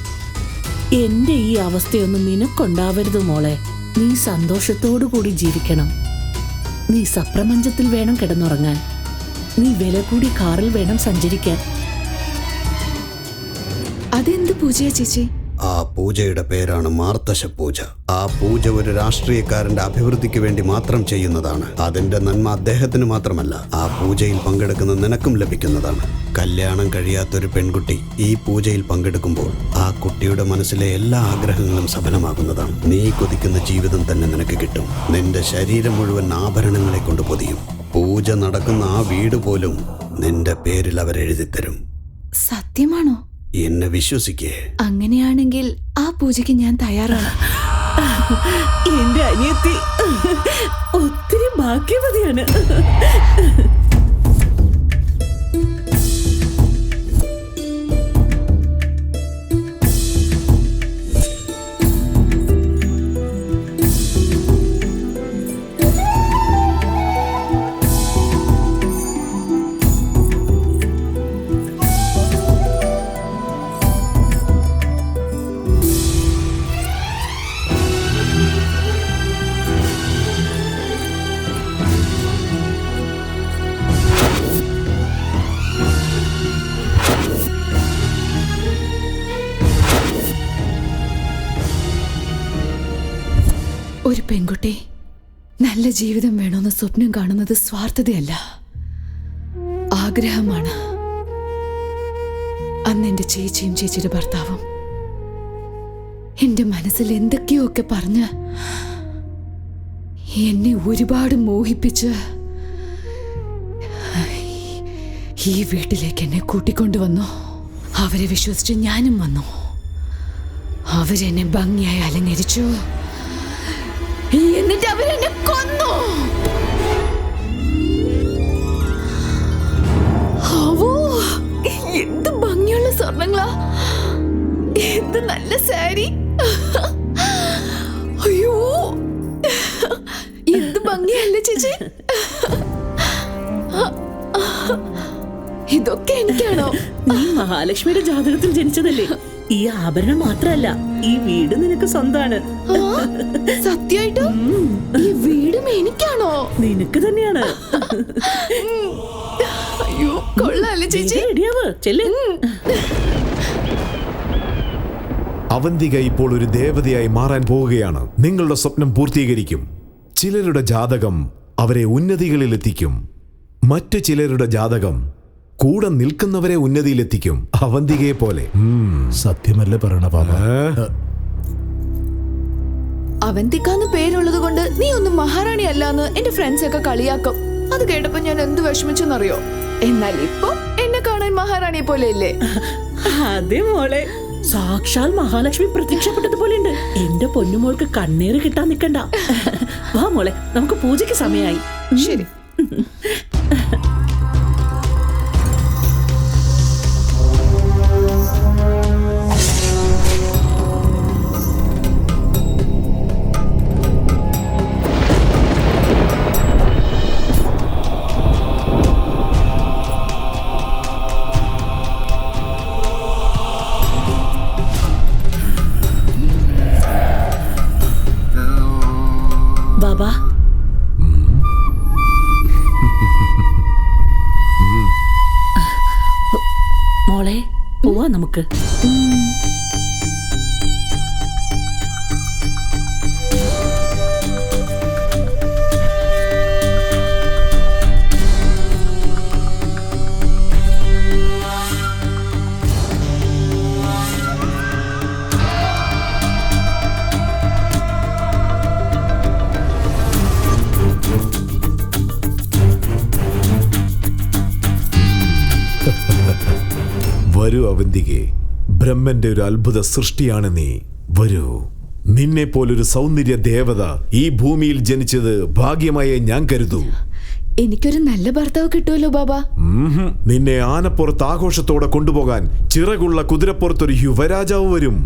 എന്റെ ഈ അവസ്ഥയൊന്നും നിനക്കുണ്ടാവരുത് മോളെ. നീ സന്തോഷത്തോടു കൂടി ജീവിക്കണം. നീ സപ്രപഞ്ചത്തിൽ വേണം കിടന്നുറങ്ങാൻ. നീ വില കൂടി കാറിൽ വേണം സഞ്ചരിക്കാൻ. അതെന്ത് പൂജയാ ചേച്ചി? ആ പൂജയുടെ പേരാണ് മാർത്തശ പൂജ. ആ പൂജ ഒരു രാഷ്ട്രീയക്കാരന്റെ അഭിവൃദ്ധിക്ക് വേണ്ടി മാത്രം ചെയ്യുന്നതാണ്. അതിന്റെ നന്മ അദ്ദേഹത്തിന് മാത്രമല്ല, ആ പൂജയിൽ പങ്കെടുക്കുന്ന നിനക്കും ലഭിക്കുന്നതാണ്. കല്യാണം കഴിയാത്തൊരു പെൺകുട്ടി ഈ പൂജയിൽ പങ്കെടുക്കുമ്പോൾ ആ കുട്ടിയുടെ മനസ്സിലെ എല്ലാ ആഗ്രഹങ്ങളും സഫലമാകുന്നതാണ്. നീ കൊതിക്കുന്ന ജീവിതം തന്നെ നിനക്ക് കിട്ടും. നിന്റെ ശരീരം മുഴുവൻ ആഭരണങ്ങളെ കൊണ്ട് പൊതിയും. പൂജ നടക്കുന്ന ആ വീട് പോലും നിന്റെ പേരിൽ അവരെഴുതിത്തരും. സത്യമാണോ? എന്നെ വിശ്വസിക്കേ. അങ്ങനെയാണെങ്കിൽ ആ പൂജയ്ക്ക് ഞാൻ തയ്യാറാണ്. എന്റെ അനിയത്തി ഒത്തിരി ഭാഗ്യവതിയാണ്. ഒരു പെൺകുട്ടി നല്ല ജീവിതം വേണമെന്ന് സ്വപ്നം കാണുന്നത് സ്വാർത്ഥതയല്ല, ആഗ്രഹമാണ്. അന്ന് എന്റെ ചേച്ചിയും ചേച്ചിയുടെ ഭർത്താവും എന്റെ മനസ്സിൽ എന്തൊക്കെയോ ഒക്കെ പറഞ്ഞ് എന്നെ ഒരുപാട് മോഹിപ്പിച്ച് ഈ വീട്ടിലേക്ക് എന്നെ കൂട്ടിക്കൊണ്ടുവന്നു. അവരെ വിശ്വസിച്ച് ഞാനും വന്നു. അവരെന്നെ ഭംഗിയായി അലങ്കരിച്ചു. എന്നിട്ട് അവരെന്നെ കൊന്നു. അവോ, എന്ത് ഭംഗിയുള്ള സ്വർണ്ണങ്ങളാ, എന്ത് നല്ല സാരി. അയ്യോ, എന്ത് ഭംഗിയല്ലേ ചേച്ചി. ഇതൊക്കെ എനിക്കാണോ? നീ മഹാലക്ഷ്മിയുടെ ജാതകത്തിൽ ജനിച്ചതല്ലേ? ഈ ആഭരണം മാത്രല്ല, ഈ വീട് നിനക്ക് സ്വന്തമാണ്. സത്യമായിട്ടും ഈ വീടും എനിക്കാണോ? നിനക്ക് തന്നെയാണ്. അയ്യോ, കൊള്ളാല്ലേ ചേച്ചി. റെഡിയാവ്, ചെല്ല്. അവന്തിക ഇപ്പോൾ ഒരു ദേവതയായി മാറാൻ പോവുകയാണ്. നിങ്ങളുടെ സ്വപ്നം പൂർത്തീകരിക്കും. ചിലരുടെ ജാതകം അവരെ ഉന്നതികളിലെത്തിക്കും. മറ്റു ചിലരുടെ ജാതകം കൂടെ നിൽക്കുന്നവരെ ഉന്നതിയിലെത്തിക്കും. അവന്തികയെ പോലെ. സത്യമല്ലേ പറയണ ബാബ? അവന്തിക്കാന്ന് പേരുള്ളത് കൊണ്ട് നീ ഒന്നും മഹാറാണി അല്ലാന്ന് എന്റെ ഫ്രണ്ട്സ് ഒക്കെ കളിയാക്കും. അത് കേട്ടപ്പോ ഞാൻ എന്ത് വിഷമിച്ചെന്നറിയോ? എന്നാൽ ഇപ്പൊ എന്നെ കാണാൻ മഹാറാണിയെ പോലെ ഇല്ലേ? അതെ മോളെ, സാക്ഷാൽ മഹാലക്ഷ്മി പ്രത്യക്ഷപ്പെട്ടതുപോലെ ഉണ്ട്. എന്റെ പൊന്നുമോൾക്ക് കണ്ണീര് കിട്ടാൻ നിക്കണ്ട. വാ മോളെ, നമുക്ക് പൂജയ്ക്ക് സമയമായി. ശരി. ബാബാ, പോവാ നമുക്ക്. വരൂ അവന്തികെ, ബ്രഹ്മന്റെ ഒരു അത്ഭുത സൃഷ്ടിയാണ് നീ. വരൂ. നിന്നെ പോലൊരു സൗന്ദര്യ ദേവത ഈ ഭൂമിയിൽ ജനിച്ചത് ഭാഗ്യമായേ ഞാൻ കരുതൂ. എനിക്കൊരു നല്ല ഭർത്താവ് കിട്ടുമല്ലോ ബാബ. നിന്നെ ആനപ്പുറത്ത് ആഘോഷത്തോടെ കൊണ്ടുപോകാൻ ചിറകുള്ള കുതിരപ്പുറത്തൊരു യുവരാജാവ് വരും.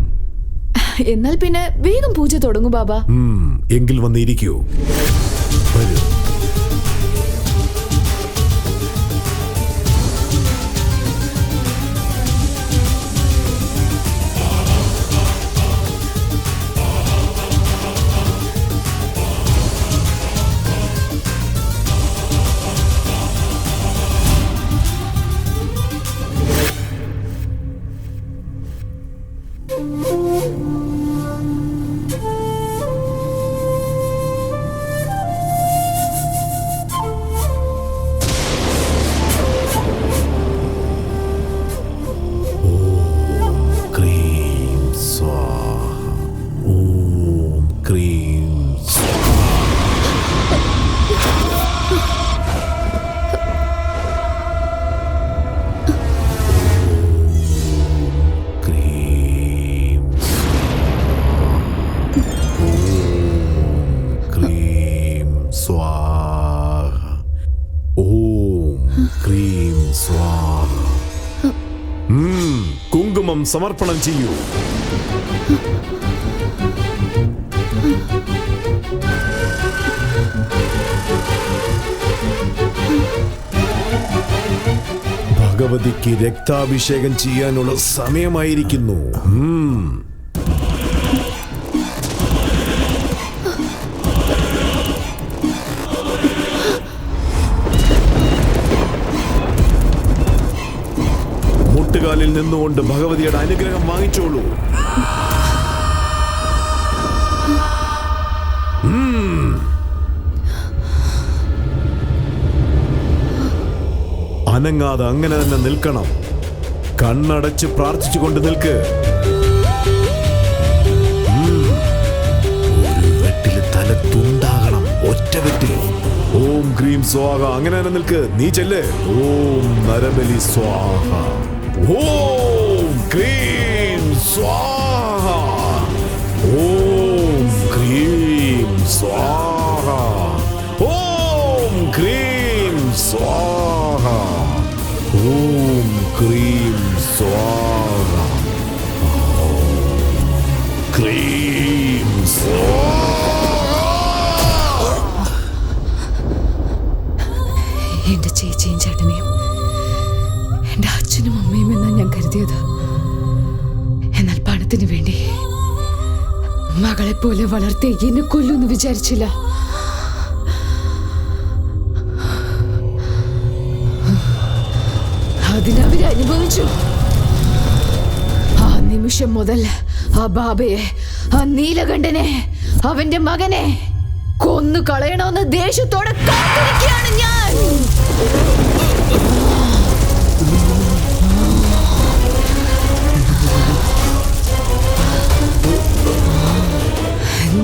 എന്നാൽ പിന്നെ വേഗം പൂജ തുടങ്ങൂ ബാബ. എങ്കിൽ വന്നിരിക്കൂ. വരൂ. കുങ്കുമം സമർപ്പണം ചെയ്യൂ. ഭഗവതിക്ക് രക്താഭിഷേകം ചെയ്യാനുള്ള സമയമായിരിക്കുന്നു. മുട്ടുകാലിൽ നിന്നുകൊണ്ട് ഭഗവതിയുടെ അനുഗ്രഹം വാങ്ങിച്ചോളൂ. അനങ്ങാതെ അങ്ങനെ തന്നെ നിൽക്കണം. കണ്ണടച്ച് പ്രാർത്ഥിച്ചുകൊണ്ട് നിൽക്ക്. ഒരു വെട്ടില് തല തുണ്ടാകണം. ഒറ്റ വെട്ടിൽ. ഓം ക്രീം സ്വാഹ. അങ്ങനെ തന്നെ നിൽക്ക്. നീ ചെല്ല്. ഓം നരബലി സ്വാഹ. ഓം ക്രീം സ്വാഹ. ഓം ക്രീം സ്വാഹ. ഓം ക്രീം സ്വാഹ. ഓം ക്രീം സ്വാഹ. ക്രീം സ്വാഹ. എന്റെ ചേച്ചിയും ചേട്ടനെയും എന്റെ അച്ഛനും അമ്മയും എന്നാ ഞാൻ കരുതിയത്. എന്നാൽ പണത്തിന് വേണ്ടി മകളെ പോലെ വളർത്തി എന്നെ കൊല്ലുമെന്ന് വിചാരിച്ചില്ല. അതിനവര് അനുഭവിച്ചു. ആ നിമിഷം മുതൽ ആ ബാബയെ, ആ നീലകണ്ഠനെ, അവന്റെ മകനെ കൊന്നു കളയണമെന്ന് ദേഷ്യത്തോടെ കാത്തിരിക്കുകയാണ് ഞാൻ.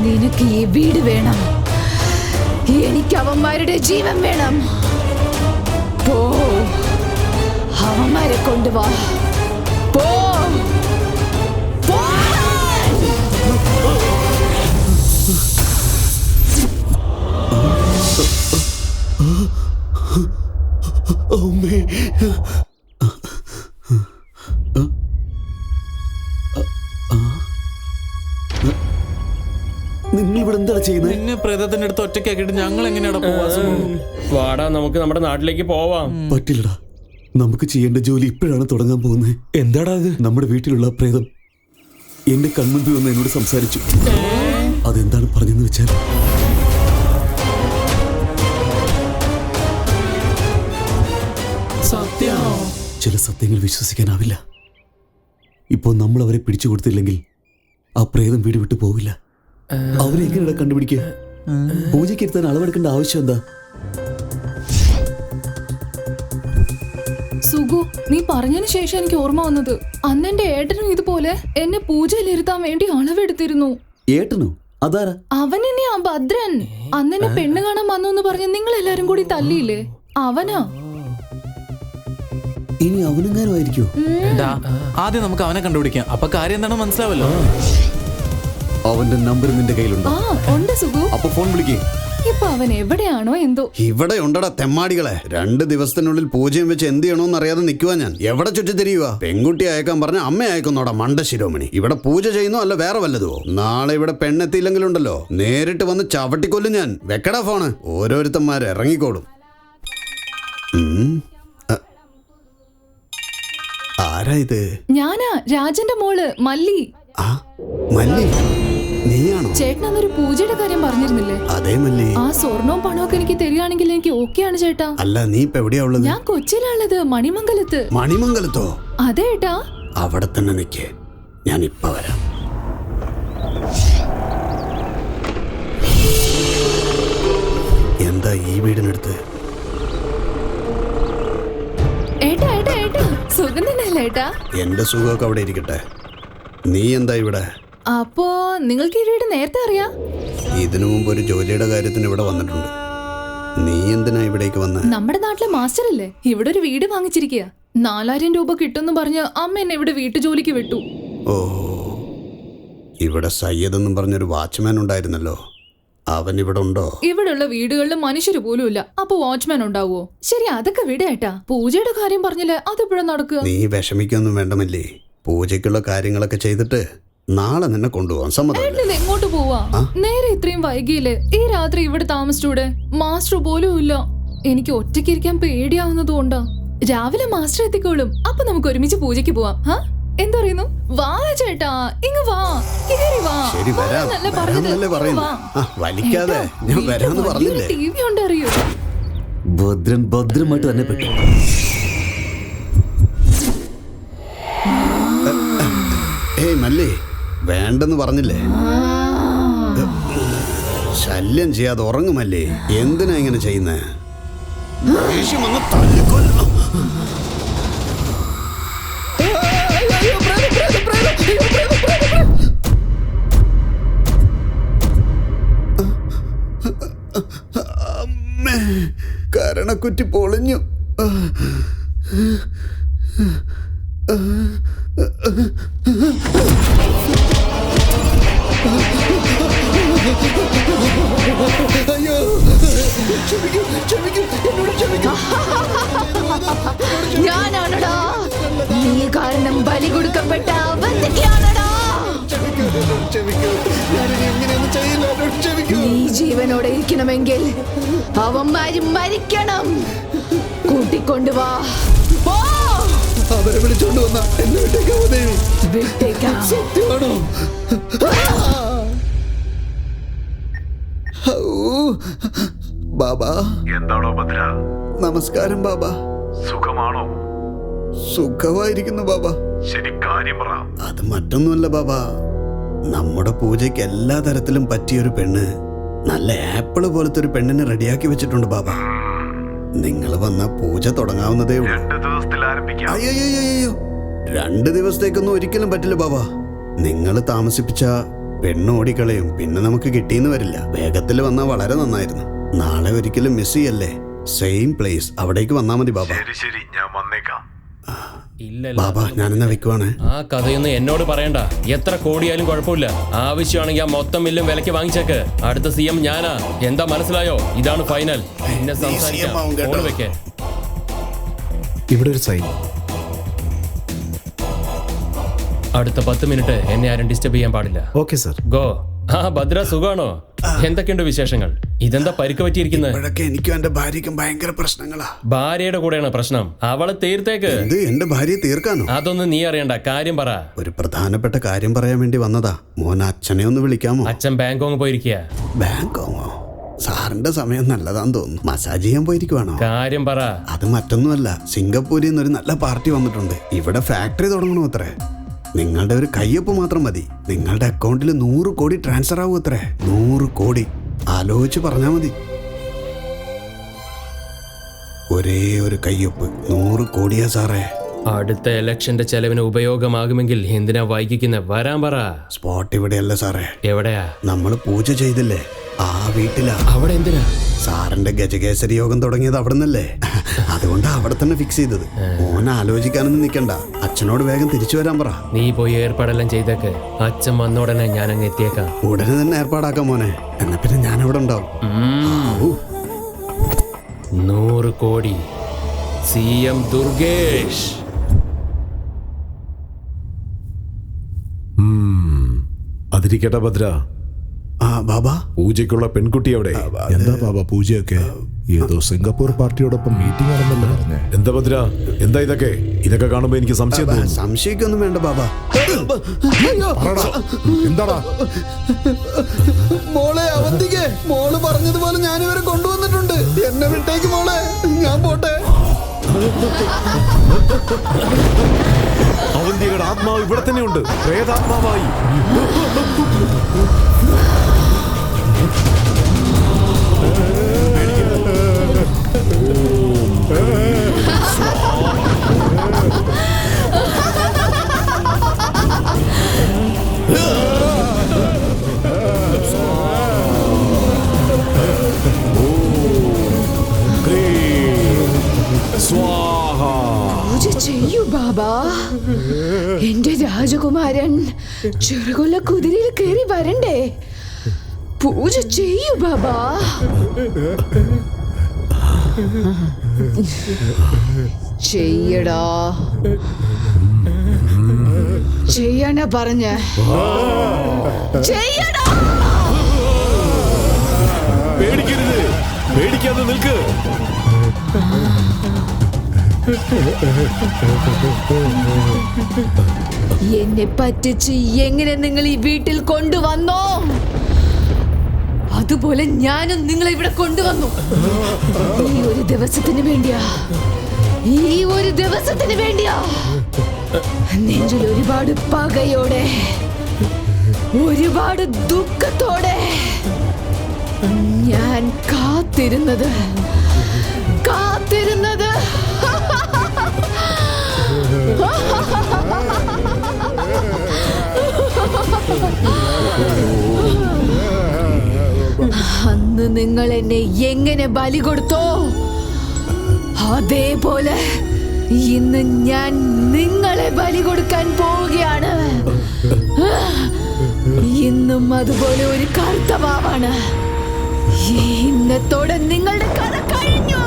നിനക്ക് ഈ വീട് വേണം, എനിക്ക് അവന്മാരുടെ ജീവൻ വേണം. പോ, അവന്മാരെ കൊണ്ടുവാ. പോ. നിങ്ങൾ ഇവിടെ എന്താ ചെയ്യുന്നത്? നിന്നെ പ്രേതത്തിന്റെ അടുത്ത് ഒറ്റയ്ക്കാക്കിയിട്ട് ഞങ്ങൾ എങ്ങനെയാ പോവാ? വാടാ, നമുക്ക് നമ്മുടെ നാട്ടിലേക്ക് പോവാം. പറ്റില്ലടാ, നമുക്ക് ചെയ്യേണ്ട ജോലി ഇപ്പോഴാണ് തുടങ്ങാൻ പോകുന്നത്. എന്താടാ അത്? നമ്മുടെ വീട്ടിലുള്ള പ്രേതം എന്റെ കൺമുൻപിൽ വന്ന് എന്നോട് സംസാരിച്ചു. അതെന്താണ് പറഞ്ഞെന്ന് വെച്ചാൽ, ചില സത്യങ്ങൾ വിശ്വസിക്കാനാവില്ല. ഇപ്പോൾ നമ്മൾ അവരെ പിടിച്ചു കൊടുത്തില്ലെങ്കിൽ ആ പ്രേതം വീട് വിട്ടു പോകില്ല. അവരെ എങ്ങനെയാ കണ്ടുപിടിക്കുക? പൂജയ്ക്ക് ഇരുത്താൻ അളവെടുക്കേണ്ട ആവശ്യം എന്താ? സുഗു, നീ പറഞ്ഞതിന് ശേഷം എനിക്ക് ഓർമ്മ വന്നത്, അന്ന് എന്റെ ഏട്ടനും ഇതുപോലെ എന്നെ പൂജയിലിരുത്താൻ വേണ്ടി അളവെടുത്തിരുന്നു. ഏട്ടനോ? അതാരാ? അവൻ എന്നെ ആ ഭദ്രൻ. അന്ന് എന്നെ പെണ്ണ് കാണാൻ വന്നു എന്ന് പറഞ്ഞ് നിങ്ങൾ എല്ലാരും കൂടി തല്ലിയില്ലേ, അവനാ. ഇനി അവനെങ്ങാനും ആയിരിക്കോ? ആദ്യം നമുക്ക് അവനെ കണ്ടുപിടിക്കാം, അപ്പൊ കാര്യം എന്താണെന്ന് മനസ്സിലാവല്ലോ. അവന്റെ നമ്പർ നിന്റെ കയ്യിലുണ്ടോ? ഉണ്ട് സുഗു. അപ്പൊ ഫോൺ വിളിക്കേ. ഇപ്പൊ അവൻ എവിടെയാണോ എന്തോ. ഇവിടെ ഉണ്ടടാ തെമ്മാടികളെ. 2 ദിവസത്തിനുള്ളിൽ പൂജയും വെച്ച് എന്ത് ചെയ്യണോന്ന് അറിയാതെ നിൽക്കുവാ ഞാൻ. എവിടെ ചുറ്റിത്തിരിയുക? പെൺകുട്ടി അയക്കാൻ പറഞ്ഞ അമ്മ അയക്കുന്നോടാ മണ്ട ശിരോമണി. ഇവിടെ പൂജ ചെയ്യുന്നോ അല്ല വേറെ വല്ലതോ? നാളെ ഇവിടെ പെണ്ണെത്തിയില്ലെങ്കിലുണ്ടല്ലോ നേരിട്ട് വന്ന് ചവിട്ടിക്കൊല്ലും ഞാൻ. വെക്കടാ ഫോണ്. ഓരോരുത്തന്മാർ ഇറങ്ങിക്കോടും. ആരാ ഇത്? ഞാനാ, രാജന്റെ മോള് മല്ലി. ആ മല്ലി, നീയാണോ? ചേട്ടൻ അന്നൊരു പൂജയുടെ കാര്യം പറഞ്ഞിരുന്നില്ലേ? അതേ മല്ലി. ആ സ്വർണവും പണമൊക്കെ എനിക്ക് തരികയാണെങ്കിൽ എനിക്ക് ഓക്കെയാണ് ചേട്ടാ. അല്ല, നീ ഇപ്പൊ എവിടെയാ ഉള്ളത്? ഞാൻ കൊച്ചിയിലുള്ളത്, മണിമംഗലത്ത്. മണിമംഗലത്തോ? അതെ ഏട്ടാ. അവിടെ തന്നെ നിൽക്കേ, ഞാൻ ഇപ്പൊ വരാം. എന്താ ഈ വീടിനടുത്ത്? ഏട്ടാ ഏട്ടാ ഏട്ടാ, സുഖം തന്നെയല്ലേ ഏട്ടാ? എന്റെ സുഖമൊക്കെ അവിടെ ഇരിക്കട്ടെ. നീ എന്താ ഇവിടെ? അപ്പോ നിങ്ങൾക്ക് ഈ വീട് നേരത്തെ അറിയാം? ഇതിനു മുമ്പ് ഒരു ജോലിയുടെ കാര്യത്തിന് ഇവിടെ വന്നിട്ടുണ്ട്. നീ എന്തിനാ ഇവിടേക്ക് വന്ന? നമ്മുടെ നാട്ടിലെ മാസ്റ്റർ അല്ലേ ഇവിടെ ഒരു വീട് വാങ്ങിച്ചിരിക്കുക. 4000 രൂപ കിട്ടുമെന്ന് പറഞ്ഞ് അമ്മ എന്നെ ഇവിടെ വീട്ടു ജോലിക്ക് വിട്ടു. ഓ, ഇവിടെ സയ്യദ് എന്നും പറഞ്ഞൊരു വാച്ച്മാൻ ഉണ്ടായിരുന്നല്ലോ, അവൻ ഇവിടെ ഉണ്ടോ? ഇവിടെയുള്ള വീടുകളിൽ മനുഷ്യര് പോലും ഇല്ല, അപ്പൊ വാച്ച്മാൻ ഉണ്ടാവോ? ശരി, അതൊക്കെ വിടേട്ടാ. പൂജയുടെ കാര്യം പറഞ്ഞില്ലേ, അതെപ്പോഴും നടക്കുക. നീ വിഷമിക്കൊന്നും വേണ്ടമല്ലേ. പൂജയ്ക്കുള്ള കാര്യങ്ങളൊക്കെ ചെയ്തിട്ട് നാളെ നിന്നെ കൊണ്ടുപോകാൻ സമ്മതം. എങ്ങോട്ട് പോവാ? നേരെ ഇത്രയും വൈകിയില്ലേ? ഈ രാത്രി ഇവിടെ താമസിച്ചൂടെ? മാസ്റ്റർ പോലും ഇല്ല. എനിക്ക് ഒറ്റയ്ക്ക് ഇരിക്കാൻ പേടിയാവുന്നത് കൊണ്ടാ. രാവിലെ മാസ്റ്റർ എത്തിക്കോളും, അപ്പൊ നമുക്ക് ഒരുമിച്ച് പൂജയ്ക്ക് പോവാം. എന്താ പറയുന്നു? വാ ചേട്ടാ, ഇങ്ങ് വാ, കേറി വാ. ശരി, വരാം. വരാന്നല്ലേ പറയുന്നു. വലിക്കാതെ ഞാൻ വരാന്ന് പറഞ്ഞില്ലേ? ടി വി ഉണ്ട്, അറിയോ? ഭദ്രൻ ഭദ്രമായിട്ട് തന്നെ പെട്ടു. ഏയ് മല്ലി, വേണ്ടെന്ന് പറഞ്ഞില്ലേ? ശല്യം ചെയ്യാതെ ഉറങ്ങുമല്ലേ. എന്തിനാ ഇങ്ങനെ ചെയ്യുന്നേ? അമ്മേ, കരണക്കുറ്റി പൊളിഞ്ഞു. അയ്യോ, ഞാനാണടാ നീ കാരണം ബലി കൊടുക്കപ്പെട്ട അവന്തിക്കാണടാ. നീ ജീവനോടെ ഇരിക്കണമെങ്കിൽ അവന്മാര് മരിക്കണം. കൂട്ടിക്കൊണ്ടുവാ. അവരെ വിളിച്ചോണ്ട് വന്ന എന്നെ വിട്ടേക്കാം. സത്യമാണോ? ബാബാ. എന്താണോ ഭദ്ര? നമസ്കാരം ബാബാ. സുഖമാണോ? സുഖമായിരിക്കുന്നു ബാബാ. ശരി, കാര്യം പറ. അത് മറ്റൊന്നുമല്ല ബാബാ, നമ്മുടെ പൂജയ്ക്ക് എല്ലാ തരത്തിലും പറ്റിയൊരു പെണ്ണ്, നല്ല ആപ്പിള് പോലത്തെ ഒരു പെണ്ണിനെ റെഡിയാക്കി വെച്ചിട്ടുണ്ട് ബാബാ. നിങ്ങൾ വന്ന പൂജ തുടങ്ങാവുന്നതേ ഉള്ളൂ. 2 ദിവസത്തിൽ ആരംഭിക്കാം. അയ്യോ, 2 ദിവസത്തേക്കൊന്നും ഒരിക്കലും പറ്റില്ല ബാബാ. നിങ്ങൾ താമസിപ്പിച്ച പെണ്ണ് ഓടിക്കളയും, പിന്നെ നമുക്ക് കിട്ടിയെന്ന് വരില്ല. വേഗത്തിൽ വന്നാൽ വളരെ നന്നായിരുന്നു. നാളെ ഒരിക്കലും മിസ് ചെയ്യല്ലേ. സെയിം പ്ലേസ്, അവിടേക്ക് വന്നാ മതി ബാബാ. ശരി, ഞാൻ വന്നേക്കാം. ബാബാ, ഞാനെന്നാ വെക്കുവാണ്. ആ കഥയൊന്നും എന്നോട് പറയണ്ട. എത്ര കോടിയായാലും കുഴപ്പമില്ല. ആവശ്യമാണെങ്കിൽ ആ മൊത്തം മില്ലും വിലക്ക് വാങ്ങിച്ചേക്ക്. അടുത്ത CM ഞാനാ. എന്താ മനസ്സിലായോ? ഇതാണ് ഫൈനൽ. പിന്നെ സംസാരിക്കാം. ഫോൺ വെക്കേ. ഇവിടെ ഒരു സൈൻ. അടുത്ത 10 മിനിറ്റ് എന്നെ ആരും ഡിസ്റ്റർബ് ചെയ്യാൻ പാടില്ല. Okay sir. ഗോ. ഭദ്ര, സുഖാണോ? എന്തൊക്കെയുണ്ട് വിശേഷങ്ങൾ? ഇതെന്താ പരിക്ക് പറ്റിയിരിക്കുന്നത്? ഇപ്പോഴൊക്കെ എനിക്കും എന്റെ ഭാര്യയ്ക്കും ഭയങ്കര പ്രശ്നങ്ങളാ. ഭാര്യയുടെ കൂടെയാണ് പ്രശ്നം. അവളെ തീർത്തേക്ക്. ഇത് എന്റെ ഭാര്യയെ തീർക്കാനോ? അതൊന്നും നീ അറിയണ്ട. കാര്യം പറ. ഒരു പ്രധാനപ്പെട്ട കാര്യം പറയാൻ വേണ്ടി വന്നതാ. മോൻ അച്ഛനെ ഒന്ന് വിളിക്കാമോ? അച്ഛൻ ബാങ്കോങ് പോയിരിക്കുക. ബാങ്കോങ്ങോ? സാറിന്റെ സമയം നല്ലതാന്ന് തോന്നുന്നു. മസാജ് ചെയ്യാൻ പോയിരിക്കുവാണോ? കാര്യം പറ. അത് മറ്റൊന്നുമല്ല, സിംഗപ്പൂരിൽ നിന്നൊരു നല്ല പാർട്ടി വന്നിട്ടുണ്ട്. ഇവിടെ ഫാക്ടറി തുടങ്ങണോ അത്രേ. നിങ്ങളുടെ ഒരു കയ്യൊപ്പ് മാത്രം മതി. നിങ്ങളുടെ അക്കൗണ്ടിൽ 100 കോടി ട്രാൻസ്ഫർ ആവും. അത്രേ 100 കോടി. ആലോചിച്ച് പറഞ്ഞാൽ മതി. ഒരേ ഒരു കയ്യൊപ്പ് 100 കോടിയാ സാറേ. അടുത്ത ഇലക്ഷന്റെ ചെലവിന് ഉപയോഗമാകുമെങ്കിൽ എന്തിനാ വൈകിക്കുന്ന? വരാൻ പറ. സ്പോട്ട് ഇവിടെയല്ല സാറേ. എവിടെയാ? നമ്മൾ പൂജ ചെയ്തില്ലേ ആ വീട്ടിലാ. അവിടെ എന്തിനാ? സാറിന്റെ ഗജകേസരി യോഗം തുടങ്ങിയത് അവിടെ നിന്നല്ലേ, അതുകൊണ്ട് അവിടെ തന്നെ ഫിക്സ് ചെയ്തത്. മോനെ ആലോചിക്കാനൊന്നും നിൽക്കണ്ട, അച്ഛനോട് വേഗം തിരിച്ചു വരാൻ പറ. നീ പോയി ഏർപ്പാടെല്ലാം ചെയ്തേക്ക്. അച്ഛൻ വന്നോടനെ ഞാൻ അങ്ങ് എത്തിയേക്കാം. ഉടനെ തന്നെ ഏർപ്പാടാക്കാം മോനെ. എന്നാ പിന്നെ ഞാൻ അവിടെ ഉണ്ടാവും. 100 കോടി. CM ദുർഗേഷ്. അതിരിക്കട്ടെ ഭദ്ര. ബാബാ, പൂജയ്ക്കുള്ള പെൺകുട്ടി അവിടെ. എന്താ ബാബ പൂജയൊക്കെ? ഏതോ സിംഗപ്പൂർ പാർട്ടിയോടൊപ്പം മീറ്റിംഗ് ആണെന്നല്ലോ പറഞ്ഞേ. എന്താ ഭദ്ര, എന്താ ഇതൊക്കെ? ഇതൊക്കെ കാണുമ്പോ എനിക്ക് സംശയം തോന്നുന്നു. സംശയിക്കൊന്നും വേണ്ട ബാബാ. എന്താടാ? മോളെ അവന്തികെ, മോള് പറഞ്ഞതുപോലെ ഞാനിവരെ കൊണ്ടുവന്നിട്ടുണ്ട്. എന്നെ വിട്ടേക്ക് മോളെ, ഞാൻ പോട്ടെ. അവന്തിയുടെ ആത്മാവ് ഇവിടെ തന്നെയുണ്ട്, പ്രേതാത്മാവായി. പൂജ ചെയ്യൂ ബാബാ. എന്റെ രാജകുമാരൻ ചെറുകൊല്ല കുതിരയിൽ കയറി വരണ്ടേ? പൂജ ചെയ്യൂ ബാബാ. ചെയ്യടാ, ചെയ്യണ പറഞ്ഞ ചെയ്യടാ. പേടിക്കരുത്, പേടിക്കാതെ നിൽക്ക്. എന്നെ പറ്റിച്ച് എങ്ങനെ നിങ്ങൾ ഈ വീട്ടിൽ കൊണ്ടുവന്നോ, അതുപോലെ ഞാനും നിങ്ങളെ ഇവിടെ കൊണ്ടുവന്നു. ഈ ഒരു ദിവസത്തിന് വേണ്ടിയാ, ഈ ഒരു ദിവസത്തിന് വേണ്ടിയാ. നെഞ്ചിൽ ഒരുപാട് പകയോടെ, ഒരുപാട് ദുഃഖത്തോടെ ഞാൻ കാത്തിരുന്നത്. അന്ന് നിങ്ങൾ എന്നെ എങ്ങനെ ബലി കൊടുത്തോ, അതേപോലെ ഇന്ന് ഞാൻ നിങ്ങളെ ബലി കൊടുക്കാൻ പോവുകയാണ്. ഇന്നും അതുപോലെ ഒരു കർത്തവാണ്. ഇന്നത്തോടെ നിങ്ങളുടെ കഥ കഴിഞ്ഞു.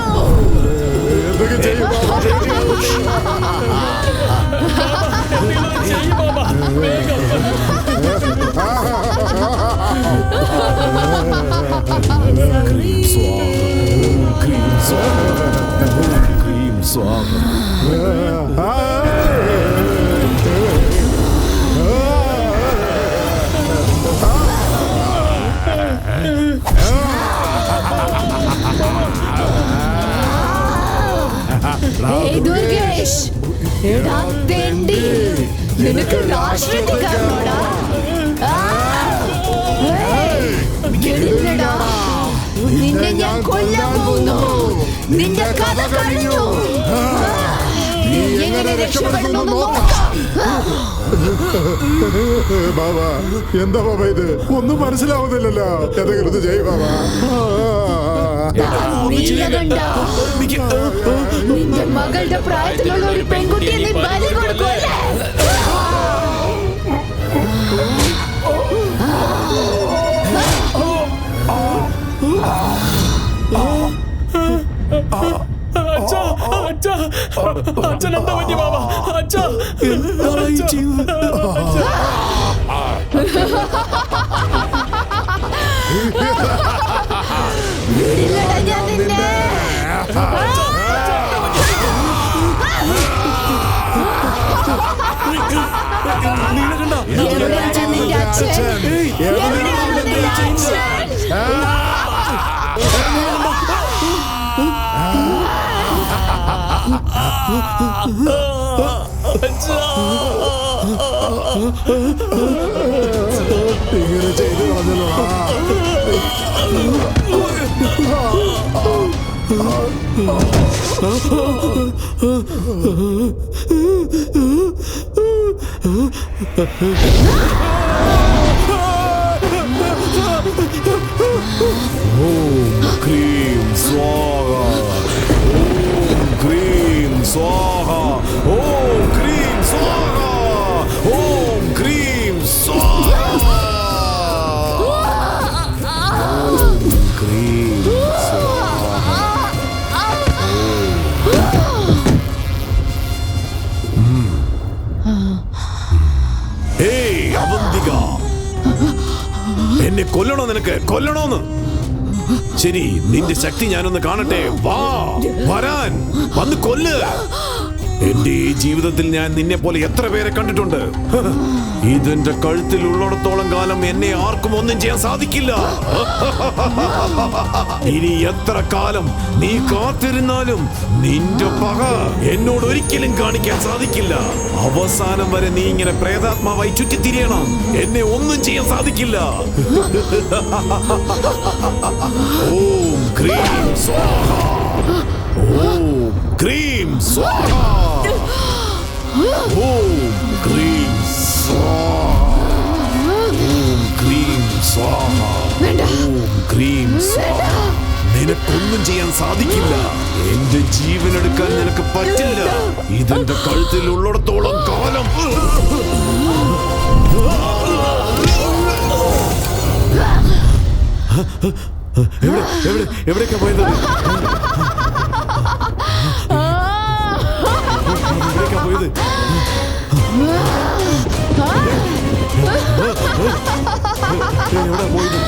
ദുർഗേഷ്, നിനക്ക് രാഷ്ട്രീയത്തിൽ കാരണോടാ? നിന്നെ ഞാൻ കൊല്ലാൻ പോകുന്നു. നിന്റെ കഥ കഴിഞ്ഞു. നീ എങ്ങനെ രക്ഷപ്പെടുന്നു നോക്കാം. ബാബാ, എന്താ ബാബാ ഇത്? ഒന്നും മനസ്സിലാവുന്നില്ലല്ലോ. എന്തെങ്കിലും ചെയ്യ് ബാബാ. നിന്റെ മകളുടെ പ്രായത്തിലുള്ള ഒരു പെൺകുട്ടിയെ നീ ബലി കൊടുക്കുമല്ലേ? അച്ഛനെന്താ പറ്റി ബാബാ? അച്ഛാ, ഞാൻ നിന്നെ എവിടെയാണ് നിന്റെ അച്ഛൻ? എവിടെയാണ് നിന്റെ അച്ഛൻ? ഇങ്ങനെ ചെയ്തു കളഞ്ഞല്ലോടാ. ഓം ക്രീം സ്വാഹ. ഓം ക്രീം സ്വാഹ. ഓം ക്രീം സ്വാഹ. ഓം ക്രീം സ്വാഹ. ഓം ക്രീം സ്വാഹ. ഏയ് അവന്തിക, എന്നെ കൊല്ലണോ? നിനക്ക് കൊല്ലണോന്ന്? ശരി, നിന്റെ ശക്തി ഞാനൊന്ന് കാണട്ടെ. വാ, വരാൻ, വന്ന് കൊല്ല്. എന്റെ ഈ ജീവിതത്തിൽ ഞാൻ നിന്നെ പോലെ എത്ര പേരെ കണ്ടിട്ടുണ്ട്. ഇതെന്റെ കഴുത്തിൽ ഉള്ളിടത്തോളം കാലം എന്നെ ആർക്കും ഒന്നും ചെയ്യാൻ സാധിക്കില്ല. ഇനി എത്ര കാലം നീ കാത്തിരുന്നാലും നിന്റെ പക എന്നോട് ഒരിക്കലും കാണിക്കാൻ സാധിക്കില്ല. അവസാനം വരെ നീ ഇങ്ങനെ പ്രേതാത്മാവായി ചുറ്റിത്തിരിയണം. എന്നെ ഒന്നും ചെയ്യാൻ സാധിക്കില്ല. ഓം ക്രീം സ്വാഹ. ഓം ക്രീം സ്വാഹ. ഓം ക്രീം സ്വാഹ. ഓം ക്രീം സ്വാഹ. ഓം ക്രീം സ്വാഹ. നിനക്കൊന്നും ചെയ്യാൻ സാധിക്കില്ല. എന്റെ ജീവൻ എടുക്കാൻ നിനക്ക് പറ്റില്ല. ഇതെന്റെ കഴുത്തിൽ ഉള്ളിടത്തോളം കാലം. എവിടേക്കാ പോയത്? എവിടേക്കാ പോയത്? എവിടാ പോയത്?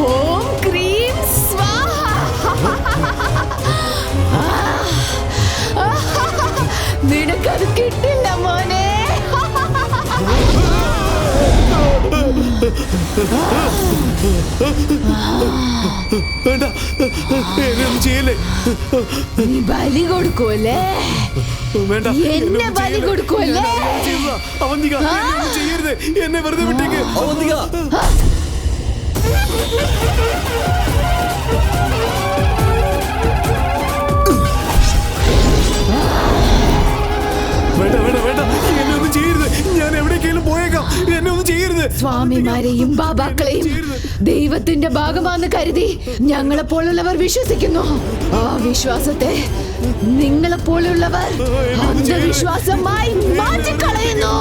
ഓം ക്രീം സ്വാഹ. നിനക്കത് കിട്ടില്ല മോനെ. വേണ്ട, എന്നെ ചെയ്യല്ലേ. നീ ബലി കൊടുക്കുമല്ലേ? വേണ്ട, എന്നെ ബലി കൊടുക്കുമല്ലേ? അവന്തിക, ചെയ്യരുത്. എന്നെ വെറുതെ വിട്ടേക്ക്. അവന്തിക, വേണ്ട വേണ്ട വേണ്ട, എന്നെ ഒന്നും ചെയ്യരുത്. ഞാൻ എവിടേക്കെങ്കിലും പോയേക്കാം. എന്നെ ഒന്നും ചെയ്യരുത്. സ്വാമിമാരെയും ബാബാക്കളെയും ദൈവത്തിന്റെ ഭാഗമാണെന്ന് കരുതി ഞങ്ങളെ പോലുള്ളവർ വിശ്വസിക്കുന്നു. ആ വിശ്വാസത്തെ നിങ്ങളെ പോലുള്ളവർ അന്ധവിശ്വാസമായി മാറ്റിക്കളയുന്നു.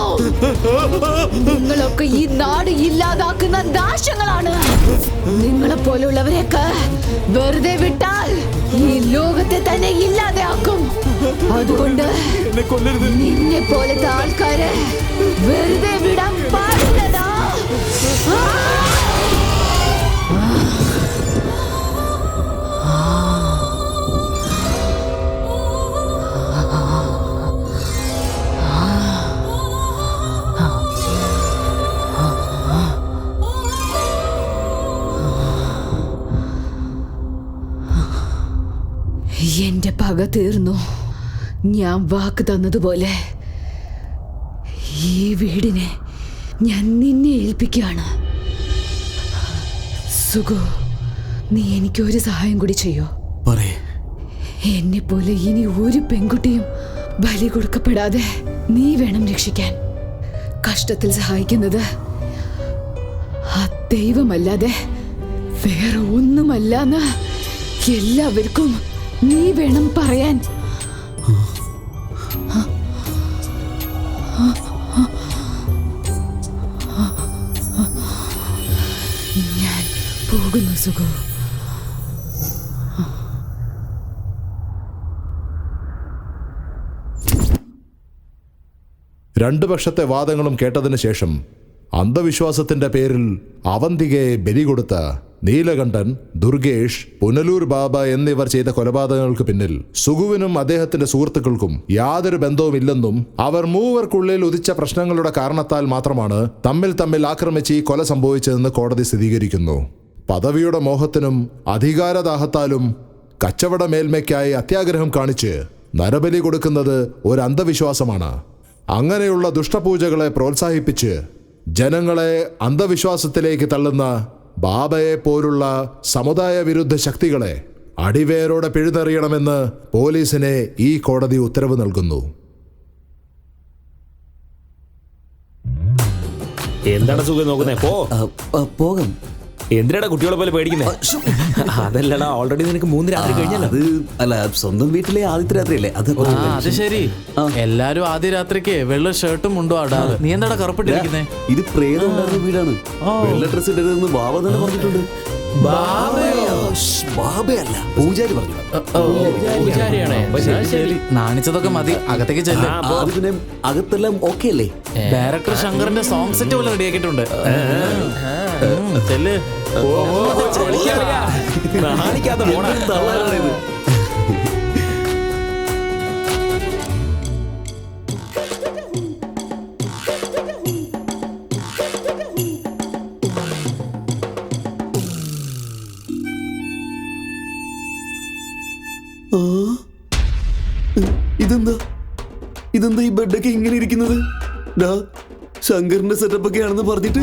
നിങ്ങളൊക്കെ ഈ നാട് ഇല്ലാതാക്കുന്ന ദാശങ്ങളാണ്. നിങ്ങളെ പോലുള്ളവരെയൊക്കെ വെറുതെ വിട്ടാൽ ഈ ലോകത്തെ തന്നെ ഇല്ലാതെയാക്കും. അതുകൊണ്ട് നിന്നെ പോലത്തെ ആൾക്കാരെ വെറുതെ വിടാൻ പാടില്ലടാ. എന്റെ പക തീർന്നു. ഞാൻ വാക്ക് തന്നതുപോലെ ഈ വീടിനെ ഞാൻ നിന്നെ ഏൽപ്പിക്കുകയാണ്. സുഖു, നീ എനിക്ക് ഒരു സഹായം കൂടി ചെയ്യോ? എന്നെ പോലെ ഇനി ഒരു പെൺകുട്ടിയും ബലി കൊടുക്കപ്പെടാതെ നീ വേണം രക്ഷിക്കാൻ. കഷ്ടത്തിൽ സഹായിക്കുന്നത് ആ ദൈവമല്ലാതെ വേറെ ഒന്നുമല്ലെന്ന് എല്ലാവർക്കും നീ വേണം പറയാൻ. ഞാൻ പോകുന്നു സുഖു. രണ്ടു പക്ഷത്തെ വാദങ്ങളും കേട്ടതിന് ശേഷം അന്ധവിശ്വാസത്തിന്റെ പേരിൽ അവന്തികയെ ബലി കൊടുത്ത നീലകണ്ഠൻ, ദുർഗേഷ്, പുനലൂർ ബാബ എന്നിവർ ചെയ്ത കൊലപാതകങ്ങൾക്ക് പിന്നിൽ സുഗുവിനും അദ്ദേഹത്തിന്റെ സുഹൃത്തുക്കൾക്കും യാതൊരു ബന്ധവുമില്ലെന്നും അവർ മൂവർക്കുള്ളിൽ ഉദിച്ച പ്രശ്നങ്ങളുടെ കാരണത്താൽ മാത്രമാണ് തമ്മിൽ ആക്രമിച്ച് ഈ കൊല സംഭവിച്ചതെന്ന് കോടതി സ്ഥിരീകരിക്കുന്നു. പദവിയുടെ മോഹത്തിനും അധികാരദാഹത്താലും കച്ചവട മേൽമയ്ക്കായി അത്യാഗ്രഹം കാണിച്ച് നരബലി കൊടുക്കുന്നത് ഒരു അന്ധവിശ്വാസമാണ്. അങ്ങനെയുള്ള ദുഷ്ടപൂജകളെ പ്രോത്സാഹിപ്പിച്ച് ജനങ്ങളെ അന്ധവിശ്വാസത്തിലേക്ക് തള്ളുന്ന ബാബയെ പോലുള്ള സമുദായ വിരുദ്ധ ശക്തികളെ അടിവേരോടെ പിഴുതെറിയണമെന്ന് പോലീസിനെ ഈ കോടതി ഉത്തരവ് നൽകുന്നു. എന്താണ് സുഖം നോക്കുന്നേ? പോകാം. എന്തിനാടാ കുട്ടികളെ പോലെ പേടിക്കുന്നേ? അതല്ലടാ, ഓൾറെഡി നിനക്ക് 3 രാത്രി കഴിഞ്ഞല്ലോ. അത് അല്ല, സ്വന്തം വീട്ടിലെ ആദ്യത്തെ രാത്രിയല്ലേ അത്. അത് ശരി. എല്ലാരും ആദ്യ രാത്രിക്ക് വെള്ള ഷർട്ടും മുണ്ടോ ആടാറ്. നീ എന്താടാ കറുപ്പിട്ടിരിക്കുന്നേ? ഇത് പ്രേതം ഉണ്ടായിരുന്ന വീടാണ്. വെള്ള ഡ്രസ് ഇടരുതെന്ന് ബാബ തന്നെ പറഞ്ഞിട്ടുണ്ട്. ബാബയല്ല, പൂജാരി പറഞ്ഞു. നാണിച്ചതൊക്കെ മതി, അകത്തേക്ക് ചെല്ല്. പിന്നെ അകത്തെല്ലാം ഓക്കെ അല്ലേ? ഡയറക്ടർ ശങ്കറിന്റെ സോങ് സെറ്റ് പോലെ റെഡിയാക്കിയിട്ടുണ്ട്. ചെല്ല്. ഇതെന്താ ഈ ബെഡൊക്കെ ഇങ്ങനെ ഇരിക്കുന്നത്? ശങ്കറിന്റെ സെറ്റപ്പ് ഒക്കെ ആണെന്ന് പറഞ്ഞിട്ട്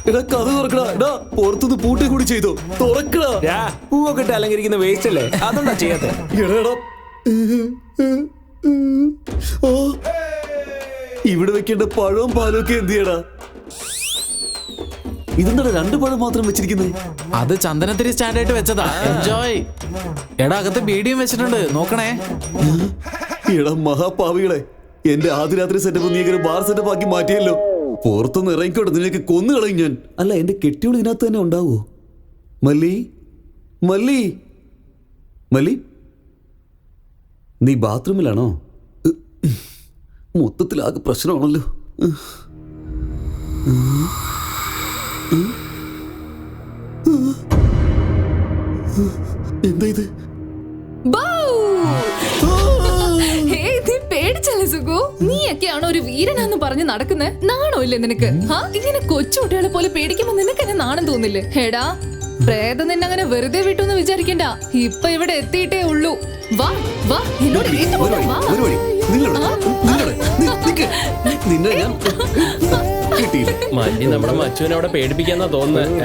എടാ കഥ തുറക്കടാ. പുറത്തുനിന്ന് പൂട്ടി കൂടി ചെയ്തോ? തുറക്കടാ. പൂവൊക്കെ ഇട്ട് അലങ്കരിക്കുന്ന വേസ്റ്റ് അല്ലേ, അതെന്താ ചെയ്യാത്ത? ഇവിടെ വെക്കേണ്ട പഴവും പാലും ഒക്കെ എന്ത് ചെയ്യടാ? ഇതെന്താ 2 പഴം മാത്രം വെച്ചിരിക്കുന്നത്? അത് ചന്ദനത്തിരി സ്റ്റാൻഡായിട്ട് വെച്ചതാ. എൻജോയ്. എടാ അകത്ത് ബീഡിയും വെച്ചിട്ടുണ്ട്, നോക്കണേ. എടാ മഹാപാവികളെ, എന്റെ ആദ്യ രാത്രി സെറ്റപ്പ് നീ ഒരു ബാർ സെറ്റപ്പ് ആക്കി മാറ്റിയല്ലോ. പുറത്തൊന്ന് ഇറങ്ങിക്കോട്ടെ, നിനക്ക് കൊന്നു കളയും ഞാൻ. അല്ല, എന്റെ കെട്ടിയോൾ ഇതിനകത്ത് തന്നെ ഉണ്ടാവോ? മല്ലി മല്ലി മല്ലി, നീ ബാത്റൂമിലാണോ? മൊത്തത്തിലാകെ പ്രശ്നമാണല്ലോ. എന്താ ഇത്? പേടിച്ചല്ലേ സുഖു? നീയൊക്കെയാണോ ഒരു വീരനാന്ന് പറഞ്ഞ് നടക്കുന്നത്? നാണോ ഇല്ലേ നിനക്ക്? ഇങ്ങനെ കൊച്ചുകുട്ടികളെ പോലെ പേടിക്കുമ്പോ നിനക്ക് എന്നെ നാണം തോന്നില്ലേ? ഹേടാ, പ്രേതം നിന്നെ അങ്ങനെ വെറുതെ വിട്ടു വിചാരിക്കണ്ട. ഇപ്പൊ ഇവിടെ എത്തിയിട്ടേ ഉള്ളൂ. വാ വാ, എന്നോട് മല്ലി നമ്മുടെ മച്ചുവിനെ അവിടെ പേടിപ്പിക്കാന്നാ തോന്നുന്നത്.